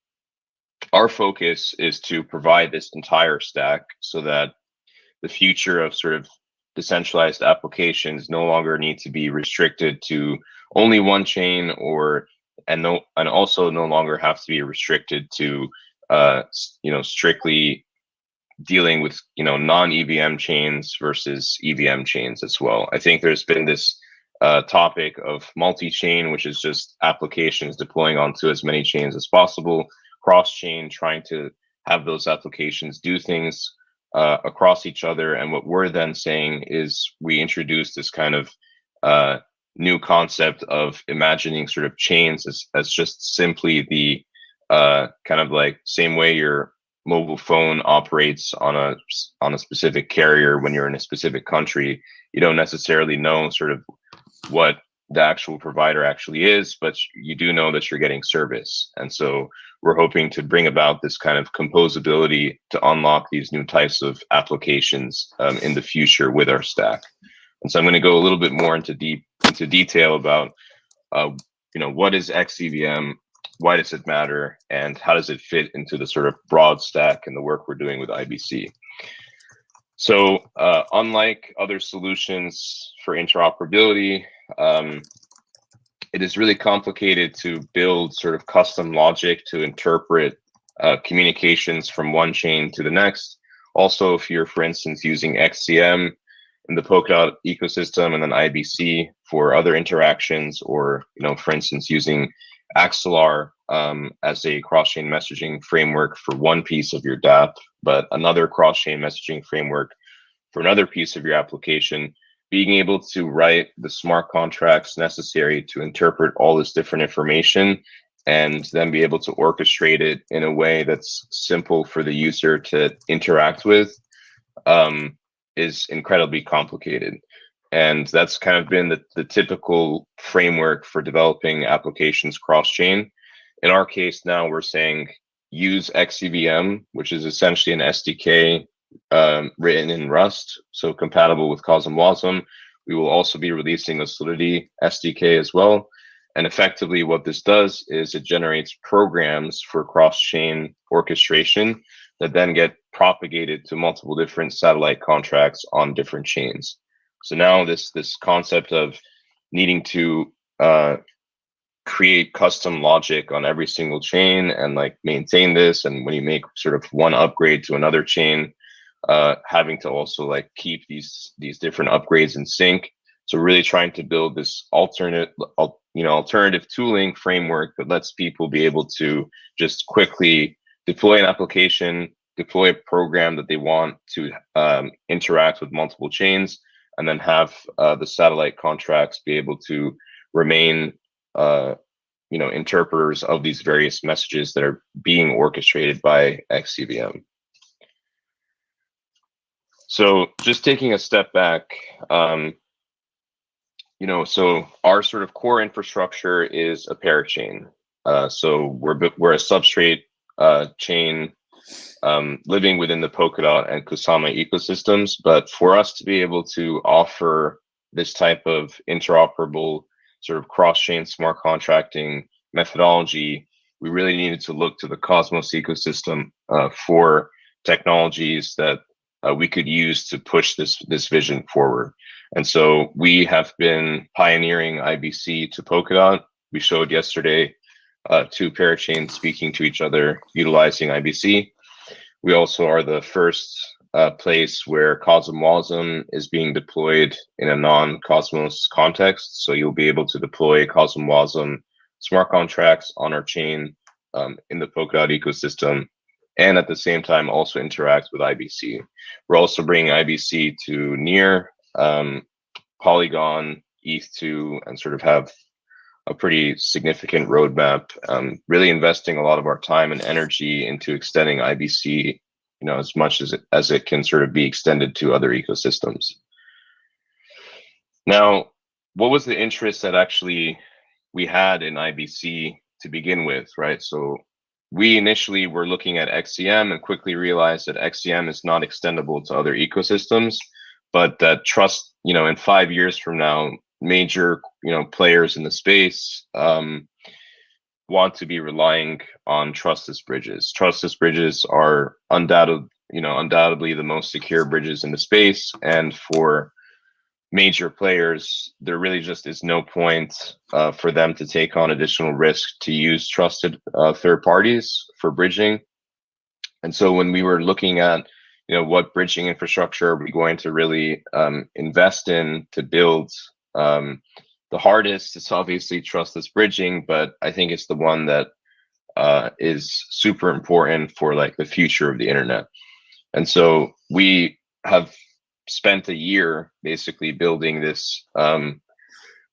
our focus is to provide this entire stack so that the future of sort of decentralized applications no longer need to be restricted to only one chain, and also no longer have to be restricted to strictly dealing with non-EVM chains versus EVM chains as well. I think there's been this topic of multi-chain, which is just applications deploying onto as many chains as possible, cross-chain trying to have those applications do things across each other. And what we're then saying is we introduce this kind of new concept of imagining sort of chains as just simply the kind of like same way your mobile phone operates on a specific carrier when you're in a specific country. You don't necessarily know sort of what the actual provider actually is, but you do know that you're getting service. And so we're hoping to bring about this kind of composability to unlock these new types of applications in the future with our stack. And so I'm going to go a little bit more into detail about what is Xcvm, why does it matter, and how does it fit into the sort of broad stack and the work we're doing with IBC. So unlike other solutions for interoperability, it is really complicated to build sort of custom logic to interpret communications from one chain to the next. Also, if you're, for instance, using Xcvm in the Polkadot ecosystem and then IBC for other interactions, or for instance, using Axelar as a cross-chain messaging framework for one piece of your dApp, but another cross-chain messaging framework for another piece of your application, being able to write the smart contracts necessary to interpret all this different information and then be able to orchestrate it in a way that's simple for the user to interact with is incredibly complicated. And that's kind of been the typical framework for developing applications cross-chain. In our case now, we're saying use Xcvm, which is essentially an SDK written in Rust, so compatible with Cosm Wasm. We will also be releasing a Solidity SDK as well. And effectively what this does is it generates programs for cross-chain orchestration that then get propagated to multiple different satellite contracts on different chains. So now this concept of needing to create custom logic on every single chain and like maintain this, and when you make sort of one upgrade to another chain, having to also like keep these different upgrades in sync. So really trying to build this alternative tooling framework that lets people be able to just quickly deploy an application, deploy a program that they want to interact with multiple chains, and then have the satellite contracts be able to remain interpreters of these various messages that are being orchestrated by Xcvm. So just taking a step back, so our sort of core infrastructure is a parachain. So we're a substrate chain living within the Polkadot and Kusama ecosystems. But for us to be able to offer this type of interoperable sort of cross-chain smart contracting methodology, we really needed to look to the Cosmos ecosystem for technologies that we could use to push this vision forward. And so we have been pioneering IBC to Polkadot. We showed yesterday 2 parachains speaking to each other utilizing IBC. We also are the first place where CosmWasm is being deployed in a non-Cosmos context. So you'll be able to deploy CosmWasm smart contracts on our chain in the Polkadot ecosystem, and at the same time also interact with IBC. We're also bringing IBC to Near, Polygon, ETH2, and sort of have a pretty significant roadmap, really investing a lot of our time and energy into extending IBC, as much as it can sort of be extended to other ecosystems. Now, what was the interest that actually we had in IBC to begin with, right? So we initially were looking at Xcvm and quickly realized that Xcvm is not extendable to other ecosystems, but that Trust, in 5 years from now, major, players in the space want to be relying on Trustless Bridges. Trustless Bridges are undoubtedly the most secure bridges in the space, and for major players, there really just is no point for them to take on additional risk to use trusted third parties for bridging. And so when we were looking at, what bridging infrastructure are we going to really invest in to build, the hardest is obviously trustless bridging, but I think it's the one that is super important for like the future of the internet. And so we have spent a year basically building this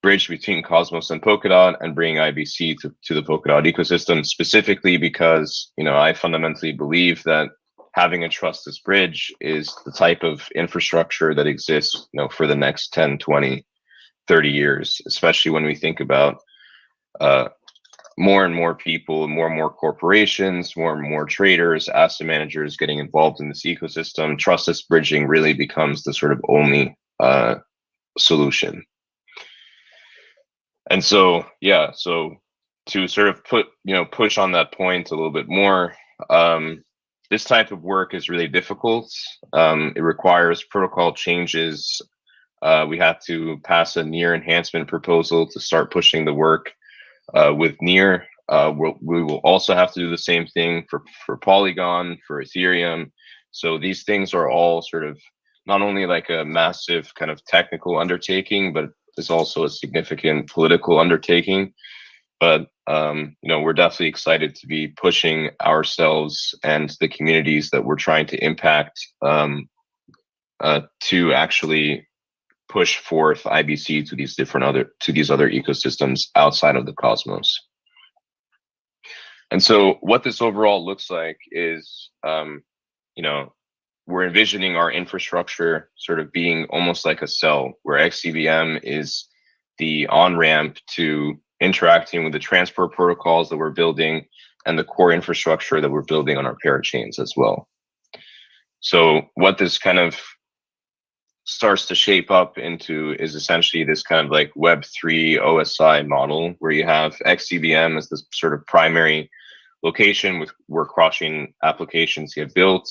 bridge between Cosmos and Polkadot and bringing IBC to the Polkadot ecosystem, specifically because, I fundamentally believe that having a trustless bridge is the type of infrastructure that exists, for the next 10, 20, 30 years, especially when we think about more and more people, more and more corporations, more and more traders, asset managers getting involved in this ecosystem. Trustless bridging really becomes the sort of only solution. And so, so to sort of push on that point a little bit more, this type of work is really difficult. It requires protocol changes. We have to pass a Near enhancement proposal to start pushing the work with Near. We will also have to do the same thing for Polygon, for Ethereum. So these things are all sort of not only like a massive kind of technical undertaking, but it's also a significant political undertaking. But we're definitely excited to be pushing ourselves and the communities that we're trying to impact to actually push forth IBC to these other ecosystems outside of the Cosmos. And so what this overall looks like is, we're envisioning our infrastructure sort of being almost like a cell, where Xcvm is the on-ramp to interacting with the transport protocols that we're building and the core infrastructure that we're building on our parachains as well. So what this kind of starts to shape up into is essentially this kind of like Web3 OSI model, where you have Xcvm as the sort of primary location where cross-chain applications get built.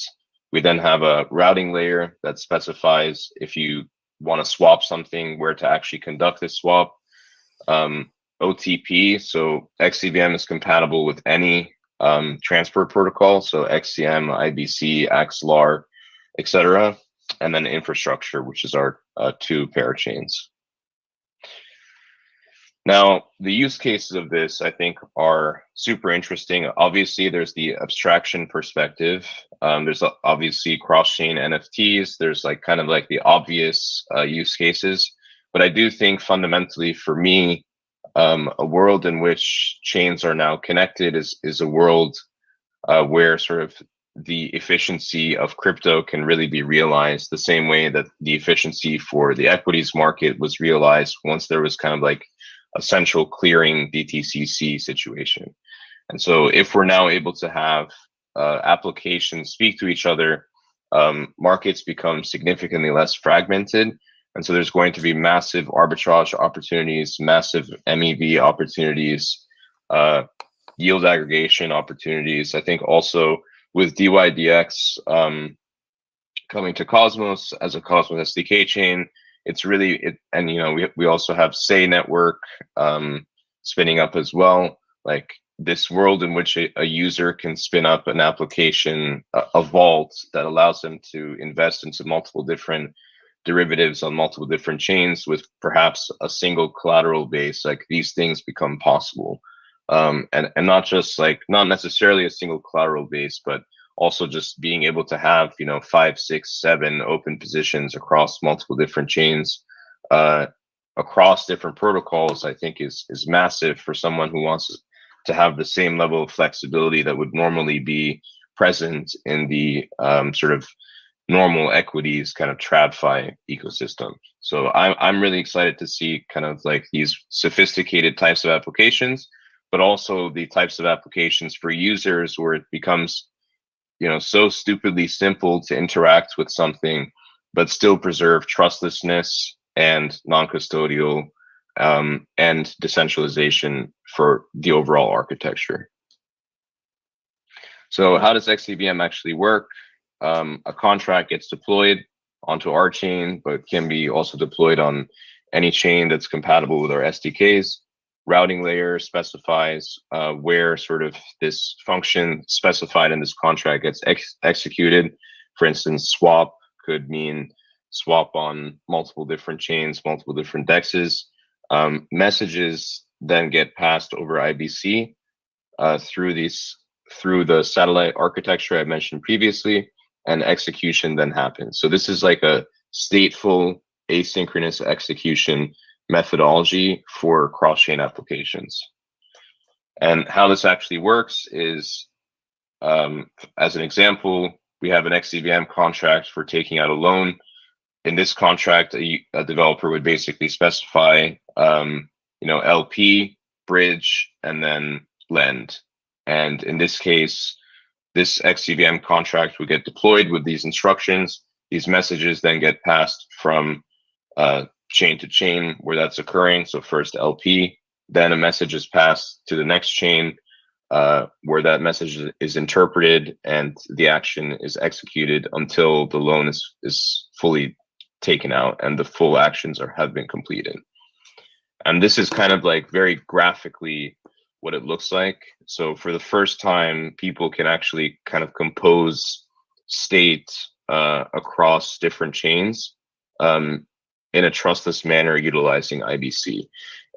We then have a routing layer that specifies if you want to swap something, where to actually conduct this swap. OTP, so Xcvm is compatible with any transport protocol, so XCM, IBC, Axelar, etc. And then infrastructure, which is our 2 parachains. Now, the use cases of this, I think, are super interesting. Obviously, there's the abstraction perspective. There's obviously cross-chain NFTs. There's like kind of like the obvious use cases. But I do think fundamentally for me, a world in which chains are now connected is a world where sort of the efficiency of crypto can really be realized the same way that the efficiency for the equities market was realized once there was kind of like a central clearing DTCC situation. And so if we're now able to have applications speak to each other, markets become significantly less fragmented. And so there's going to be massive arbitrage opportunities, massive MEV opportunities, yield aggregation opportunities. I think also with DYDX coming to Cosmos as a Cosmos SDK chain, it's really and we also have Say network spinning up as well. Like this world in which a user can spin up an application, a vault that allows them to invest into multiple different derivatives on multiple different chains with perhaps a single collateral base. Like these things become possible, and not just like not necessarily a single collateral base, but also just being able to have 5, 6, 7 open positions across multiple different chains, across different protocols, I think is massive for someone who wants to have the same level of flexibility that would normally be present in the sort of normal equities kind of TradFi ecosystem. So I'm really excited to see kind of like these sophisticated types of applications, but also the types of applications for users where it becomes so stupidly simple to interact with something, but still preserve trustlessness and non-custodial and decentralization for the overall architecture. So how does Xcvm actually work? A contract gets deployed onto our chain, but can be also deployed on any chain that's compatible with our SDKs. Routing layer specifies where sort of this function specified in this contract gets executed. For instance, swap could mean swap on multiple different chains, multiple different dexes. Messages then get passed over IBC through the satellite architecture I mentioned previously, and execution then happens. So this is like a stateful asynchronous execution methodology for cross-chain applications. And how this actually works is, as an example, we have an Xcvm contract for taking out a loan. In this contract, a developer would basically specify, LP, bridge, and then lend. And in this case, this Xcvm contract would get deployed with these instructions. These messages then get passed from chain to chain where that's occurring. So first LP, then a message is passed to the next chain where that message is interpreted and the action is executed until the loan is fully taken out and the full actions have been completed. And this is kind of like very graphically what it looks like. So for the first time, people can actually kind of compose state across different chains in a trustless manner utilizing IBC,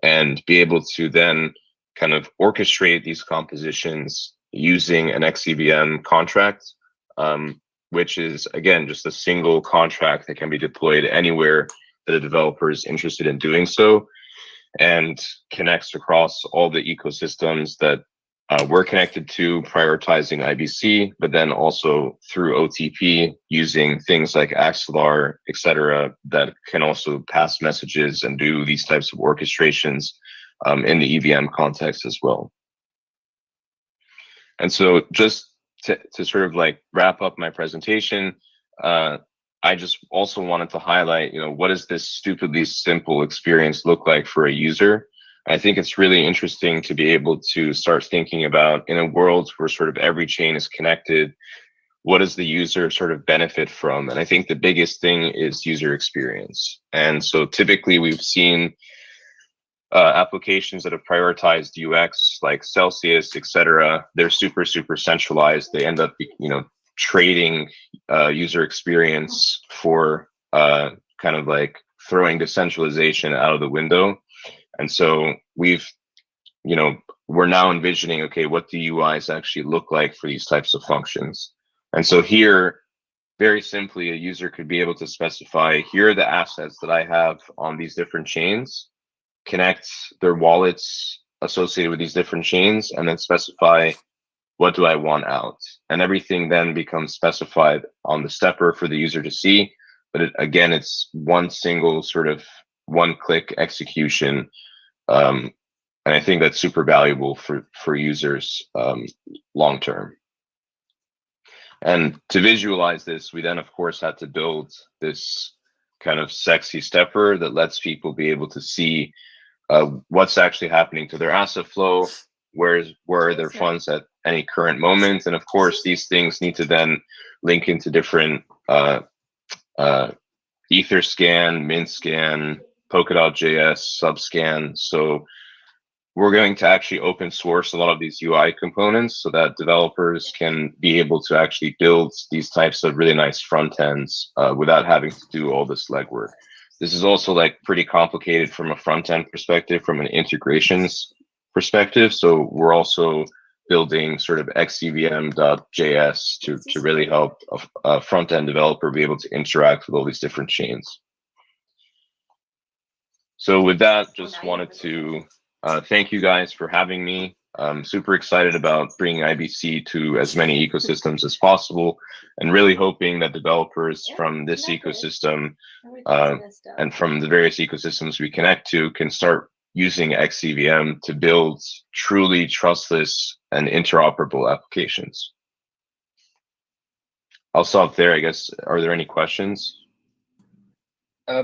and be able to then kind of orchestrate these compositions using an Xcvm contract, which is, again, just a single contract that can be deployed anywhere that a developer is interested in doing so, and connects across all the ecosystems that we're connected to, prioritizing IBC, but then also through OTP using things like Axelar, etc., that can also pass messages and do these types of orchestrations in the EVM context as well. And so just to sort of like wrap up my presentation, I just also wanted to highlight, what does this stupidly simple experience look like for a user? I think it's really interesting to be able to start thinking about, in a world where sort of every chain is connected, what does the user sort of benefit from? And I think the biggest thing is user experience. And so typically we've seen applications that have prioritized UX like Celsius, etc. They're super centralized. They end up, trading user experience for kind of like throwing decentralization out of the window. And so we're now envisioning, okay, what do UIs actually look like for these types of functions? And so here, very simply, a user could be able to specify, here are the assets that I have on these different chains, connect their wallets associated with these different chains, and then specify, what do I want out? And everything then becomes specified on the stepper for the user to see. But again, it's one single sort of one-click execution. And I think that's super valuable for users long-term. And to visualize this, we then, of course, had to build this kind of sexy stepper that lets people be able to see what's actually happening to their asset flow, where are their funds at any current moment. And of course, these things need to then link into different Etherscan, MintScan, Polkadot.js, Subscan. So we're going to actually open source a lot of these UI components so that developers can be able to actually build these types of really nice front ends without having to do all this legwork. This is also like pretty complicated from a front end perspective, from an integrations perspective. So we're also building sort of Xcvm.js to really help a front end developer be able to interact with all these different chains. So with that, just wanted to thank you guys for having me. I'm super excited about bringing IBC to as many ecosystems as possible, and really hoping that developers from this ecosystem and from the various ecosystems we connect to can start using Xcvm to build truly trustless and interoperable applications. I'll stop there, I guess. Are there any questions?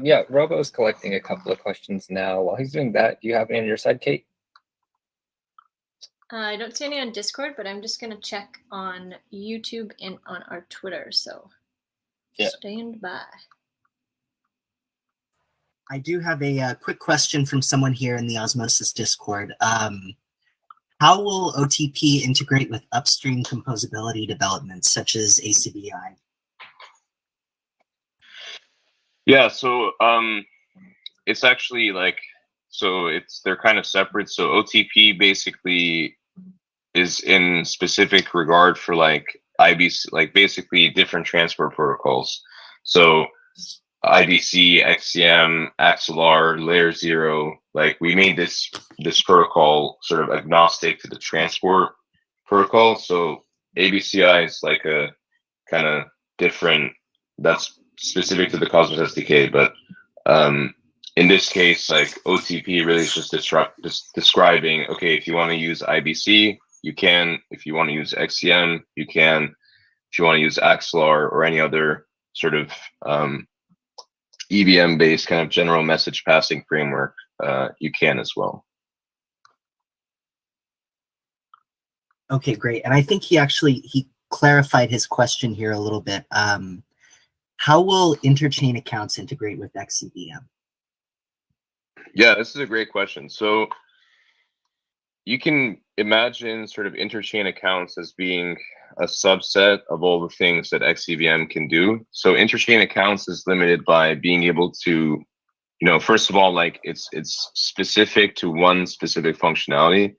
Yeah, Robo's collecting a couple of questions now. While he's doing that, do you have any on your side, Kate? I don't see any on Discord, but I'm just going to check on YouTube and on our Twitter. So stand by. I do have a quick question from someone here in the Osmosis Discord. How will OTP integrate with upstream composability developments such as ACBI? Yeah, so it's actually like, they're kind of separate. So OTP basically is in specific regard for like IBC, like basically different transport protocols. So IBC, Xcvm, Axelar, Layer 0, like we made this protocol sort of agnostic to the transport protocol. So ABCI is like a kind of different, that's specific to the Cosmos SDK, but in this case, like OTP really is just describing, okay, if you want to use IBC, you can. If you want to use Xcvm, you can. If you want to use Axelar or any other sort of EVM-based kind of general message passing framework, you can as well. Okay, great. And I think he clarified his question here a little bit. How will interchain accounts integrate with Xcvm? Yeah, this is a great question. So you can imagine sort of interchain accounts as being a subset of all the things that Xcvm can do. So interchain accounts is limited by being able to, first of all, like it's specific to one specific functionality,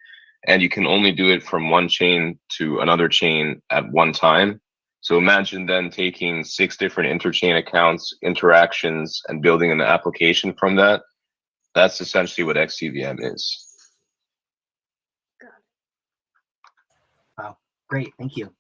and you can only do it from one chain to another chain at one time. So imagine then taking 6 different interchain accounts, interactions, and building an application from that. That's essentially what Xcvm is. Wow, great, thank you.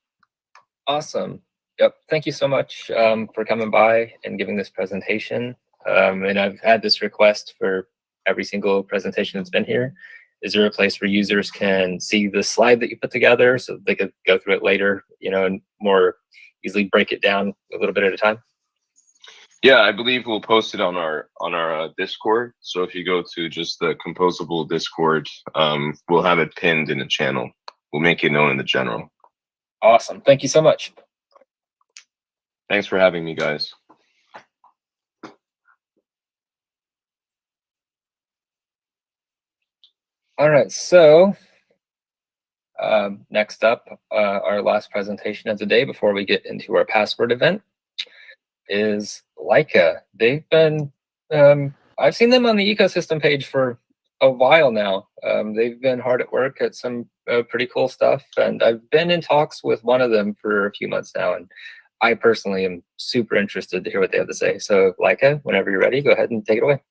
Awesome. Yep, thank you so much for coming by and giving this presentation. And I've had this request for every single presentation that's been here. Is there a place where users can see the slide that you put together so they could go through it later, and more easily break it down a little bit at a time? Yeah, I believe we'll post it on our Discord. So if you go to just the composable Discord, we'll have it pinned in the channel. We'll make it known in the general. Awesome. Thank you so much. Thanks for having me, guys. All right, so next up, our last presentation of the day before we get into our password event is Leica. They've been, I've seen them on the ecosystem page for a while now. They've been hard at work at some pretty cool stuff, and I've been in talks with one of them for a few months now, and I personally am super interested to hear what they have to say. So Leica, whenever you're ready, go ahead and take it away.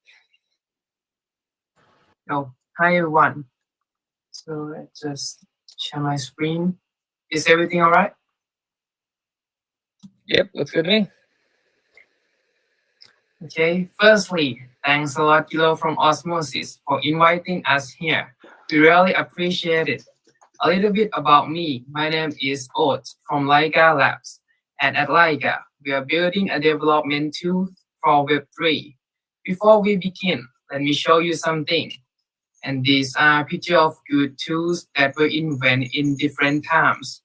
Oh, hi everyone. So let's just share my screen. Is everything all right? Yep, looks good to me. Okay, firstly, thanks a lot, Lido from Osmosis, for inviting us here. We really appreciate it. A little bit about me. My name is Oat from Leica Labs. And at Leica, we are building a development tool for Web3. Before we begin, let me show you something. And these are pictures of good tools that were invented in different times.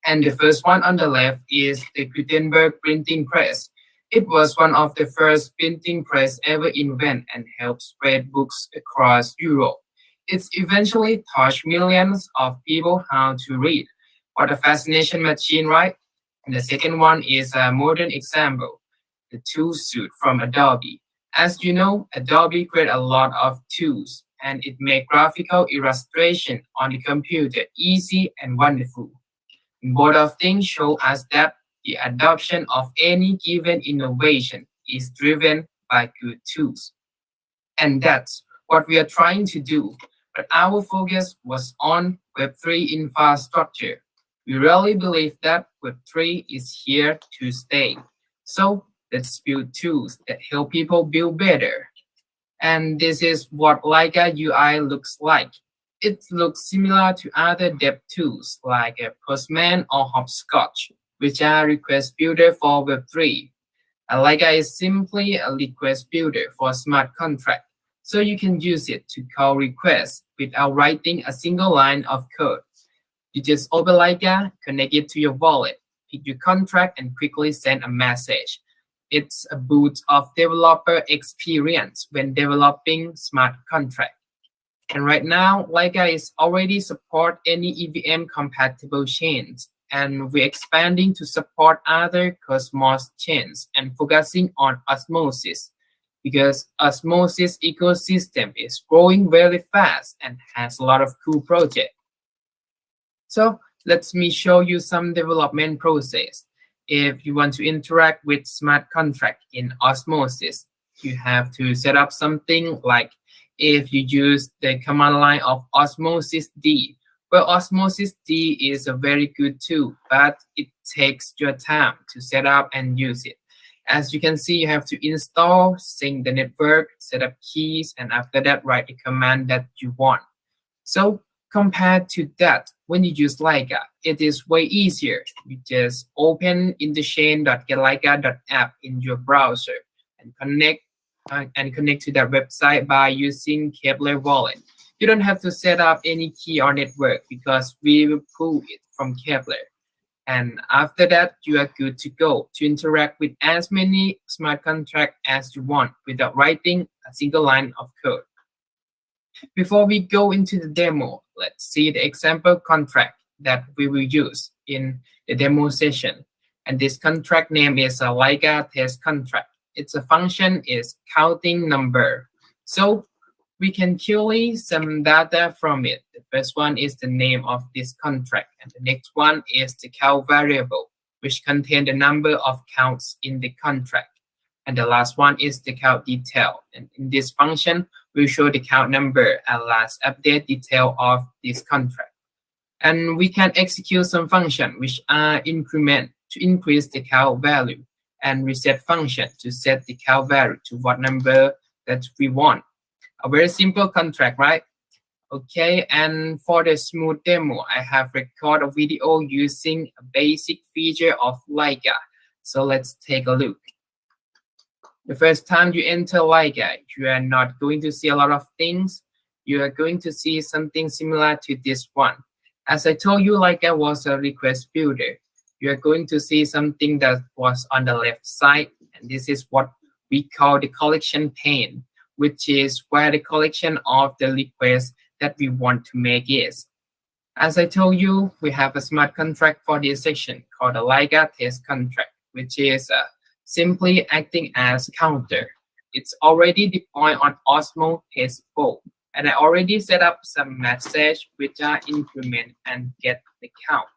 And the first one on the left is the Gutenberg printing press. It was one of the first printing press ever invented and helped spread books across Europe. It's eventually taught millions of people how to read. What a fascination machine, right? And the second one is a modern example, the tool suite from Adobe. As you know, Adobe created a lot of tools, and it made graphical illustration on the computer easy and wonderful. Both of things show us that the adoption of any given innovation is driven by good tools. And that's what we are trying to do. But our focus was on Web3 infrastructure. We really believe that Web3 is here to stay. So let's build tools that help people build better. And this is what Leica UI looks like. It looks similar to other dev tools like Postman or Hopscotch, which are request builder for Web3. Leica is simply a request builder for smart contract, so you can use it to call requests without writing a single line of code. You just open Leica, connect it to your wallet, pick your contract, and quickly send a message. It's a boost of developer experience when developing smart contract. And right now, Leica is already support any EVM compatible chains, and we're expanding to support other Cosmos chains and focusing on Osmosis, because Osmosis ecosystem is growing very fast and has a lot of cool projects. So let me show you some development process. If you want to interact with smart contract in Osmosis, you have to set up something like if you use the command line of Osmosis D. Well, Osmosis D is a very good tool, but it takes your time to set up and use it. As you can see, you have to install, sync the network, set up keys, and after that, write the command that you want. So compared to that, when you use Leica, it is way easier. You just open interchain.getleica.app in your browser and connect to that website by using Kepler Wallet. You don't have to set up any key or network because we will pull it from Kepler. And after that, you are good to go to interact with as many smart contracts as you want without writing a single line of code. Before we go into the demo, let's see the example contract that we will use in the demo session. And this contract name is a Leica test contract. Its a function is counting number. So we can query some data from it. The first one is the name of this contract, and the next one is the count variable, which contains the number of counts in the contract. And the last one is the count detail. And in this function, we show the count number and last update detail of this contract. And we can execute some function which are increment to increase the count value, and reset function to set the count value to what number that we want. A very simple contract, right? Okay, and for the smooth demo, I have recorded a video using a basic feature of Leica. So let's take a look. The first time you enter Leica, you are not going to see a lot of things. You are going to see something similar to this one. As I told you, Leica was a request builder. You are going to see something that was on the left side, and this is what we call the collection pane, which is where the collection of the requests that we want to make is. As I told you, we have a smart contract for this section called the Leica test contract, which is simply acting as counter. It's already deployed on Osmo test 4, and I already set up some message which are increment and get the count.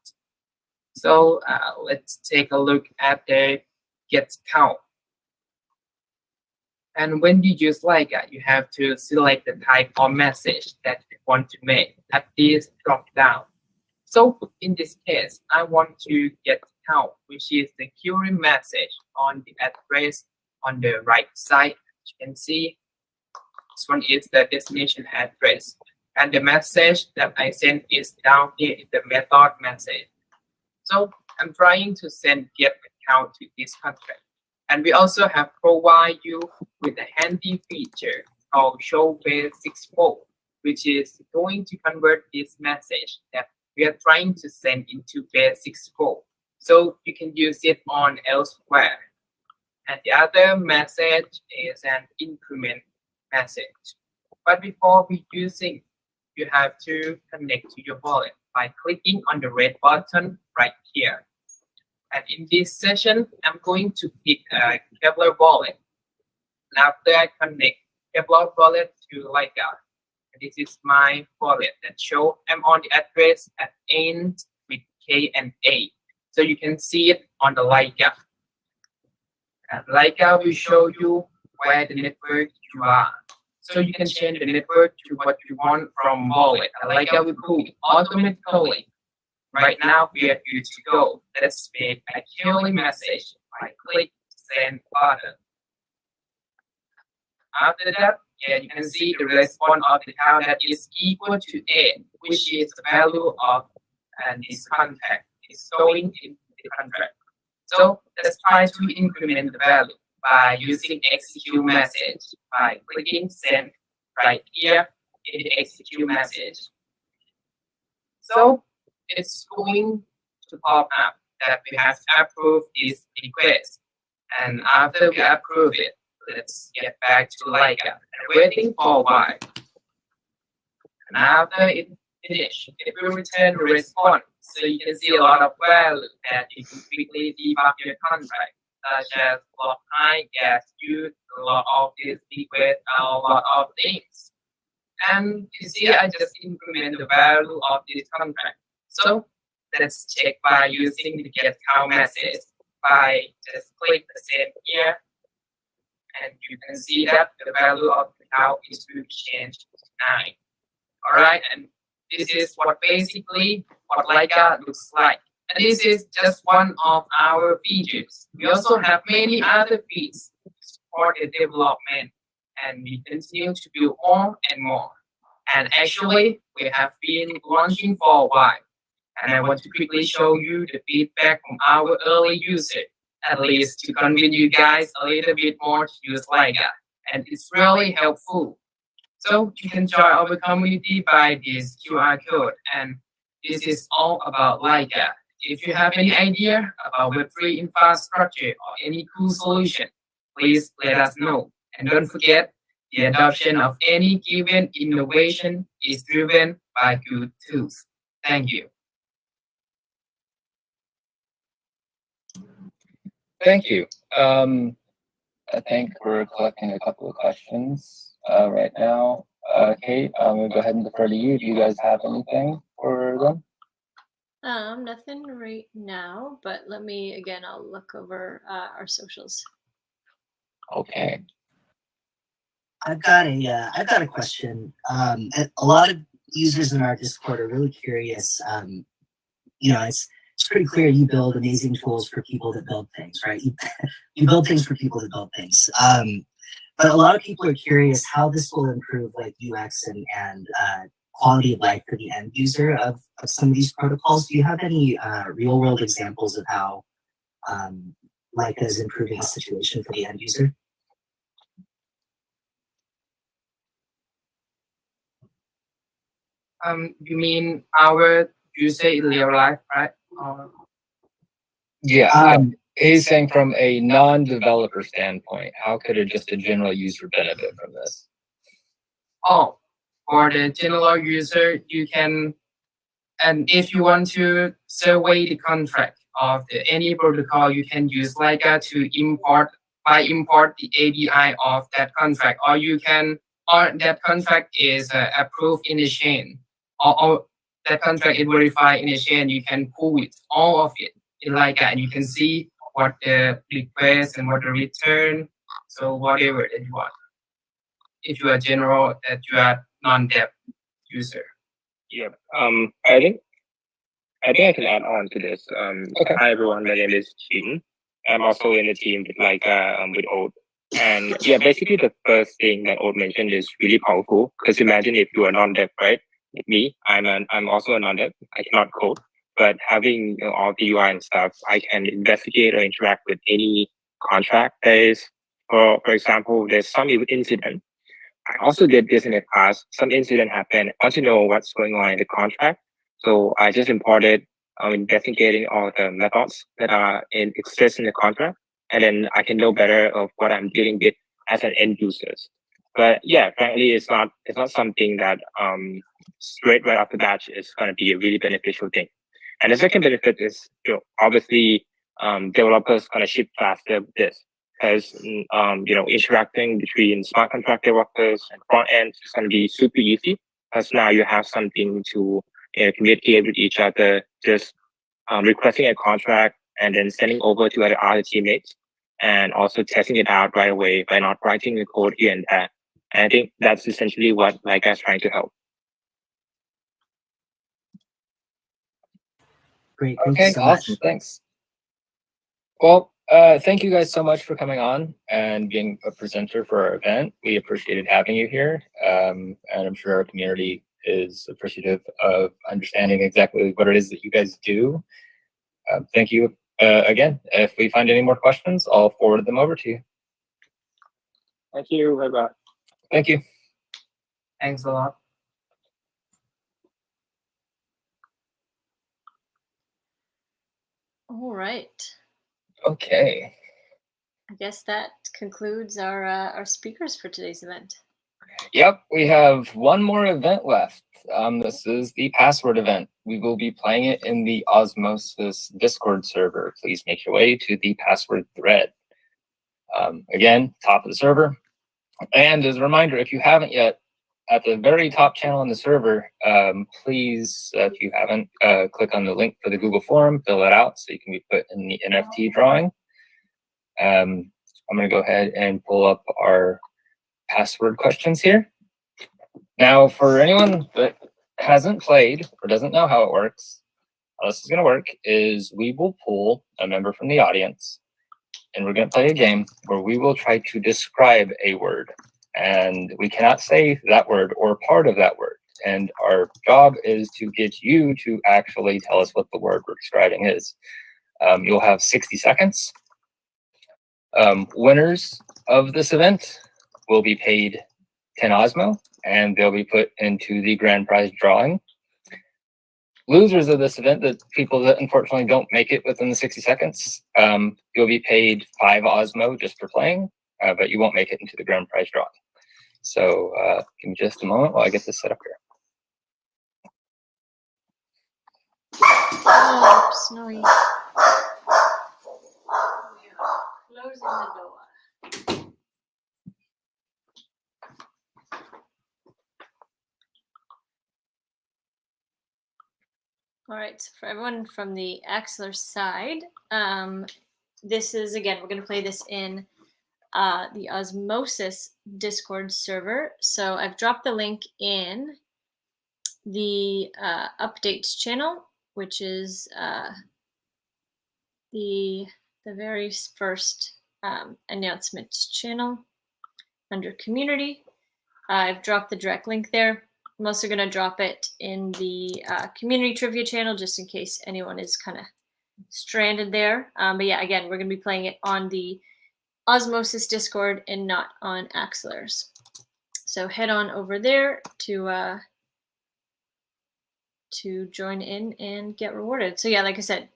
So let's take a look at the get count. And when you use Leica, you have to select the type of message that you want to make at this drop down. So in this case, I want to get count, which is the query message on the address on the right side. As you can see, this one is the destination address. And the message that I sent is down here in the method message. So I'm trying to send get account to this contract. And we also have provide you with a handy feature called show basic mode. which is going to convert this message that we are trying to send into base 64. So you can use it on elsewhere. And the other message is an increment message. But before we using, you have to connect to your wallet by clicking on the red button right here. And in this session, I'm going to pick a Kevlar wallet. And after I connect Kevlar wallet to Leica, this is my wallet that show I'm on the address at end with K and A. So you can see it on the Leica. And Leica will show you where the network you are. So you can change the network to what you want from wallet. And Leica will pull it automatically. Right now we are good to go. Let's make a killing message by click send button. After that, you can see the response of the count that is equal to 8, which is the value of this contact is going in the contract. So let's try to increment the value by using execute message by clicking send right here in the execute message. So it's going to pop up that we have to approve this request. And after we approve it, let's get back to Leica and waiting for a while. And after it finishes, it will return the response. So you can see a lot of value that you can quickly debug your contract, such as block high, gas use, a lot of these requests, a lot of things. And you see, I just increment the value of this contract. So let's check by using the get count message by just click the same here. And you can see that the value of the count is to change to 9. All right, and this is what basically what Leica looks like. And this is just one of our features. We also have many other features to support the development, and we continue to build more and more. And actually, we have been launching for a while. And I want to quickly show you the feedback from our early users, at least to convince you guys a little bit more to use Leica. And it's really helpful. So you can join our community by this QR code. And this is all about Leica. If you have any idea about Web3 infrastructure or any cool solution, please let us know. And don't forget, the adoption of any given innovation is driven by good tools. Thank you. Thank you. I think we're collecting a couple of questions right now. Kate, I'm going to go ahead and defer to you. Do you guys have anything for them? Nothing right now, but let me, again, I'll look over our socials. Okay. I've got a question. A lot of users in our Discord are really curious. It's pretty clear you build amazing tools for people that build things, right? You build things for people that build things. But a lot of people are curious how this will improve like UX and quality of life for the end user of some of these protocols. Do you have any real world examples of how Leica is improving the situation for the end user? You mean our user in real life, right? Yeah, he's saying from a non-developer standpoint, how could just a general user benefit from this? Oh, for the general user, you can, and if you want to survey the contract of any protocol, you can use Leica to import the API of that contract, or you can, or that contract is approved in the chain, or that contract is verified in the chain. You can pull it, all of it in Leica, and you can see what the request and what the return, so whatever that you want. If you are general, that you are non-dev user. Yeah. I think I can add on to this. Okay. Hi everyone, my name is Chin. I'm also in the team with with Old. And yeah, basically the first thing that Old mentioned is really powerful, because imagine if you are non-dev, right? Me, I'm also a non-dev. I cannot code, but having all the UI and stuff, I can investigate or interact with any contract that is, for example, there's some incident. I also did this in the past. Some incident happened. I want to know what's going on in the contract. So I just imported investigating all the methods that are exist in the contract, and then I can know better of what I'm dealing with as an end user. But yeah, frankly, it's not something that straight right off the bat is going to be a really beneficial thing. And the second benefit is, obviously, developers going to ship faster with this, because interacting between smart contract developers and front end is going to be super easy, because now you have something to communicate with each other, just requesting a contract and then sending over to other teammates, and also testing it out right away by not writing the code here and there. And I think that's essentially what Leica is trying to help. Great. Thank Okay, you so awesome. much. Thanks. Well, thank you guys so much for coming on and being a presenter for our event. We appreciated having you here, and I'm sure our community is appreciative of understanding exactly what it is that you guys do. Thank you again. If we find any more questions, I'll forward them over to you. Thank you. Bye-bye. Thank you. Thanks a lot. All right. Okay. I guess that concludes our speakers for today's event. Yep, we have one more event left. This is the password event. We will be playing it in the Osmosis Discord server. Please make your way to the password thread. Again, top of the server. And as a reminder, if you haven't yet, at the very top channel on the server, please, if you haven't, click on the link for the Google form, fill it out so you can be put in the NFT drawing. I'm going to go ahead and pull up our password questions here. Now, for anyone that hasn't played or doesn't know how it works, how this is going to work is we will pull a member from the audience, and we're going to play a game where we will try to describe a word. And we cannot say that word or part of that word. And our job is to get you to actually tell us what the word we're describing is. You'll have 60 seconds. Winners of this event will be paid 10 Osmo, and they'll be put into the grand prize drawing. Losers of this event, the people that unfortunately don't make it within the 60 seconds, you'll be paid 5 Osmo just for playing, but you won't make it into the grand prize drawing. So give me just a moment while I get this set up here. Oh, snowy. Closing the door. All right, so for everyone from the Axelar side, this is, again, we're going to play this in the Osmosis Discord server. So I've dropped the link in the updates channel, which is the very first announcements channel under community. I've dropped the direct link there. I'm also going to drop it in the community trivia channel just in case anyone is kind of stranded there. But yeah, again, we're going to be playing it on the Osmosis Discord and not on Axelar's. So head on over there to join in and get rewarded. So yeah, like I said,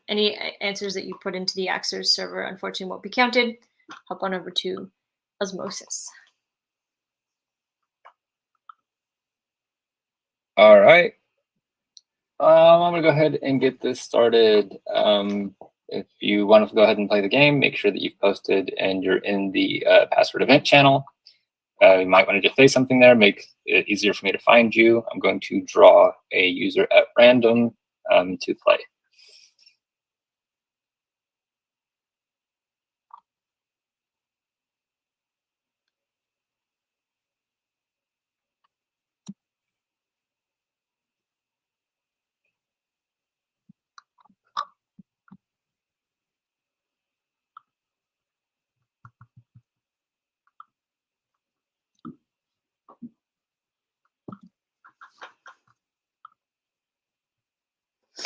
any answers that you put into the Axelar's server unfortunately won't be counted. Hop on over to Osmosis. All right. I'm going to go ahead and get this started. If you want to go ahead and play the game, make sure that you've posted and you're in the password event channel. You might want to just say something there, make it easier for me to find you. I'm going to draw a user at random to play.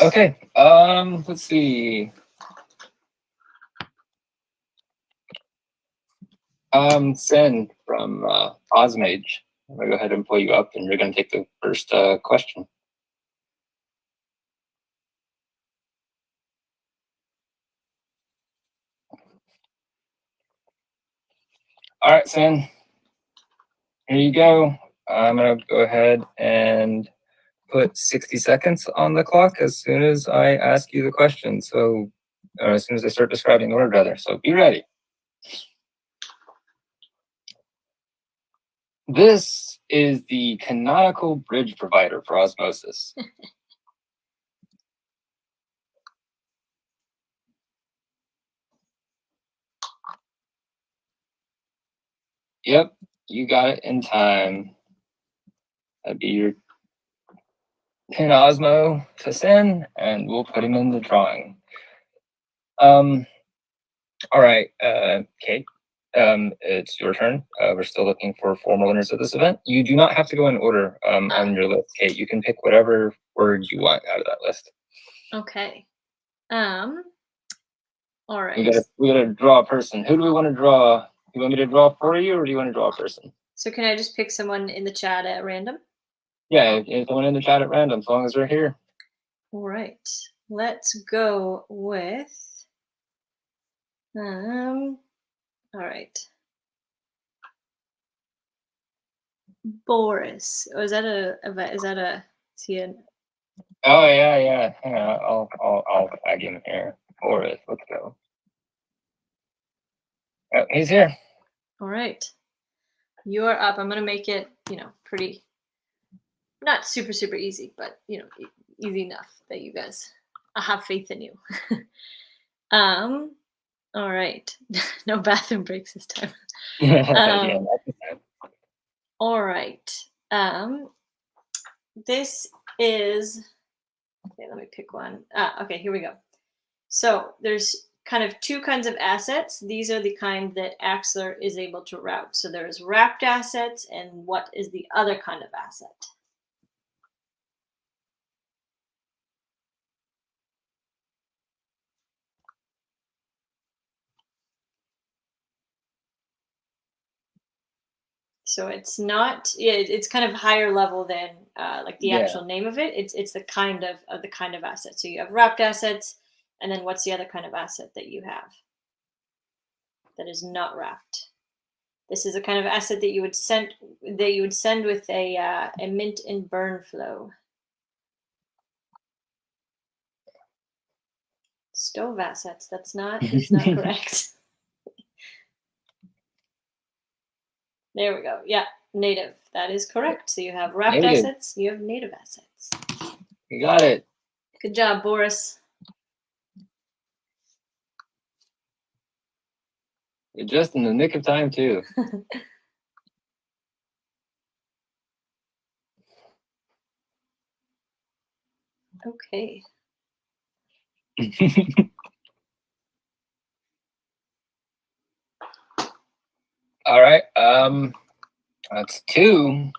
Okay, let's see. Sin from Osmage. I'm gonna go ahead and pull you up, and you're gonna take the first question. All right, Sin. Here you go. I'm gonna go ahead and put 60 seconds on the clock as soon as I ask you the question. So, as soon as I start describing the word, rather. So, be ready. This is the canonical bridge provider for Osmosis. Yep, you got it in time. That'd be your pin Osmo to Sin, and we'll put him in the drawing. All right, Kate, it's your turn. We're still looking for former winners of this event. You do not have to go in order on your list, Kate. You can pick whatever word you want out of that list. Okay. All right. We gotta draw a person. Who do we want to draw? You want me to draw for you, or do you want to draw a person? So can I just pick someone in the chat at random? Yeah, someone in the chat at random, as long as they're here. All right. Let's go with all right. Boris. Oh, is that is he an Oh yeah. Hang on, I'll tag him here. Boris, let's go. Oh, he's here. all right. You're up. I'm gonna make it, pretty not super easy, but easy enough that you guys I have faith in you. All right. No bathroom breaks this time. Yeah, All right. This is okay, let me pick one. Okay, here we go. So there's kind of two kinds of assets. These are the kind that Axelar is able to route. So there's wrapped assets, and what is the other kind of asset? So it's not. It's kind of higher level than like the actual name of it. It's the kind of asset. So you have wrapped assets, and then what's the other kind of asset that you have that is not wrapped? This is a kind of asset that you would send with a mint and burn flow. Stove assets. That's not correct. There we go. Yeah, native. That is correct. So you have wrapped assets. You have native assets. You got it. Good job, Boris. You're just in the nick of time too. Okay. All right. That's two.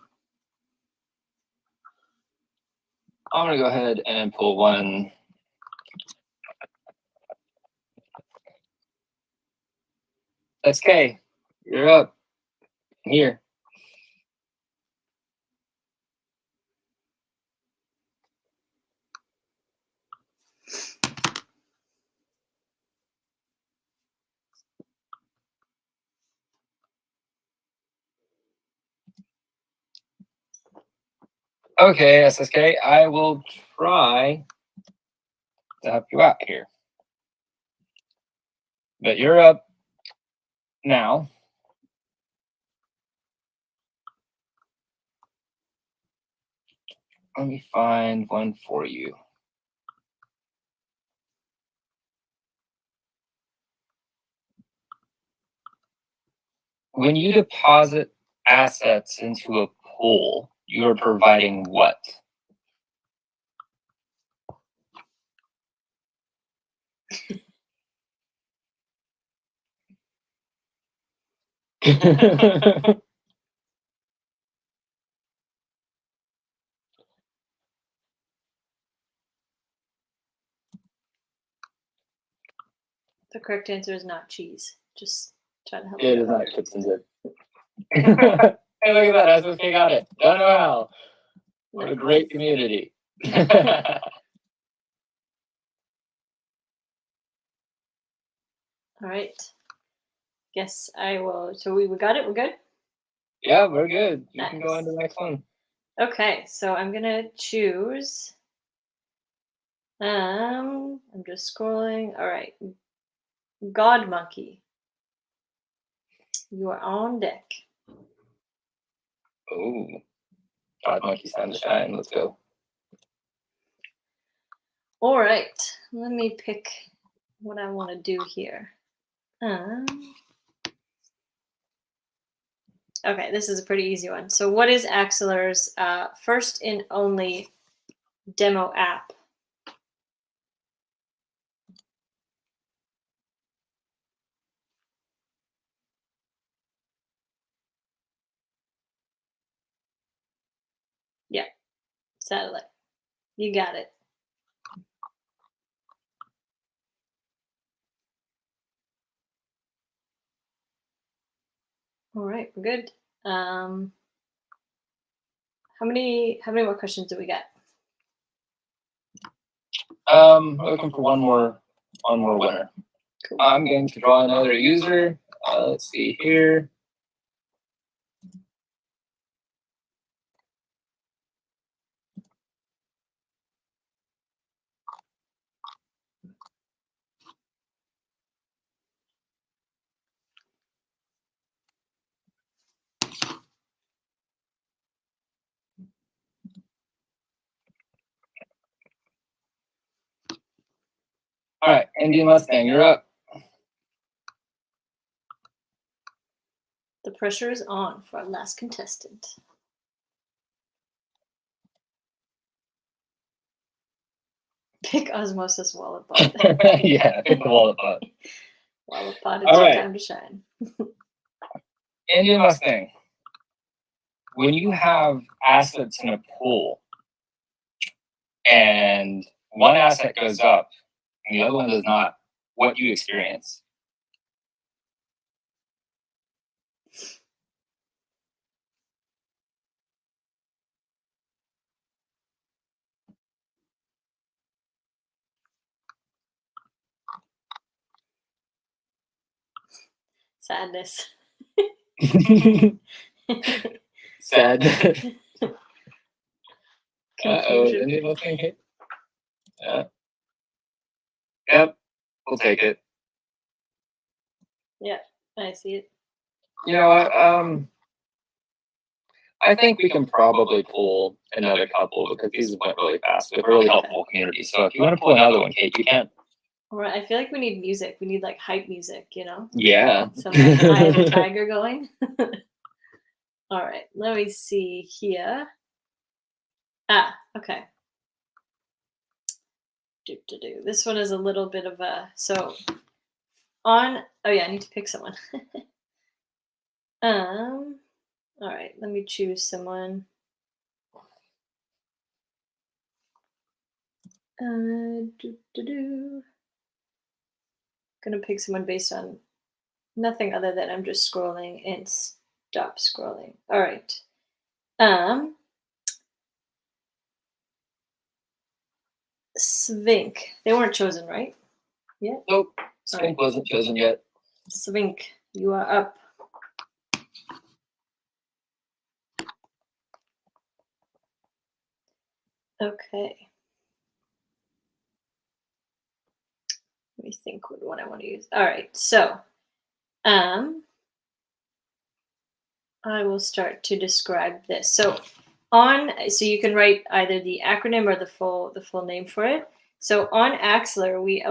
I'm gonna go ahead and pull one. SK, you're up. Here. Okay, SSK, I will try to help you out here. But you're up now. Let me find one for you. When you deposit assets into a pool, you are providing what? The correct answer is not cheese. Just Trying to help It you is out. not chips and zip. Hey, look at that. SSK got it. Don't know how. What a great community. All right. Guess I will. So we got it. We're good. Yeah, we're good. You Nice. can go on to the next one. Okay, so I'm gonna choose. I'm just scrolling. All right, God Monkey, you are on deck. Oh, God Monkey's time to shine. Let's go. All right, let me pick what I want to do here. Okay, this is a pretty easy one. So what is Axelar's first and only demo app? Yeah, satellite. You got it. All right, we're good. How many more questions do we got? We're looking for one more winner. Cool. I'm going to draw another user. Let's see here. All right, Indian Mustang, you're up. The pressure is on for our last contestant. Pick Osmosis Wallet Bot. Yeah, pick the wallet bot. Wallet Bot, it's All your right. time to shine. Indian Mustang. When you have assets in a pool and one asset goes up and the other one does not, what do you experience? Sadness. Sad. Confusion. Indian Mustang hit? Yeah. Yep, we'll take it. Yeah, I see it. You know what? I think we can probably pull another couple because these went really fast. With really helpful community. So if you want to pull another one, Kate, you can. All right, I feel like we need music. We need like hype music, you know? Yeah. Some like Eye of the Tiger going. All right, let me see here. Okay. This one is a little bit of a oh yeah, I need to pick someone. All right, let me choose someone. Gonna pick someone based on nothing other than I'm just scrolling and stop scrolling. All right. Svink. They weren't chosen, right? Yeah. Nope. Svink wasn't chosen yet. Svink, you are up. Okay. Let me think what one I want to use. All right, so I will start to describe this. So you can write either the acronym or the full name for it. So on Axelar, we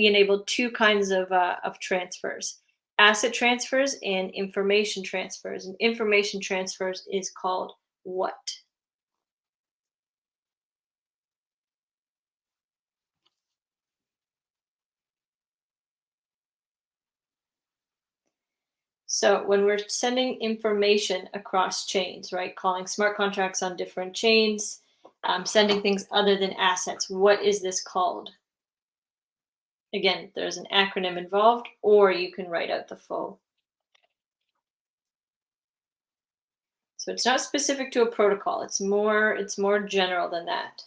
enable two kinds of transfers: asset transfers and information transfers. And information transfers is called what? So when we're sending information across chains, right, calling smart contracts on different chains, sending things other than assets, what is this called? Again, there's an acronym involved, or you can write out the full So it's not specific to a protocol. It's more general than that.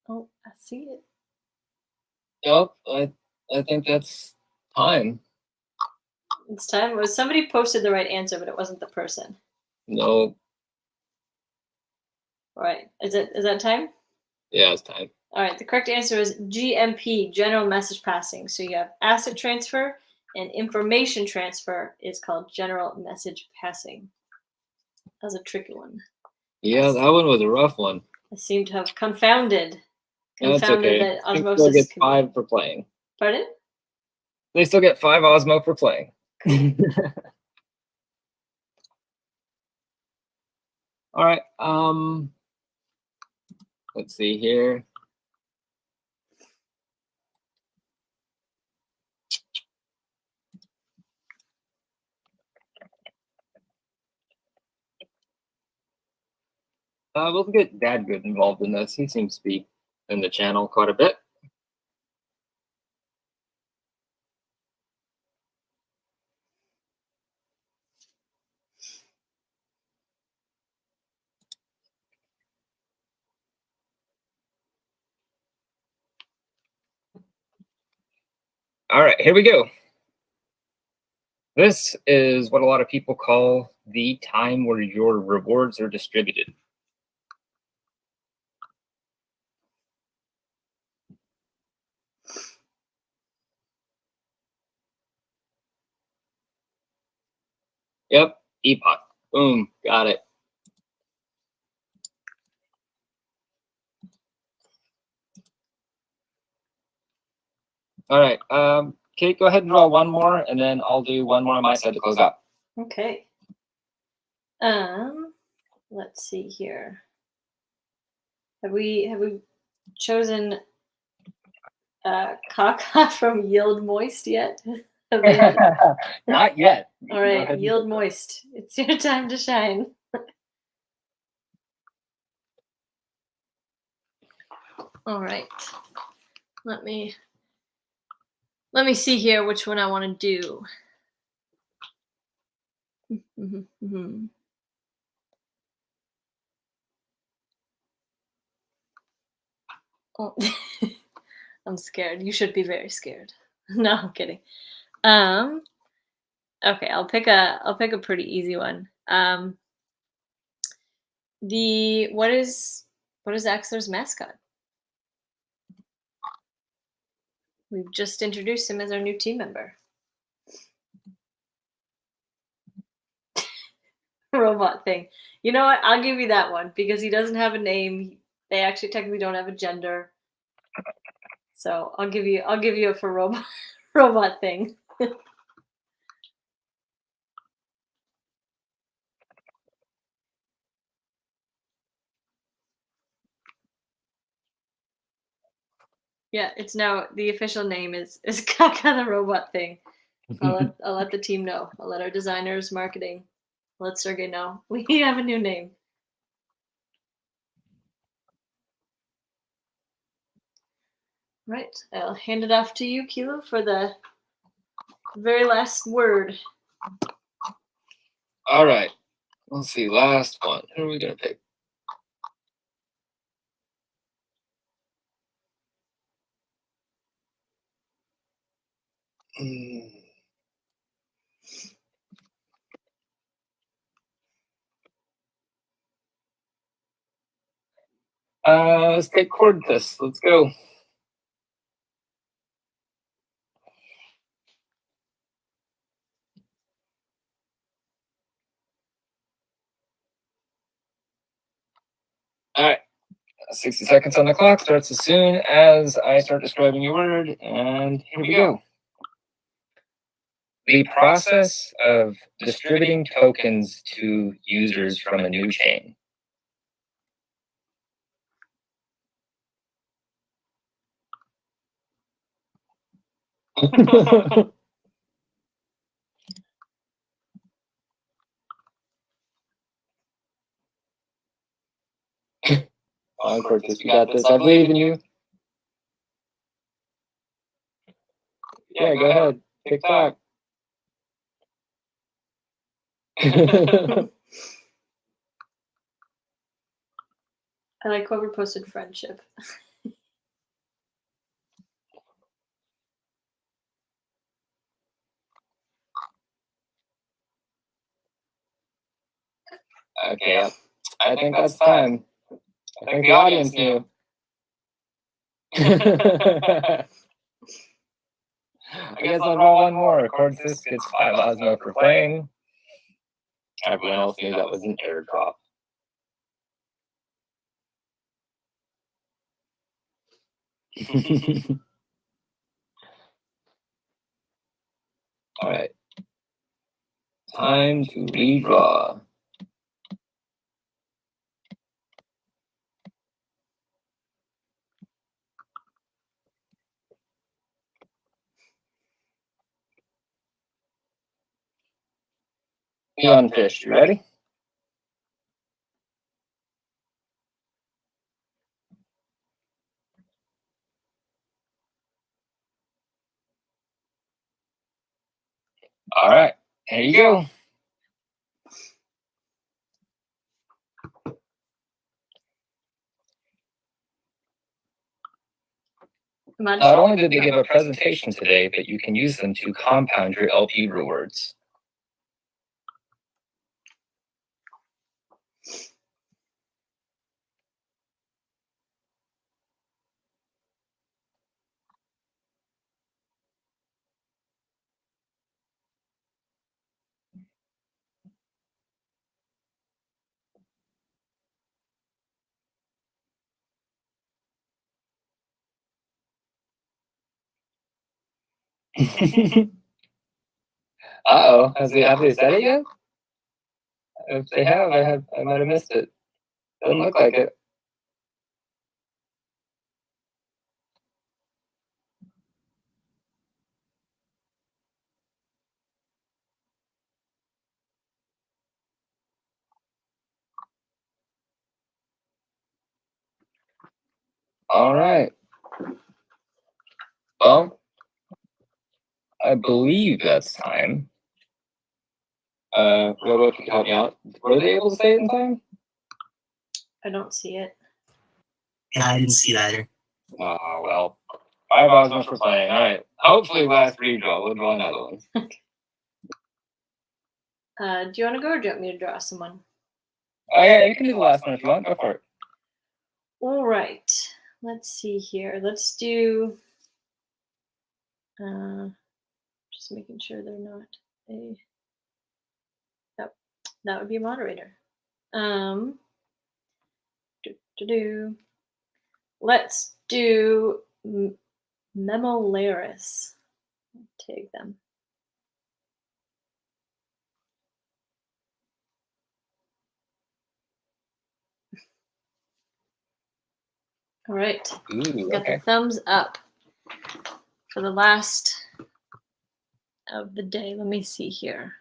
Oh, I see it. Yep, I think that's time. It's time. Was somebody posted the right answer, but it wasn't the person. No, All right. Is that time? yeah, it's time. All right. The correct answer is GMP, general message passing. So you have asset transfer and information transfer is called general message passing. That was a tricky one. Yeah, that one was a rough one. I seem to have confounded That's okay. that They still osmosis. get 5 for playing. Pardon? They still get 5 Osmo for playing. All right. Let's see here. We'll get Dad Good involved in this. He seems to be in the channel quite a bit. All right, here we go. This is what a lot of people call the time where your rewards are distributed. Yep, epoch. Boom, got it. All right, Kate, go ahead and draw one more, and then I'll do one more on my side to close out. Okay. Let's see here. Have we chosen Kaka from Yield Moist yet? Not yet. All right, Yield Moist. It's your time to shine. All right. Let me see here which one I want to do. Oh, I'm scared. You should be very scared. No, I'm kidding. Okay, I'll pick a pretty easy one. What is Axelar's mascot? We've just introduced him as our new team member. Robot thing. You know what? I'll give you that one because he doesn't have a name. They actually technically don't have a gender. So I'll give you it for robot thing. Yeah, it's now the official name is Kaka the robot thing. I'll let the team know. I'll let our designers, marketing, let Sergey know. We have a new name. Right, I'll hand it off to you, Kilo, for the very last word. All right, let's see, last one. Who are we gonna pick? Let's take Cordus. Let's go. All right, 60 seconds on the clock. Starts as soon as I start describing your word, and here we go. The process of distributing tokens to users from a new chain. On Cortez, you got this. I believe in you. Yeah, go ahead. TikTok. I like whoever posted friendship. Okay, yep. I think that's time. I think the audience knew. I guess I'll draw one more. Cordyceps gets 5 Osmo for playing. Everyone else knew that was an airdrop. All right. Time to redraw. Neon fish, you ready? All right, here you go. Not only did they give a presentation today, but you can use them to compound your LP rewards. Uh-oh, have they said it yet? If they have, I might have missed it. Doesn't look like it. All right. Well, I believe that's time. Robo, if you could help me out. Were they able to say it in time? I don't see it. Yeah, I didn't see that either. Oh, well. 5 Osmo for playing. All right. Hopefully last redraw. We'll draw another one. Do you want to go or do you want me to draw someone? Oh, yeah, you can do the last one if you want. Go for it. All right. Let's see here. Let's do... just making sure they're not a... Yep, that would be a moderator. Let's do Memolaris. Tag them. All right. Ooh, got the thumbs up for the last of the day. Let me see here.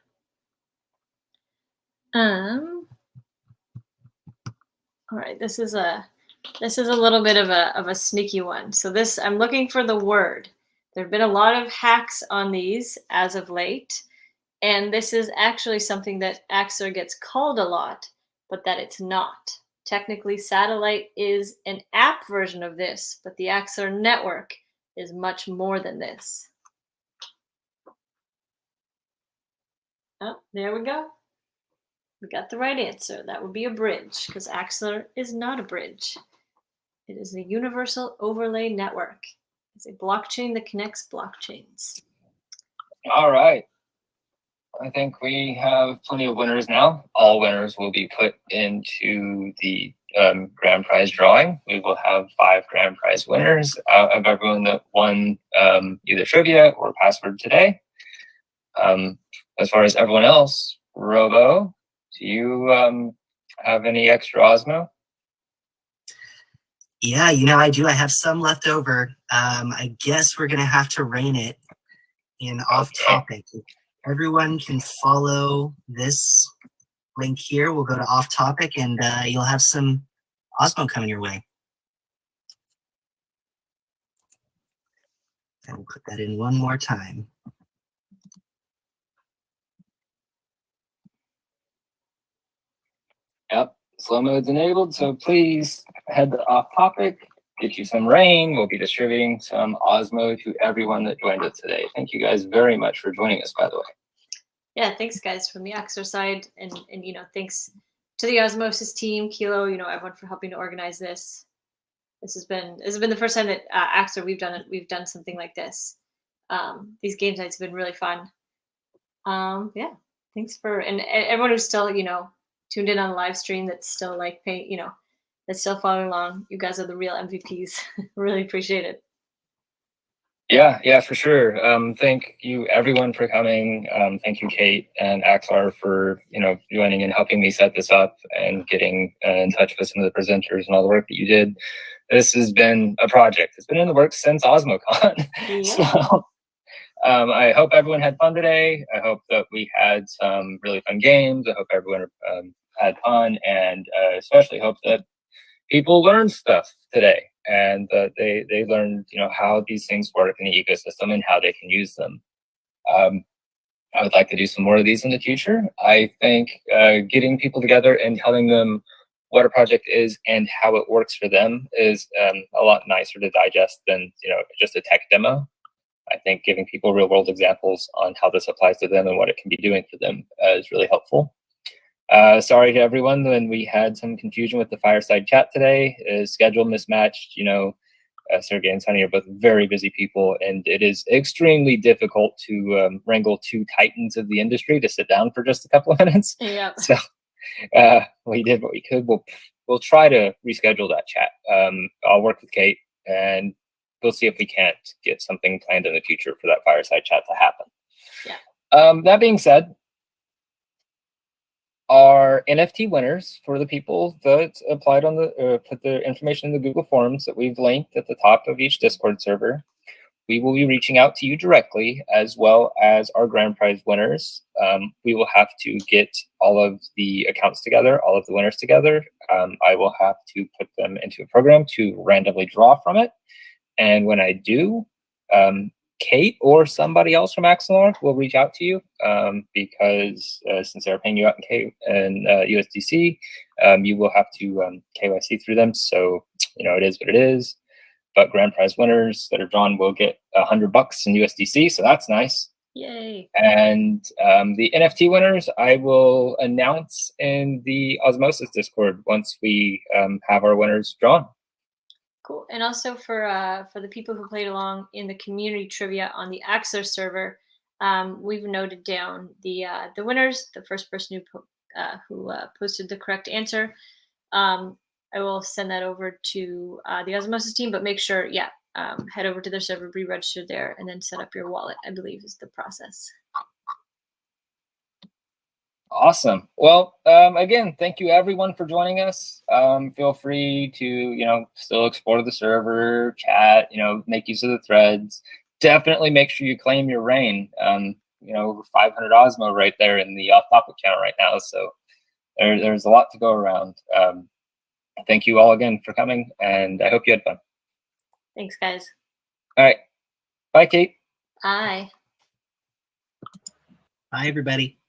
All right, this is a little bit of a sneaky one. So this, I'm looking for the word. There have been a lot of hacks on these as of late, and this is actually something that Axelar gets called a lot, but that it's not. Technically, Satellite is an app version of this, but the Axelar network is much more than this. Oh, there we go. We got the right answer. That would be a bridge, because Axelar is not a bridge. It is a universal overlay network. It's a blockchain that connects blockchains. All right. I think we have plenty of winners now. All winners will be put into the grand prize drawing. We will have 5 grand prize winners out of everyone that won either trivia or password today. As far as everyone else, Robo, do you have any extra Osmo? Yeah, you know, I do. I have some left over. I guess we're going to have to rein it in off topic. Everyone can follow this link here. We'll go to off topic and you'll have some Osmo coming your way. And we'll put that in one more time. slow mode's enabled, so please head off topic, get you some rain. We'll be distributing some Osmo to everyone that joined us today. Thank you guys very much for joining us, by the way. Yeah, thanks guys from the Axelar side, and thanks to the Osmosis team, Kilo, everyone for helping to organize this. This has been the first time that Axelar we've done something like this. These game nights have been really fun. Yeah, thanks and everyone who's still tuned in on the live stream, that's still that's still following along. You guys are the real MVPs. Really appreciate it. Yeah, for sure. Thank you everyone for coming. Thank you, Kate and Axelar, for joining and helping me set this up and getting in touch with some of the presenters and all the work that you did. This has been a project. It's been in the works since OsmoCon. Yeah. So I hope everyone had fun today. I hope that we had some really fun games. I hope everyone had fun, and especially hope that people learned stuff today, and they learned how these things work in the ecosystem and how they can use them. I would like to do some more of these in the future. I think getting people together and telling them what a project is and how it works for them is a lot nicer to digest than just a tech demo. I think giving people real world examples on how this applies to them and what it can be doing for them is really helpful. Sorry to everyone when we had some confusion with the fireside chat today. Schedule mismatched. Sergey and Sunny are both very busy people, and it is extremely difficult to wrangle two titans of the industry to sit down for just a couple of minutes. Yeah. So we did what we could. We'll try to reschedule that chat. I'll work with Kate, and we'll see if we can't get something planned in the future for that fireside chat to happen. Yeah. That being said, our NFT winners, for the people that applied on put their information in the Google Forms that we've linked at the top of each Discord server, we will be reaching out to you directly, as well as our grand prize winners. We will have to get all of the accounts together, all of the winners together. I will have to put them into a program to randomly draw from it. And when I do, Kate or somebody else from Axelar will reach out to you, because since they're paying you out in USDC, you will have to KYC through them. So it is what it is. But grand prize winners that are drawn will get $100 in USDC, so that's nice. Yay! And the NFT winners, I will announce in the Osmosis Discord once we have our winners drawn. Cool. And also for the people who played along in the community trivia on the Axelar server, we've noted down the winners. The first person who posted the correct answer, I will send that over to the Osmosis team. But make sure, head over to their server, be registered there, and then set up your wallet, I believe is the process. Awesome. Well, again, thank you everyone for joining us. Feel free to, still explore the server, chat, make use of the threads. Definitely make sure you claim your rain. Over 500 Osmo right there in the off-topic channel right now. So there's a lot to go around. Thank you all again for coming, and I hope you had fun. Thanks, guys. All right. Bye, Kate. Bye. Bye, everybody.